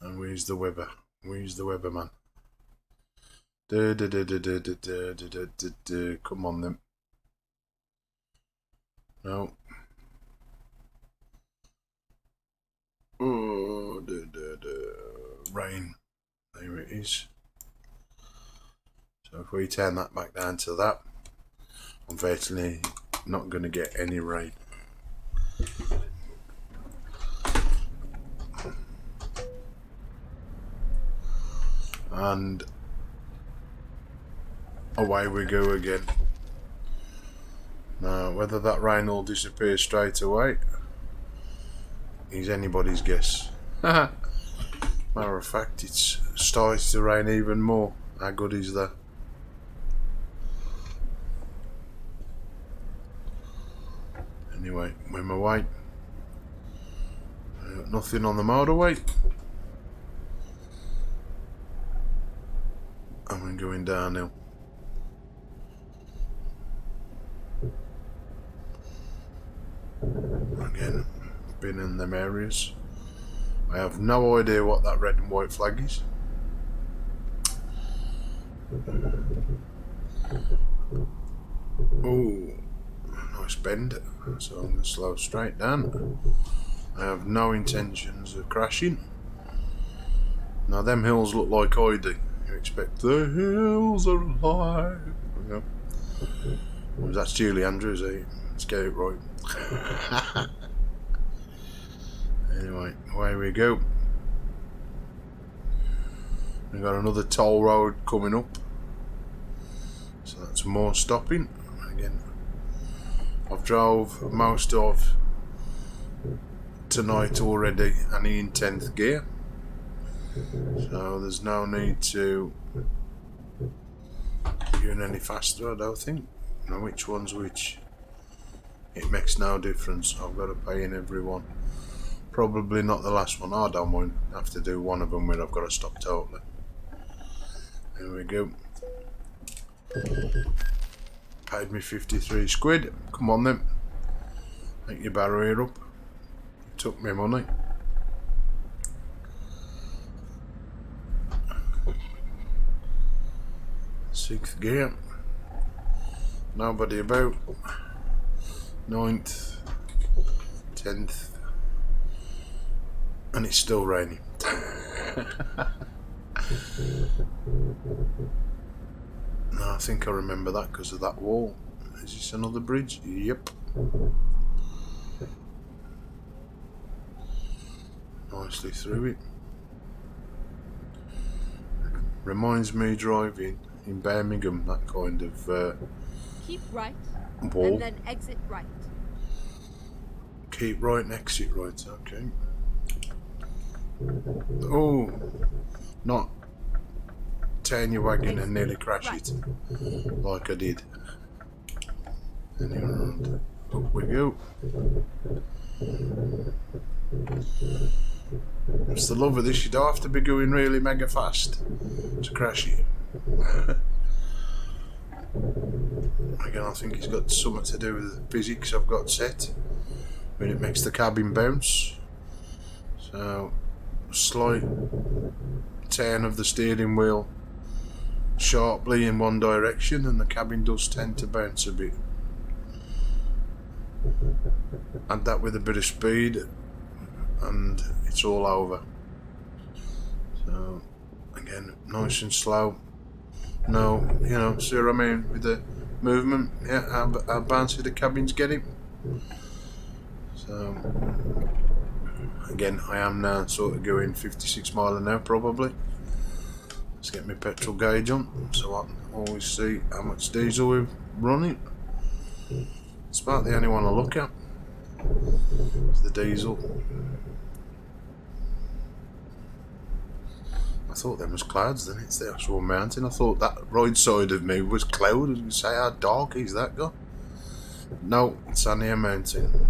and where's the weather? Where's the weatherman? Come on then. No. Oh, rain. There it is. So if we turn that back down to that, I'm virtually not going to get any rain. And away we go again. Now, whether that rain will disappear straight away is anybody's guess. Matter of fact, it's starting to rain even more. How good is that? Anyway, we're on my way. Nothing on the motorway. And we're going downhill. Again, been in them areas. I have no idea what that red and white flag is. Oh, nice bend. So I'm going to slow straight down. I have no intentions of crashing. Now them hills look like I do. You expect the hills are alive. Yep. That's Julie Andrews, eh? Let's get it right. Anyway, away we go. We've got another toll road coming up, so that's more stopping. Again, I've drove most of tonight already and in 10th gear, so there's no need to going any faster, I don't think. Now which one's which, it makes no difference. I've got to pay in every one. Probably not the last one. I don't mind. I have to do one of them where I've got to stop totally. There we go. Paid me 53 quid. Come on then. Make your barrier up. Took me money. Sixth gear. Nobody about. Ninth. 10th, and it's still raining. No, I think I remember that because of that wall. Is this another bridge? Yep. Nicely through it. Reminds me driving in Birmingham, that kind of Keep right, wall. and then exit right. Keep right and exit right, okay. Oh, not turn your wagon and nearly crash it like I did. And around. Up we go. It's the love of this, you don't have to be going really mega fast to crash it. Again, I think it's got something to do with the physics I've got set when it makes the cabin bounce. So, slight turn of the steering wheel sharply in one direction and the cabin does tend to bounce a bit. Add that with a bit of speed and it's all over. So again, nice and slow. No, you know, see what I mean with the movement. Yeah, how bouncy the cabin's getting. So again, I am now sort of going 56 miles an hour probably. Let's get my petrol gauge on so I can always see how much diesel we're running. It's about the only one I look at. It's the diesel. I thought them was clouds, then it's the actual mountain. I thought that right side of me was cloud. I was going to say, how dark is that guy? No, it's only a mountain.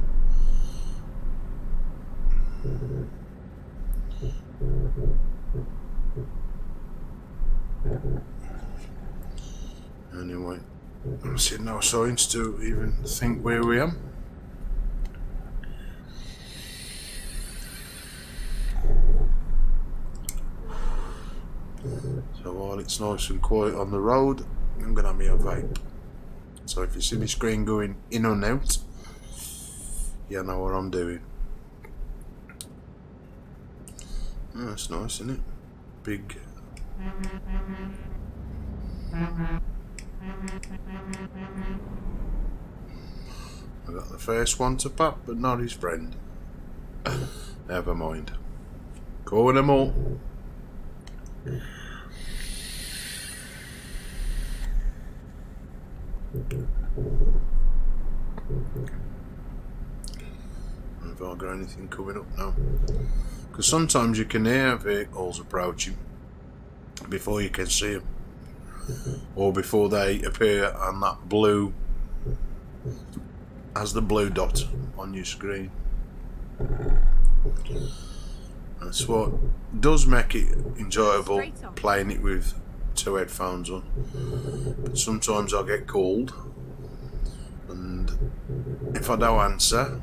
Anyway, I'm seeing no signs to even think where we am. So while it's nice and quiet on the road, I'm going to have me a vape. So if you see my screen going in and out, you know what I'm doing. Oh, that's nice, isn't it? Big. I got the first one to pop, but not his friend. Never mind. Calling them all. Have I got anything coming up now? Because sometimes you can hear vehicles approaching before you can see them, or before they appear on that blue, as the blue dot on your screen. That's what does make it enjoyable playing it with two headphones on. But sometimes I get called, and if I don't answer,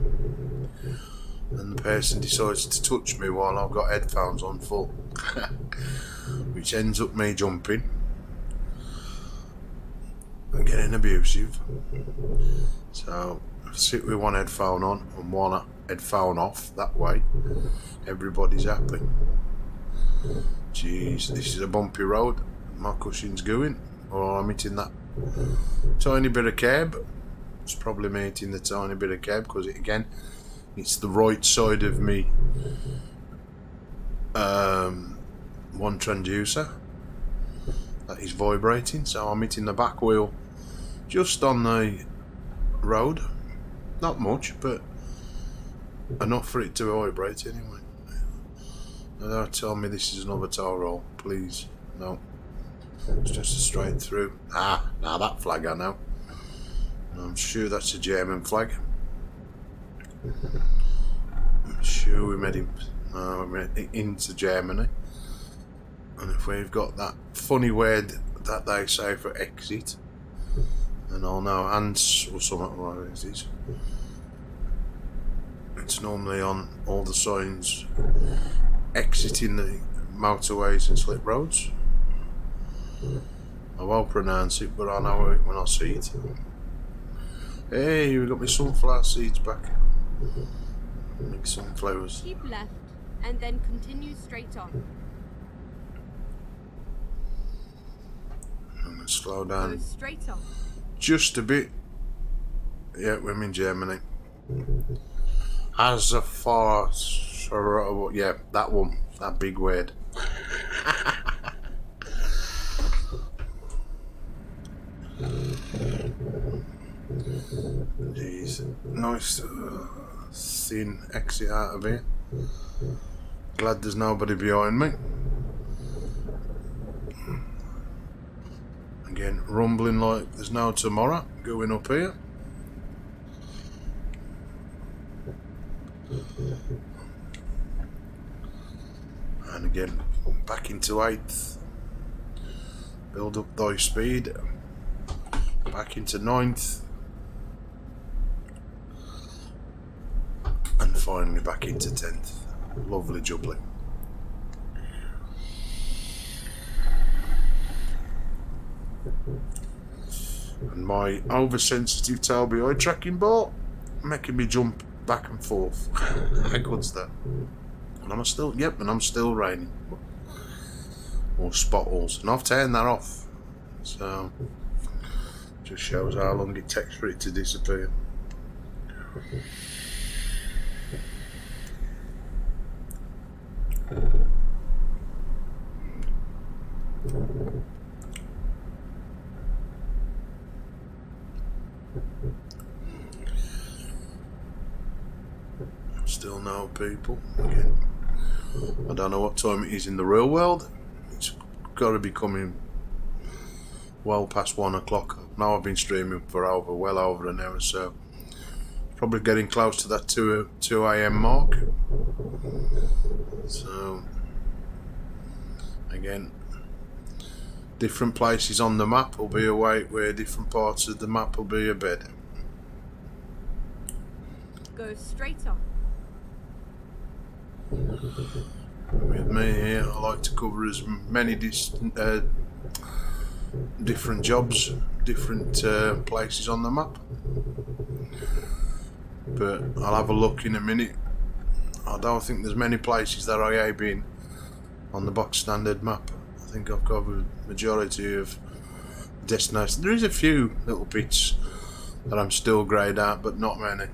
then the person decides to touch me while I've got headphones on full, which ends up me jumping and getting abusive. So I sit with one headphone on and one headphone off, that way everybody's happy. Jeez, this is a bumpy road. My cushion's going, or I'm hitting that tiny bit of curb. It's probably me hitting the tiny bit of curb because it's the right side of me one transducer that is vibrating, so I'm hitting the back wheel just on the road. Not much, but enough for it to vibrate anyway. Now don't tell me this is another toll roll, please. No, it's just a straight through. Now that flag I know. I'm sure that's a German flag. I'm sure we made him into Germany. And if we've got that funny word that they say for exit, then I'll know ants or something like this. It's normally on all the signs exiting the motorways and slip roads. I won't pronounce it, but I know it when I see it. Hey, we got my sunflower seeds back. Make sunflowers. Keep left and then continue straight on. I'm going to slow Go down straight on. just a bit. Yeah, we're in Germany. As far as, yeah, that one, that big word. Jeez, nice thin exit out of here. Glad there's nobody behind me. Again, rumbling like there's no tomorrow going up here. And again, back into 8th. Build up thy speed. Back into 9th. And finally back into 10th. Lovely jubbly. And my oversensitive Tobii eye tracking ball making me jump back and forth. How good's that? And I'm still, yep, and I'm still raining. Or spottles. And I've turned that off. So, just shows how long it takes for it to disappear. Still no people. Again, I don't know what time it is in the real world. It's got to be coming well past 1 o'clock. Now I've been streaming for well over an hour, so probably getting close to that 2 a.m. mark. So again, different places on the map will be a wait where different parts of the map will be a bed. Go straight on. With me here, I like to cover as many different jobs, different places on the map. But I'll have a look in a minute. I don't think there's many places that I have been on the box standard map. I think I've covered majority of destinations. There is a few little bits that I'm still greyed out, but not many.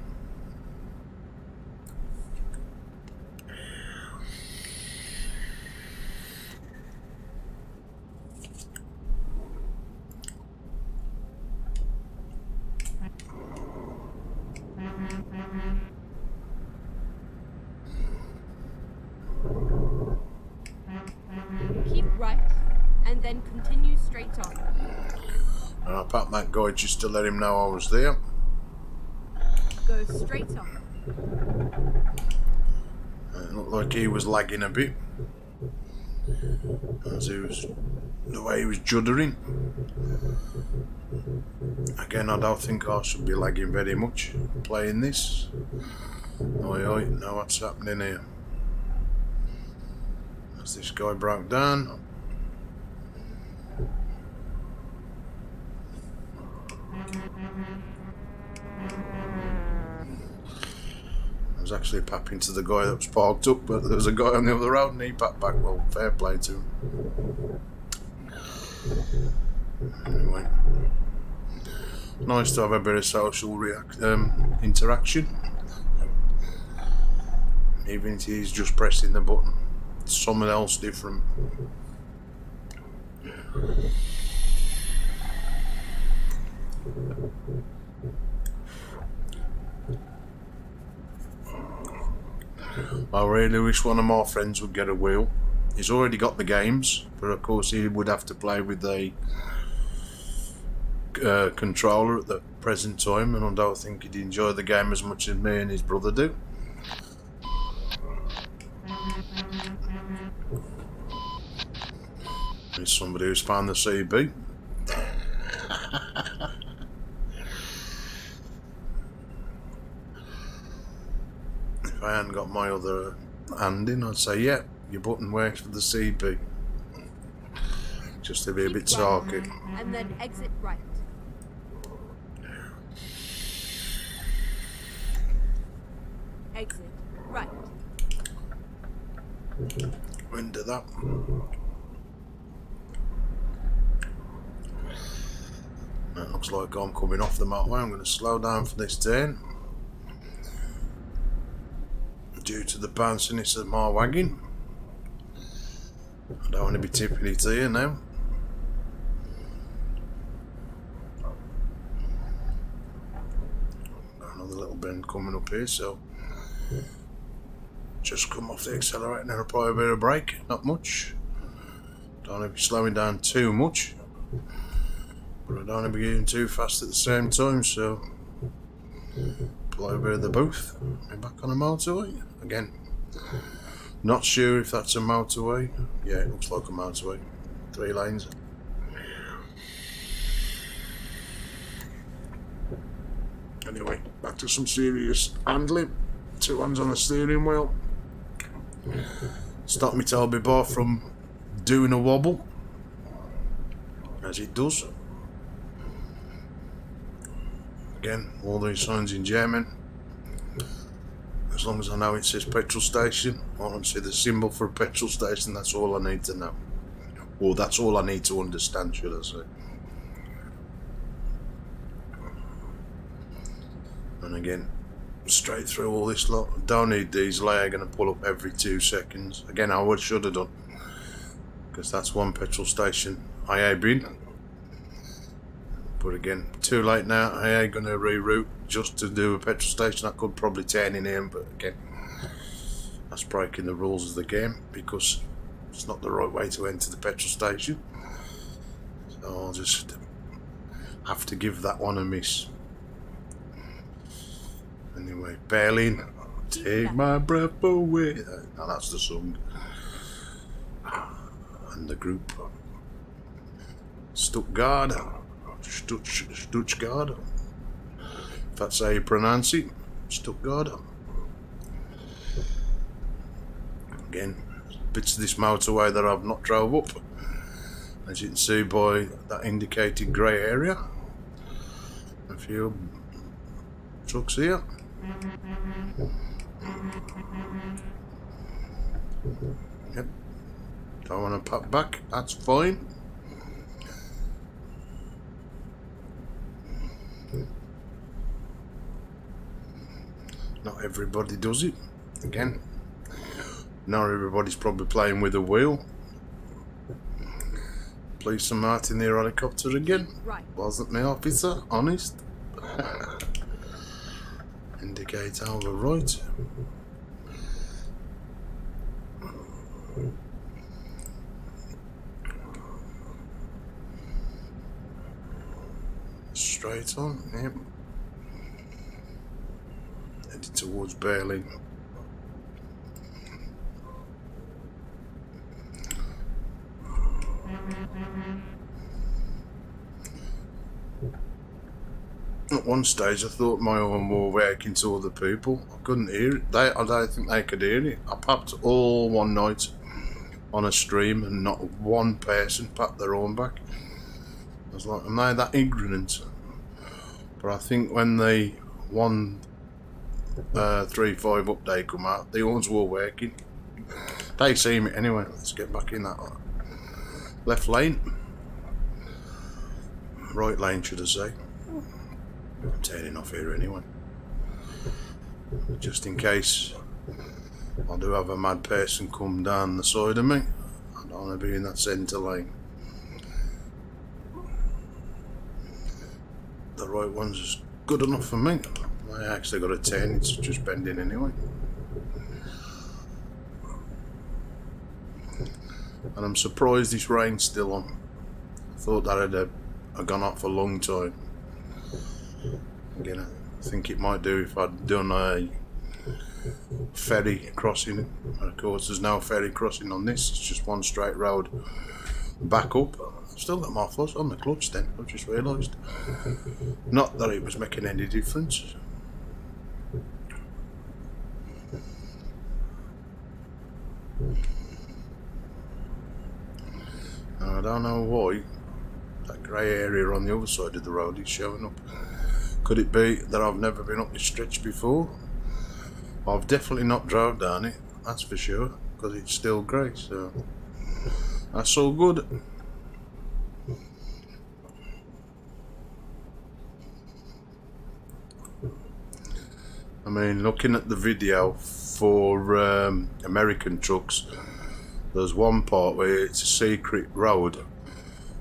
Keep right and then continue straight on. And I papped that guy just to let him know I was there. Go straight on. It looked like he was lagging a bit, as the way he was juddering. Again, I don't think I should be lagging very much playing this. Oi, know what's happening here. As this guy broke down. I was actually papping to the guy that was parked up, but there was a guy on the other road and he papped back. Well, fair play to him. Anyway, nice to have a bit of social interaction, even if he's just pressing the button. It's someone else different. I really wish one of my friends would get a wheel. He's already got the games, but of course he would have to play with a controller at the present time, and I don't think he'd enjoy the game as much as me and his brother do. There's somebody who's found the CB. If I hadn't got my other hand in, I'd say, yeah, your button works for the CB. Just to be a bit sarky. And then exit right. Exit Into that. That looks like I'm coming off the motorway. I'm going to slow down for this turn. Due to the bounciness of my wagon. I don't want to be tipping it here now. Another little bend coming up here, so just come off the accelerator and apply a bit of brake, not much. Don't want to be slowing down too much, but I don't want to be getting too fast at the same time, so apply a bit of the both. I'm back on a motorway again. Not sure if that's a motorway. Yeah, it looks like a motorway. 3 lanes. Anyway, back to some serious handling. 2 hands on the steering wheel. Stop me Tobii bar from doing a wobble, as it does. Again, all these signs in German. As long as I know it says petrol station, I want to see the symbol for a petrol station, that's all I need to know. Or that's all I need to understand, should I say. And again, straight through all this lot. Don't need diesel, I'm going to pull up every 2 seconds. Again, I should have done, because that's one petrol station I have been. But again, too late now. I ain't going to reroute just to do a petrol station. I could probably turn in here, but again, that's breaking the rules of the game, because it's not the right way to enter the petrol station. So I'll just have to give that one a miss. Anyway, Berlin, take my breath away. Now that's the song. And the group. Stuttgart. Stuttgart. If that's how you pronounce it. Stuttgart. Again, bits of this motorway that I've not drove up. As you can see by that indicated grey area. A few trucks here. Yep. Don't want to pop back, that's fine. Not everybody does it. Again, not everybody's probably playing with a wheel. Police and Martin the helicopter again. Right. Wasn't me, officer, honest. Indicate over right. Straight on, yep. Headed towards Berlin. At one stage I thought my own were working to other people. I couldn't hear it. I don't think they could hear it. I popped all one night on a stream and not one person packed their own back. I was like, am I that ignorant? But I think when the 1.35 update come out, the ones were working. They see me anyway. Let's get back in that left lane. Right lane, should I say. I'm turning off here anyway. Just in case I do have a mad person come down the side of me. I don't want to be in that centre lane. The right one's just good enough for me. I actually got a 10, it's just bending anyway. And I'm surprised this rain's still on. I thought that had gone off for a long time. Again, I think it might do if I'd done a ferry crossing. And of course, there's no ferry crossing on this, it's just one straight road back up. I've still got my foot on the clutch then, I've just realised. Not that it was making any difference. I don't know why that grey area on the other side of the road is showing up. Could it be that I've never been up this stretch before? I've definitely not drove down it, that's for sure. because it's still grey, so that's all good. I mean, looking at the video for American trucks, there's one part where it's a secret road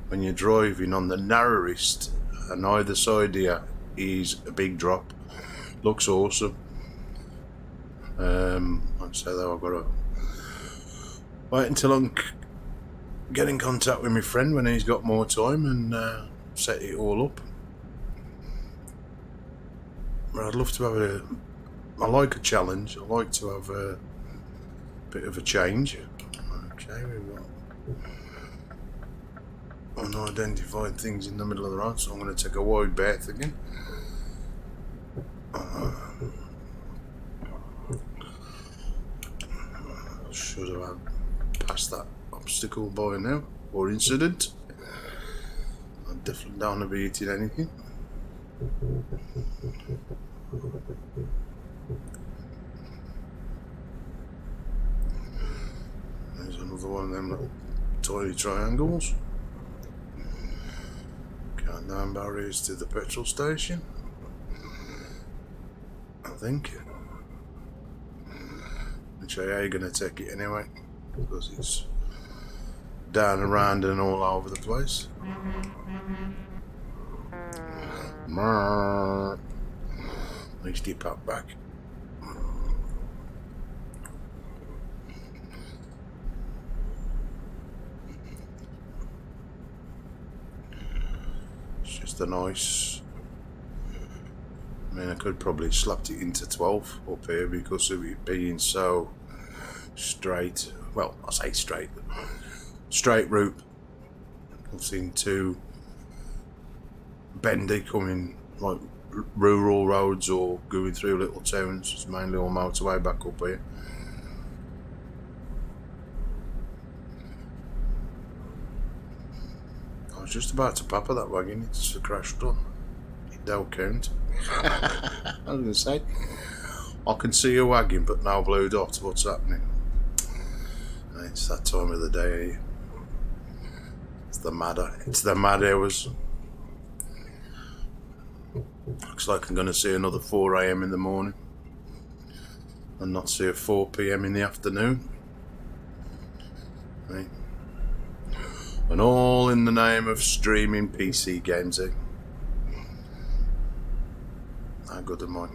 when you're driving on the narrowest, and either side here is a big drop. Looks awesome. I'd say though I've got to wait until I get in contact with my friend when he's got more time and set it all up. But I'd love to have I like a challenge. I like to have a bit of a change. Okay, we've got unidentified things in the middle of the road, so I'm going to take a wide berth again. Should have passed that obstacle by now, or incident. I definitely don't want to be eating anything. There's another one of them little tiny triangles. Countdown barriers to the petrol station, I think. Which I ain't gonna take it anyway, because it's down around and all over the place. At least he popped back. It's just a nice. I mean, I could probably slapped it into 12 up here because of it being so straight. Well, I say straight. Straight route. I've seen too bendy coming like rural roads or going through little towns. It's mainly all motorway back up here. I was just about to papa that wagon. It's a crash done. It don't count. I was going to say, I can see a wagon but no blue dot. What's happening? It's that time of the day. It's the mad hours. Looks like I'm going to see another 4 AM in the morning and not see a 4 PM in the afternoon. Right. And all in the name of streaming PC games, eh? How good am I?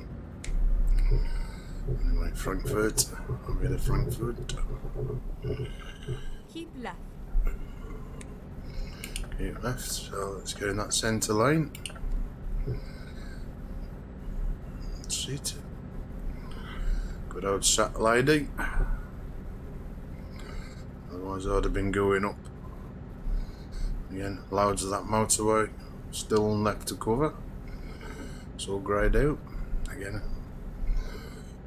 Anyway, Frankfurt. I'm in Frankfurt. Keep left. Keep left, so let's go in that centre lane. That's it. Good old sat lady. Otherwise I'd have been going up. Again, loads of that motorway still left to cover. It's all greyed out. Again,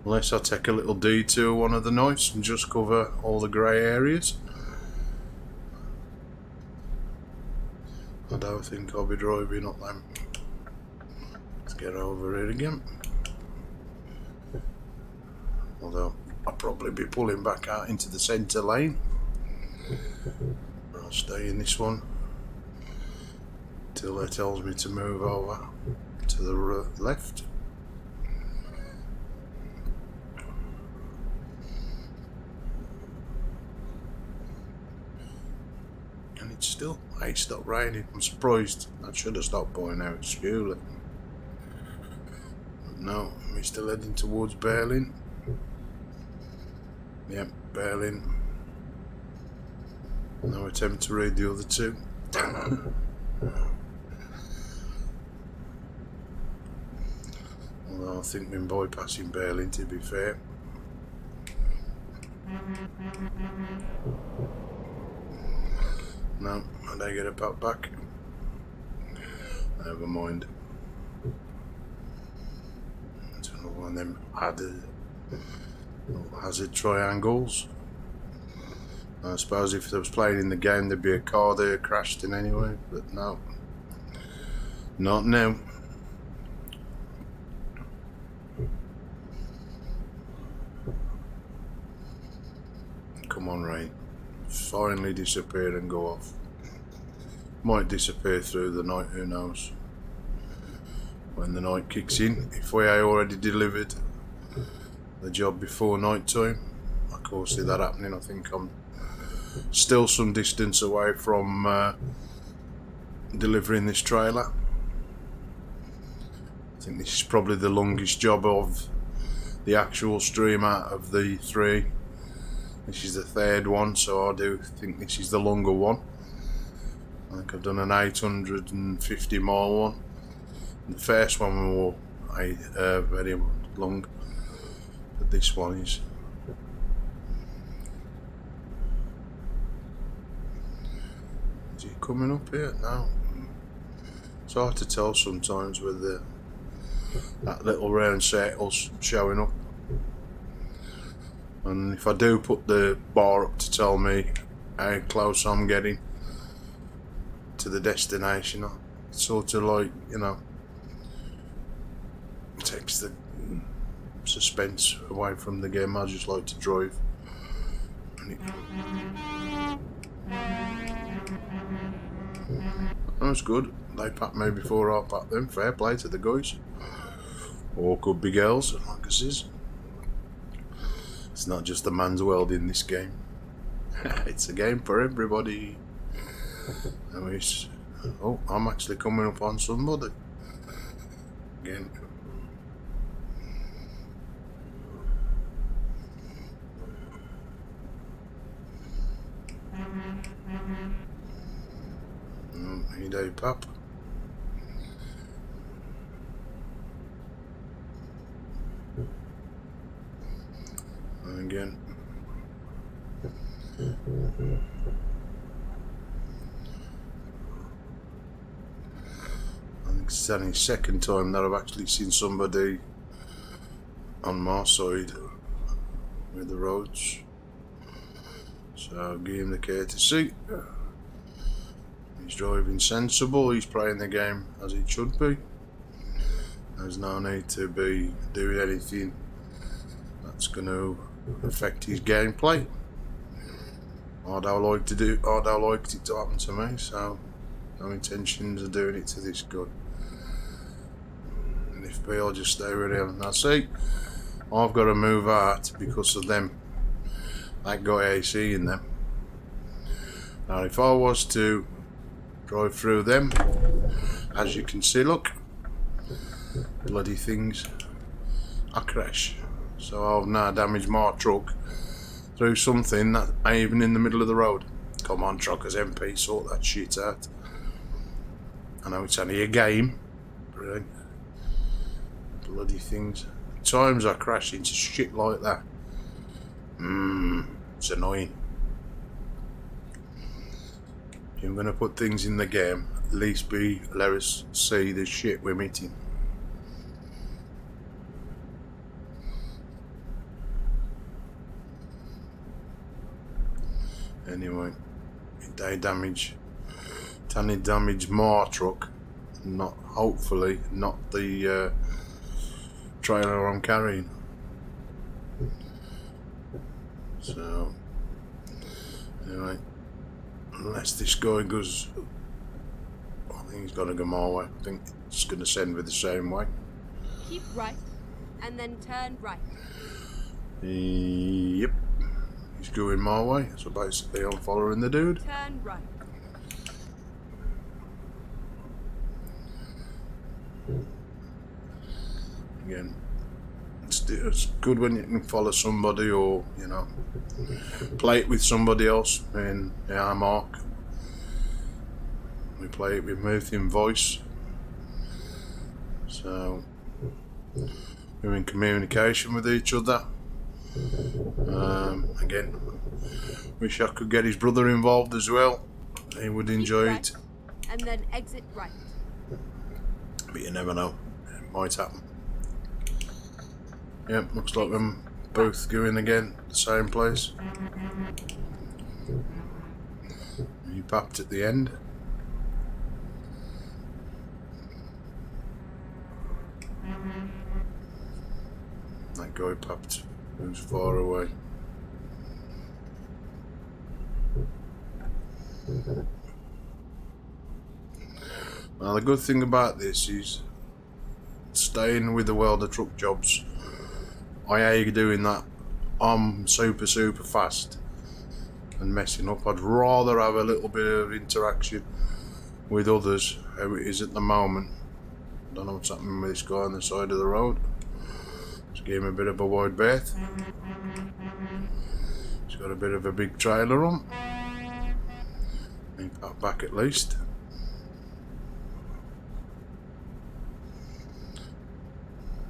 unless I take a little detour one of the nights and just cover all the grey areas, I don't think I'll be driving up them. Let's get over here again. Although I'll probably be pulling back out into the centre lane. I'll stay in this one till it tells me to move over to the left. And it's still, hey, it's stopped raining. I'm surprised. I should have stopped by now, it's school. But no, we're still heading towards Berlin. Yep, Berlin. No attempt to read the other two. Although I think we're bypassing Berlin, to be fair. No, I don't get a pat back. Never mind. It's another one of them hazard triangles. I suppose if they was playing in the game there'd be a car there crashed in anyway, but no. Not now. Come on, rain. Finally disappear and go off. Might disappear through the night, who knows. When the night kicks in, if we already delivered the job before night time, I can't see that happening. I think I'm still some distance away from delivering this trailer. I think this is probably the longest job of the actual stream out of the 3. This is the 3rd one, so I do think this is the longer one. I think I've done an 850 mile one. The first one was very long, but this one is. Is he coming up here? No. It's hard to tell sometimes with that little round circle's showing up. And if I do put the bar up to tell me how close I'm getting to the destination, it's sort of like, you know, takes the suspense away from the game. I just like to drive. That's good. They pat me before I pat them. Fair play to the guys. Or could be girls, like this is. It's not just a man's world in this game. It's a game for everybody. Anyways, oh, I'm actually coming up on somebody. Again. Hey day, pup. And again. I think it's only the 2nd time that I've actually seen somebody on my side with the roads. So I'll give him the courtesy. He's driving sensible, he's playing the game as it should be. There's no need to be doing anything that's going to affect his gameplay. I'd like it to happen to me, so no intentions of doing it to this guy. And if be, I'll just stay with him. Now see, I've got to move out because of them. That got AC in them. Now if I was to drive through them, as you can see, look, bloody things, I crash. So I've now damaged my truck through something that ain't even in the middle of the road. Come on, TruckersMP, sort that shit out. I know it's only a game, but bloody things. Times I crash into shit like that. It's annoying. If I'm gonna put things in the game, at least let us see the shit we're meeting. Anyway, they damage my truck, hopefully not the trailer I'm carrying. So anyway, unless this guy goes, I think he's gonna go my way. I think it's gonna send me the same way. Keep right, and then turn right. Yep. He's going my way, so basically I'm following the dude. Turn right. Again, it's good when you can follow somebody, or you know, play it with somebody else. And yeah, Mark, we play it with him voice, so we're in communication with each other. Again, wish I could get his brother involved as well. He would enjoy right, it. And then exit right. But you never know. It might happen. Yep, looks like them both going again, the same place. He papped at the end. That guy papped. Who's far away. Now the good thing about this is staying with the world of truck jobs. I hate doing that. I'm super fast and messing up. I'd rather have a little bit of interaction with others, how it is at the moment. I don't know what's happening with this guy on the side of the road. Just gave him a bit of a wide berth. He's got a bit of a big trailer on. Make that back at least.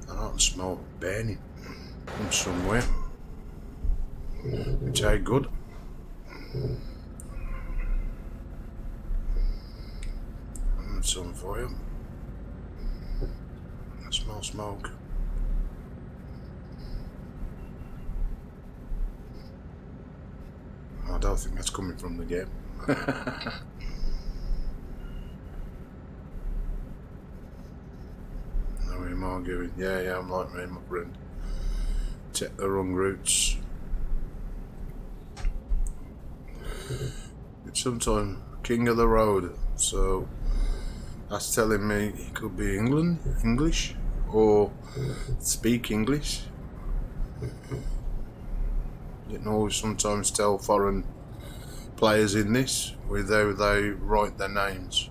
I don't smell burning from somewhere, which ain't good. That's some for you. I smell smoke. I don't think that's coming from the game. No, am arguing. Yeah, I'm like me, my friend. Take the wrong routes. It's sometimes king of the road, so that's telling me it could be English, or speak English. You can always sometimes tell foreign players in this with how they write their names.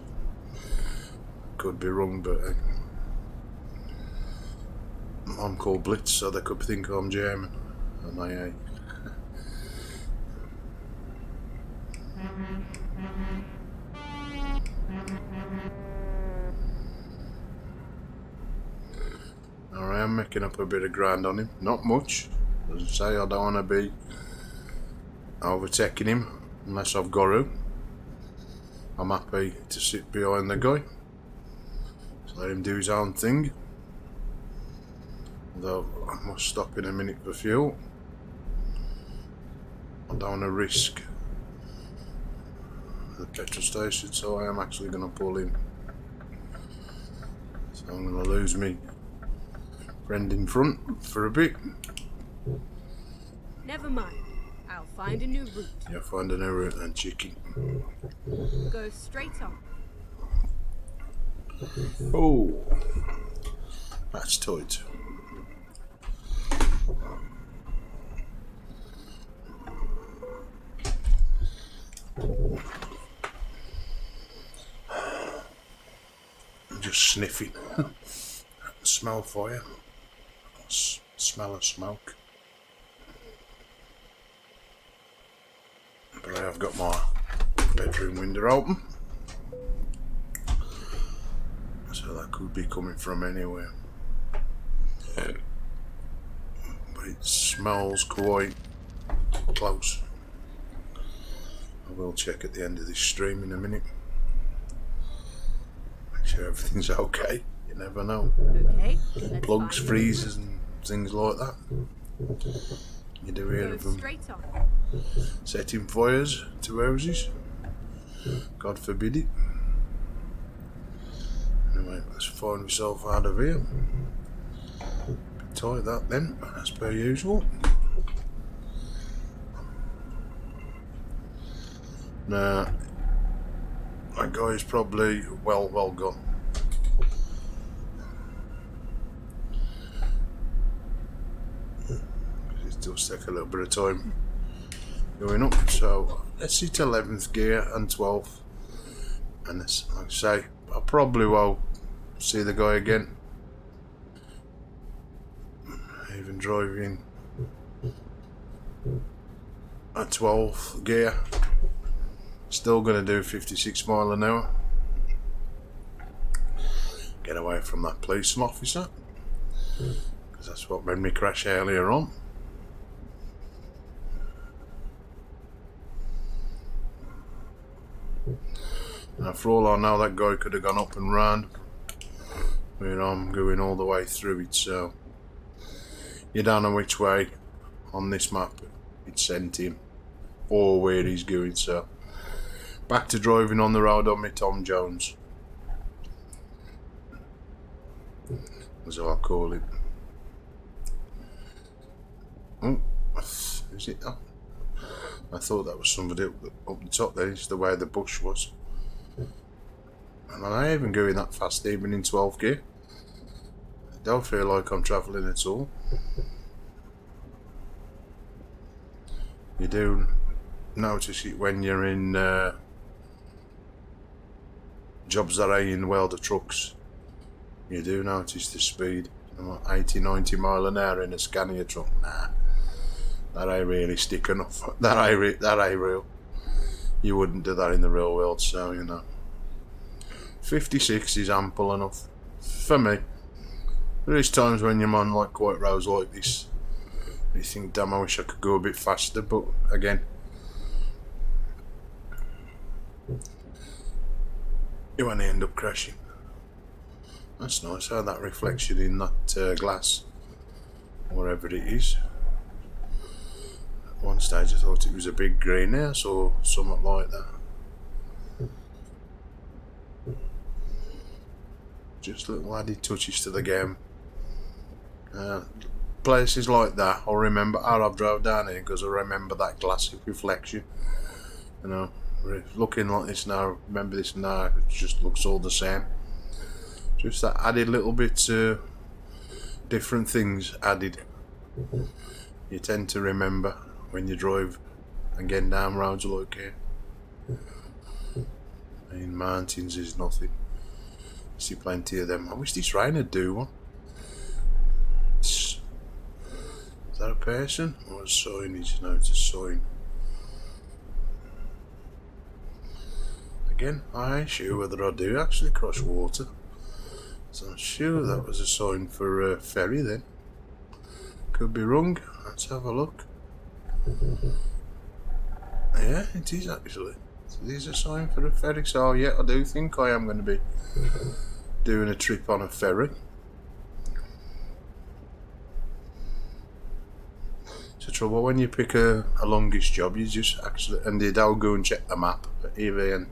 Could be wrong, but I'm called Blitz, so they could think I'm German, and I ain't. I am making up a bit of ground on him, not much. As I say, I don't want to be overtaking him unless I've got to. I'm happy to sit behind the guy, so let him do his own thing. Although I must stop in a minute for fuel. I don't want to risk the petrol station, so I am actually going to pull in. So I'm going to lose me friend in front for a bit. Never mind. I'll find a new route. Yeah, find a new route then, chicken. Go straight on. Oh, that's tight. I'm just sniffing. Smell fire. Smell of smoke. But I have got my bedroom window open, so that could be coming from anywhere. But it smells quite close. I will check at the end of this stream in a minute. Make sure everything's okay. You never know. Okay. Plugs, freezers and things like that. You do hear of them Straight on. setting fires to houses. God forbid it. Anyway, let's find myself out of here. Bit tight that then, as per usual. Now, that guy is probably well gone. It does take a little bit of time going up, so let's hit 11th gear and 12th, and this, like I say, I probably will see the guy again, even driving at 12th gear. Still going to do 56 mile an hour. Get away from that police officer, because that's what made me crash earlier on. Now, for all I know, that guy could have gone up and round where I'm going all the way through it, so you don't know which way on this map it sent him or where he's going, so back to driving on the road on my Tom Jones, as I call it. Oh, is it that? I thought that was somebody up the top there. It's the way the bush was. And And I ain't even going that fast, even in 12 gear. I don't feel like I'm travelling at all. You do notice it when you're in jobs that are in welder trucks. You do notice the speed. 80-90 mile an hour in a Scania truck. Nah, that ain't really stick enough. That ain't real. You wouldn't do that in the real world, so you know. 56 is ample enough for me. There is times when you're on like quiet roads like this, you think, damn, I wish I could go a bit faster, but again, you won't end up crashing. That's nice how that reflection in that glass, wherever it is. At one stage I thought it was a big greenhouse or something like that. Just little added touches to the game. Places like that, I'll remember how I've drove down here because I remember that glass reflection. You know, looking like this now, remember this now, it just looks all the same. Just that added little bit different things added. You tend to remember when you drive and get down roads like here. In mountains is nothing. See plenty of them. I wish this rain would do one. Is that a person or a signage? No, it's a sign. Again, I ain't sure whether I do actually cross water. So I'm sure that was a sign for a ferry then. Could be wrong. Let's have a look. Yeah, it is actually. So there's a sign for a ferry. So yeah, I do think I am going to be doing a trip on a ferry. It's the trouble when you pick a longest job, you just actually, and you don't go and check the map. Even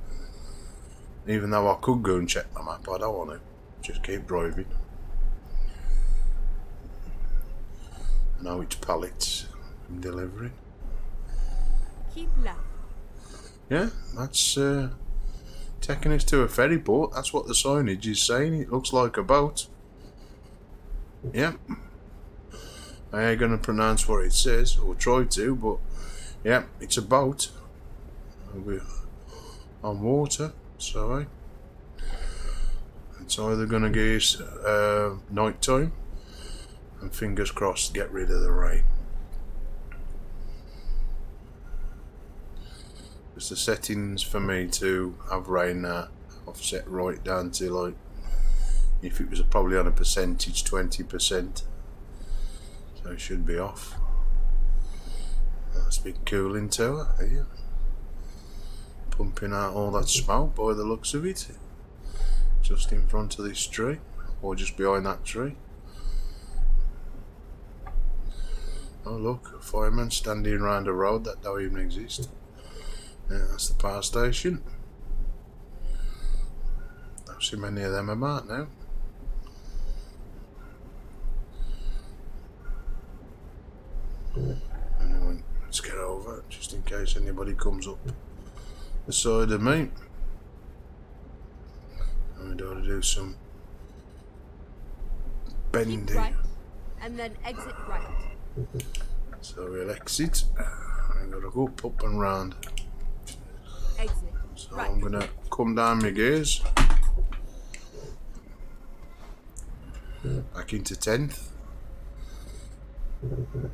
though I could go and check the map, I don't want to. Just keep driving. I know which pallets I'm delivering. Keep left. Yeah, that's taking us to a ferry port. That's what the signage is saying. It looks like a boat. Yeah. I ain't gonna pronounce what it says, or try to, but yeah, it's a boat. We're on water, so it's either gonna get us night time, and fingers crossed get rid of the rain. It's the settings for me to have rain now. I've set right down to like, if it was probably on a percentage, 20%. So it should be off. That's a big cooling tower here. Pumping out all that smoke by the looks of it. Just in front of this tree, or just behind that tree. Oh look, a fireman standing around a road that don't even exist. Yeah, that's the power station. Don't see many of them about now. Anyway, let's get over just in case anybody comes up the side of me. And we got to do some bending. Keep right, and then exit right. So we'll exit. I'm gonna go up and round. Exit. So right. I'm gonna come down my gears. Back into 10th.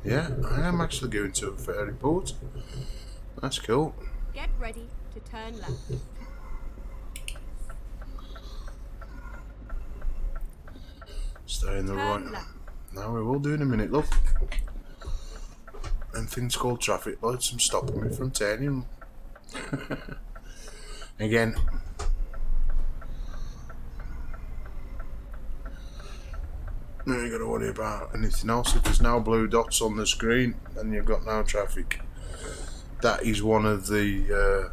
Yeah, I am actually going to a ferry port. That's cool. Get ready to turn left. Stay in the Turn right. left. Now we will do in a minute, love. And things called traffic lights and stopping me from turning. Again. You ain't got to worry about anything else. If there's no blue dots on the screen, then you've got no traffic. That is one of the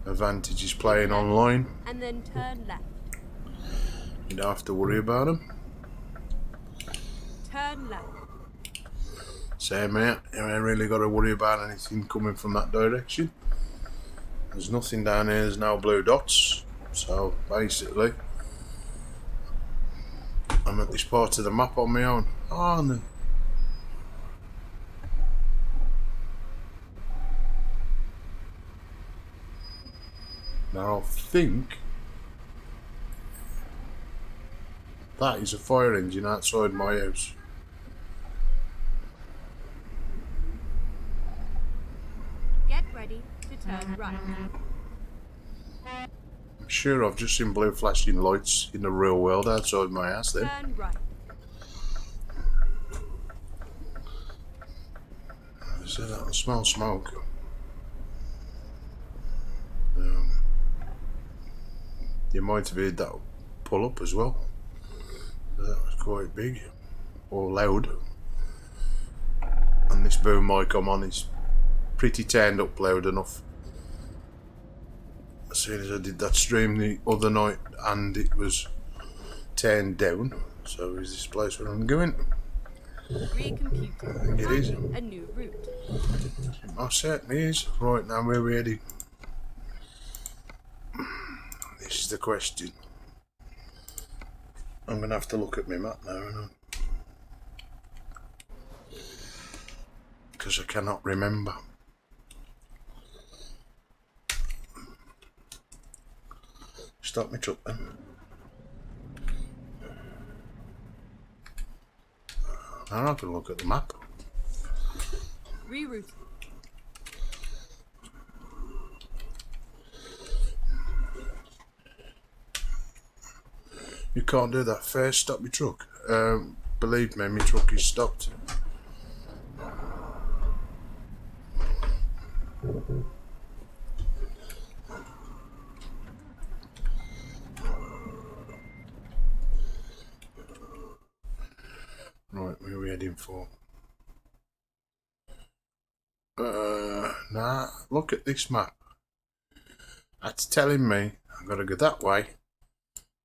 advantages playing online. And then turn left. You don't have to worry about them. Turn left. Same here. You ain't really got to worry about anything coming from that direction. There's nothing down here. There's no blue dots. So basically, I'm at this part of the map on my own. Oh no. Now I think that is a fire engine outside my house. Get ready to turn right. I'm sure I've just seen blue flashing lights in the real world outside my house then. Turn right. So that'll smell smoke. You might have heard that pull up as well. That was quite big or loud. And this boom mic I'm on is pretty turned up loud enough. As soon as I did that stream the other night and it was turned down. So is this place where I'm going? Recomputing. I think it is. A new route. Oh, certainly is. Right, now where we're heading. This is the question. I'm going to have to look at my map now, because I cannot remember. Stop me truck then. Now I can look at the map. Reroute. You can't do that. First, stop your truck. Believe me, my truck is stopped. Right, where are we heading for? Nah, look at this map. That's telling me I've got to go that way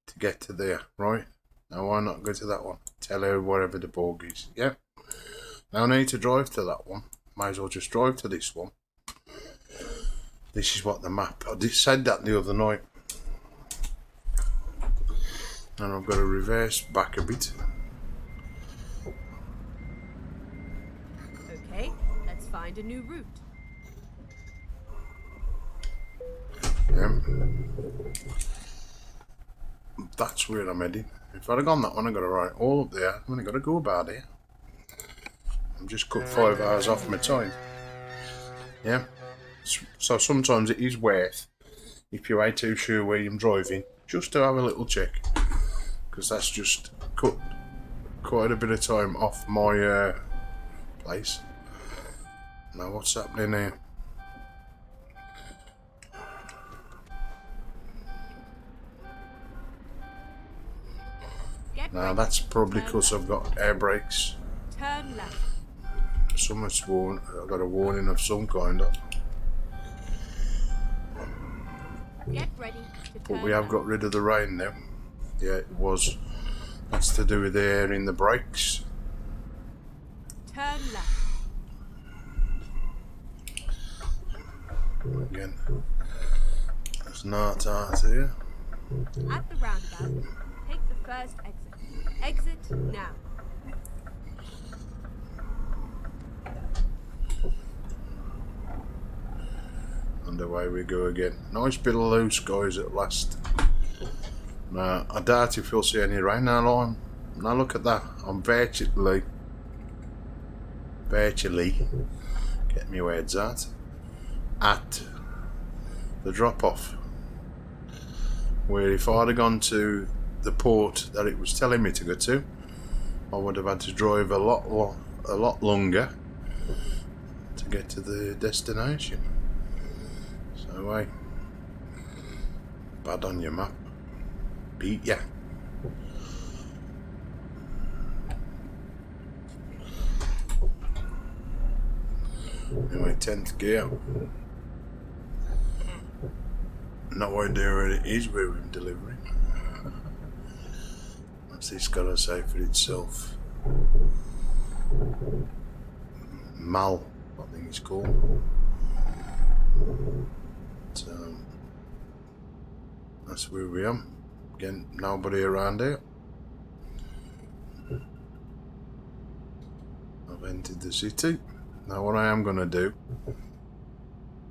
to get to there, right? Now why not go to that one? Tell her wherever the borg is. Yep. Now I need to drive to that one. Might as well just drive to this one. This is what the map. I did said that the other night. And I've got to reverse back a bit. Okay, let's find a new route. Yeah. That's where I'm heading. If I'd have gone that one, I've got to write all up there. I've only got to go about here. I'm just cut 5 hours off my time. Yeah. So sometimes it is worth, if you ain't too sure where you're driving, just to have a little check. Because that's just cut quite a bit of time off my place. Now what's happening here? Now that's probably because I've got air brakes. Turn left. Someone's warned. I've got a warning of some kind of. Get ready to turn But we have got rid of the rain now. Yeah, it was. That's to do with the air in the brakes. Turn left. Again, there's not out here. At the roundabout, take the first exit. Exit now. And away we go again. Nice bit of blue skies at last. Now, I doubt if you'll see any rain now. Now look at that. I'm virtually, get me words out, at the drop-off. Where if I'd have gone to the port that it was telling me to go to, I would have had to drive a lot longer to get to the destination. So, hey, bad on your map. Beat ya. Anyway, 10th gear. No idea where it is where we're delivering. What's this got to say for itself? Mal, I think it's called. So, That's where we are. Again, nobody around here. I've entered the city. Now what I am going to do,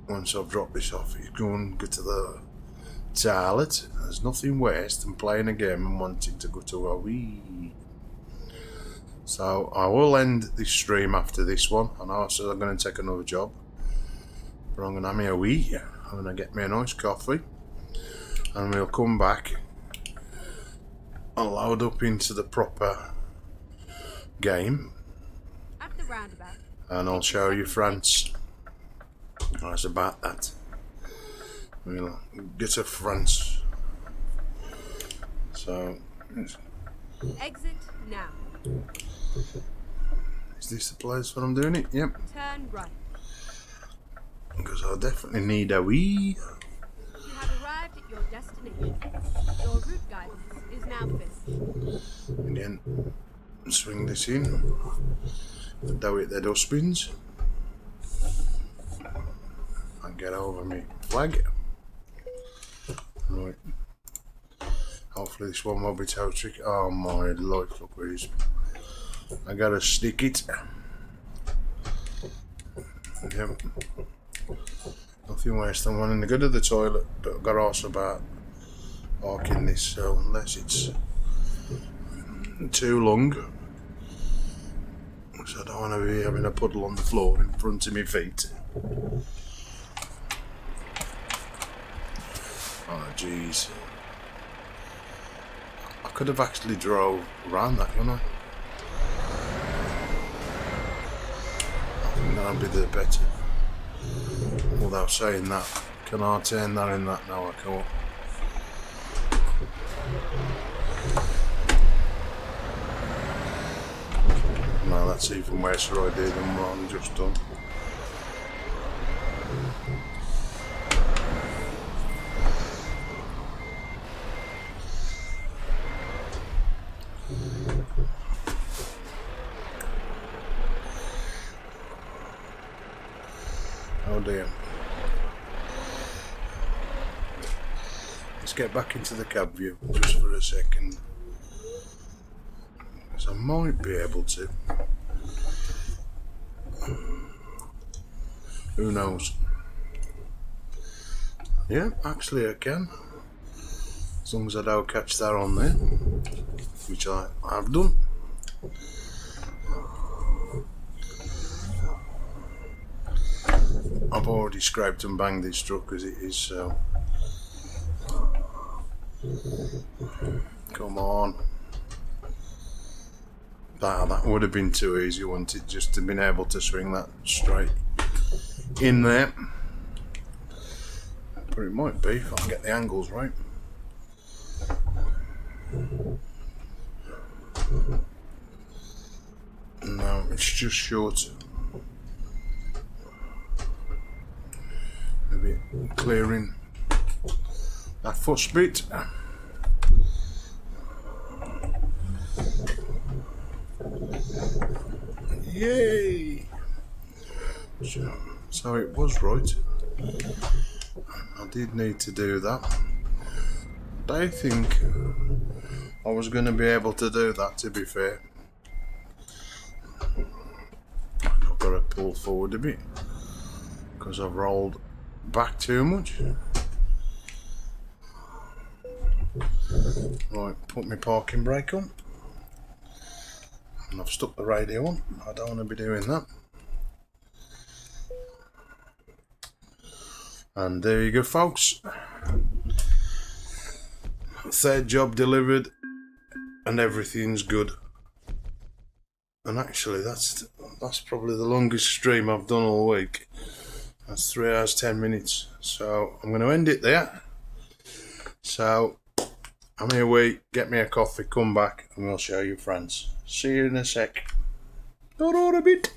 once I've dropped this off, is go and get to the toilet. There's nothing worse than playing a game and wanting to go to a wee. So I will end this stream after this one. I know I said I'm going to take another job, but I'm going to have me a wee. I'm going to get me a nice coffee, and we'll come back and load up into the proper game, At the roundabout. and I'll show you France. That's about that. We'll get to France. So, Exit now. is this the place where I'm doing it? Yep. Turn right. Because I definitely need a wee. You have arrived at your destination. Your route guidance is now finished. Again, swing this in. Dow it the dustbins. And get over me flag. Right. Hopefully this one will be too tricky. Oh my life, look where it is. I gotta stick it. Yep. Nothing worse than wanting to go to the toilet, but I've got also about parking this, so unless it's too long, so I don't want to be having a puddle on the floor in front of my feet. Oh jeez. I could have actually drove around that, couldn't I? I think that'd be the better. Without saying that, can I turn that in that? No, I can't. No, that's even worse idea than what I'm just done. Oh dear. Let's get back into the cab view just for a second. Because I might be able to. Who knows? Yeah, actually I can. As long as I don't catch that on there. Which I have done. I've already scraped and banged this truck as it is, so come on. That would have been too easy, wouldn't it? Just to been able to swing that straight in there. But it might be if I can get the angles right. No, it's just short. Maybe clearing that first bit. Yay! So it was right. I did need to do that. I think I was going to be able to do that, to be fair. I've got to pull forward a bit because I've rolled back too much. Right, put my parking brake on. And I've stuck the radio on. I don't want to be doing that. And there you go, folks. Third job delivered, and everything's good. And actually, that's probably the longest stream I've done all week. That's 3 hours 10 minutes. So I'm going to end it there. So I'm here. Wait, get me a coffee, come back, and we'll show you France. See you in a sec. Not all a bit.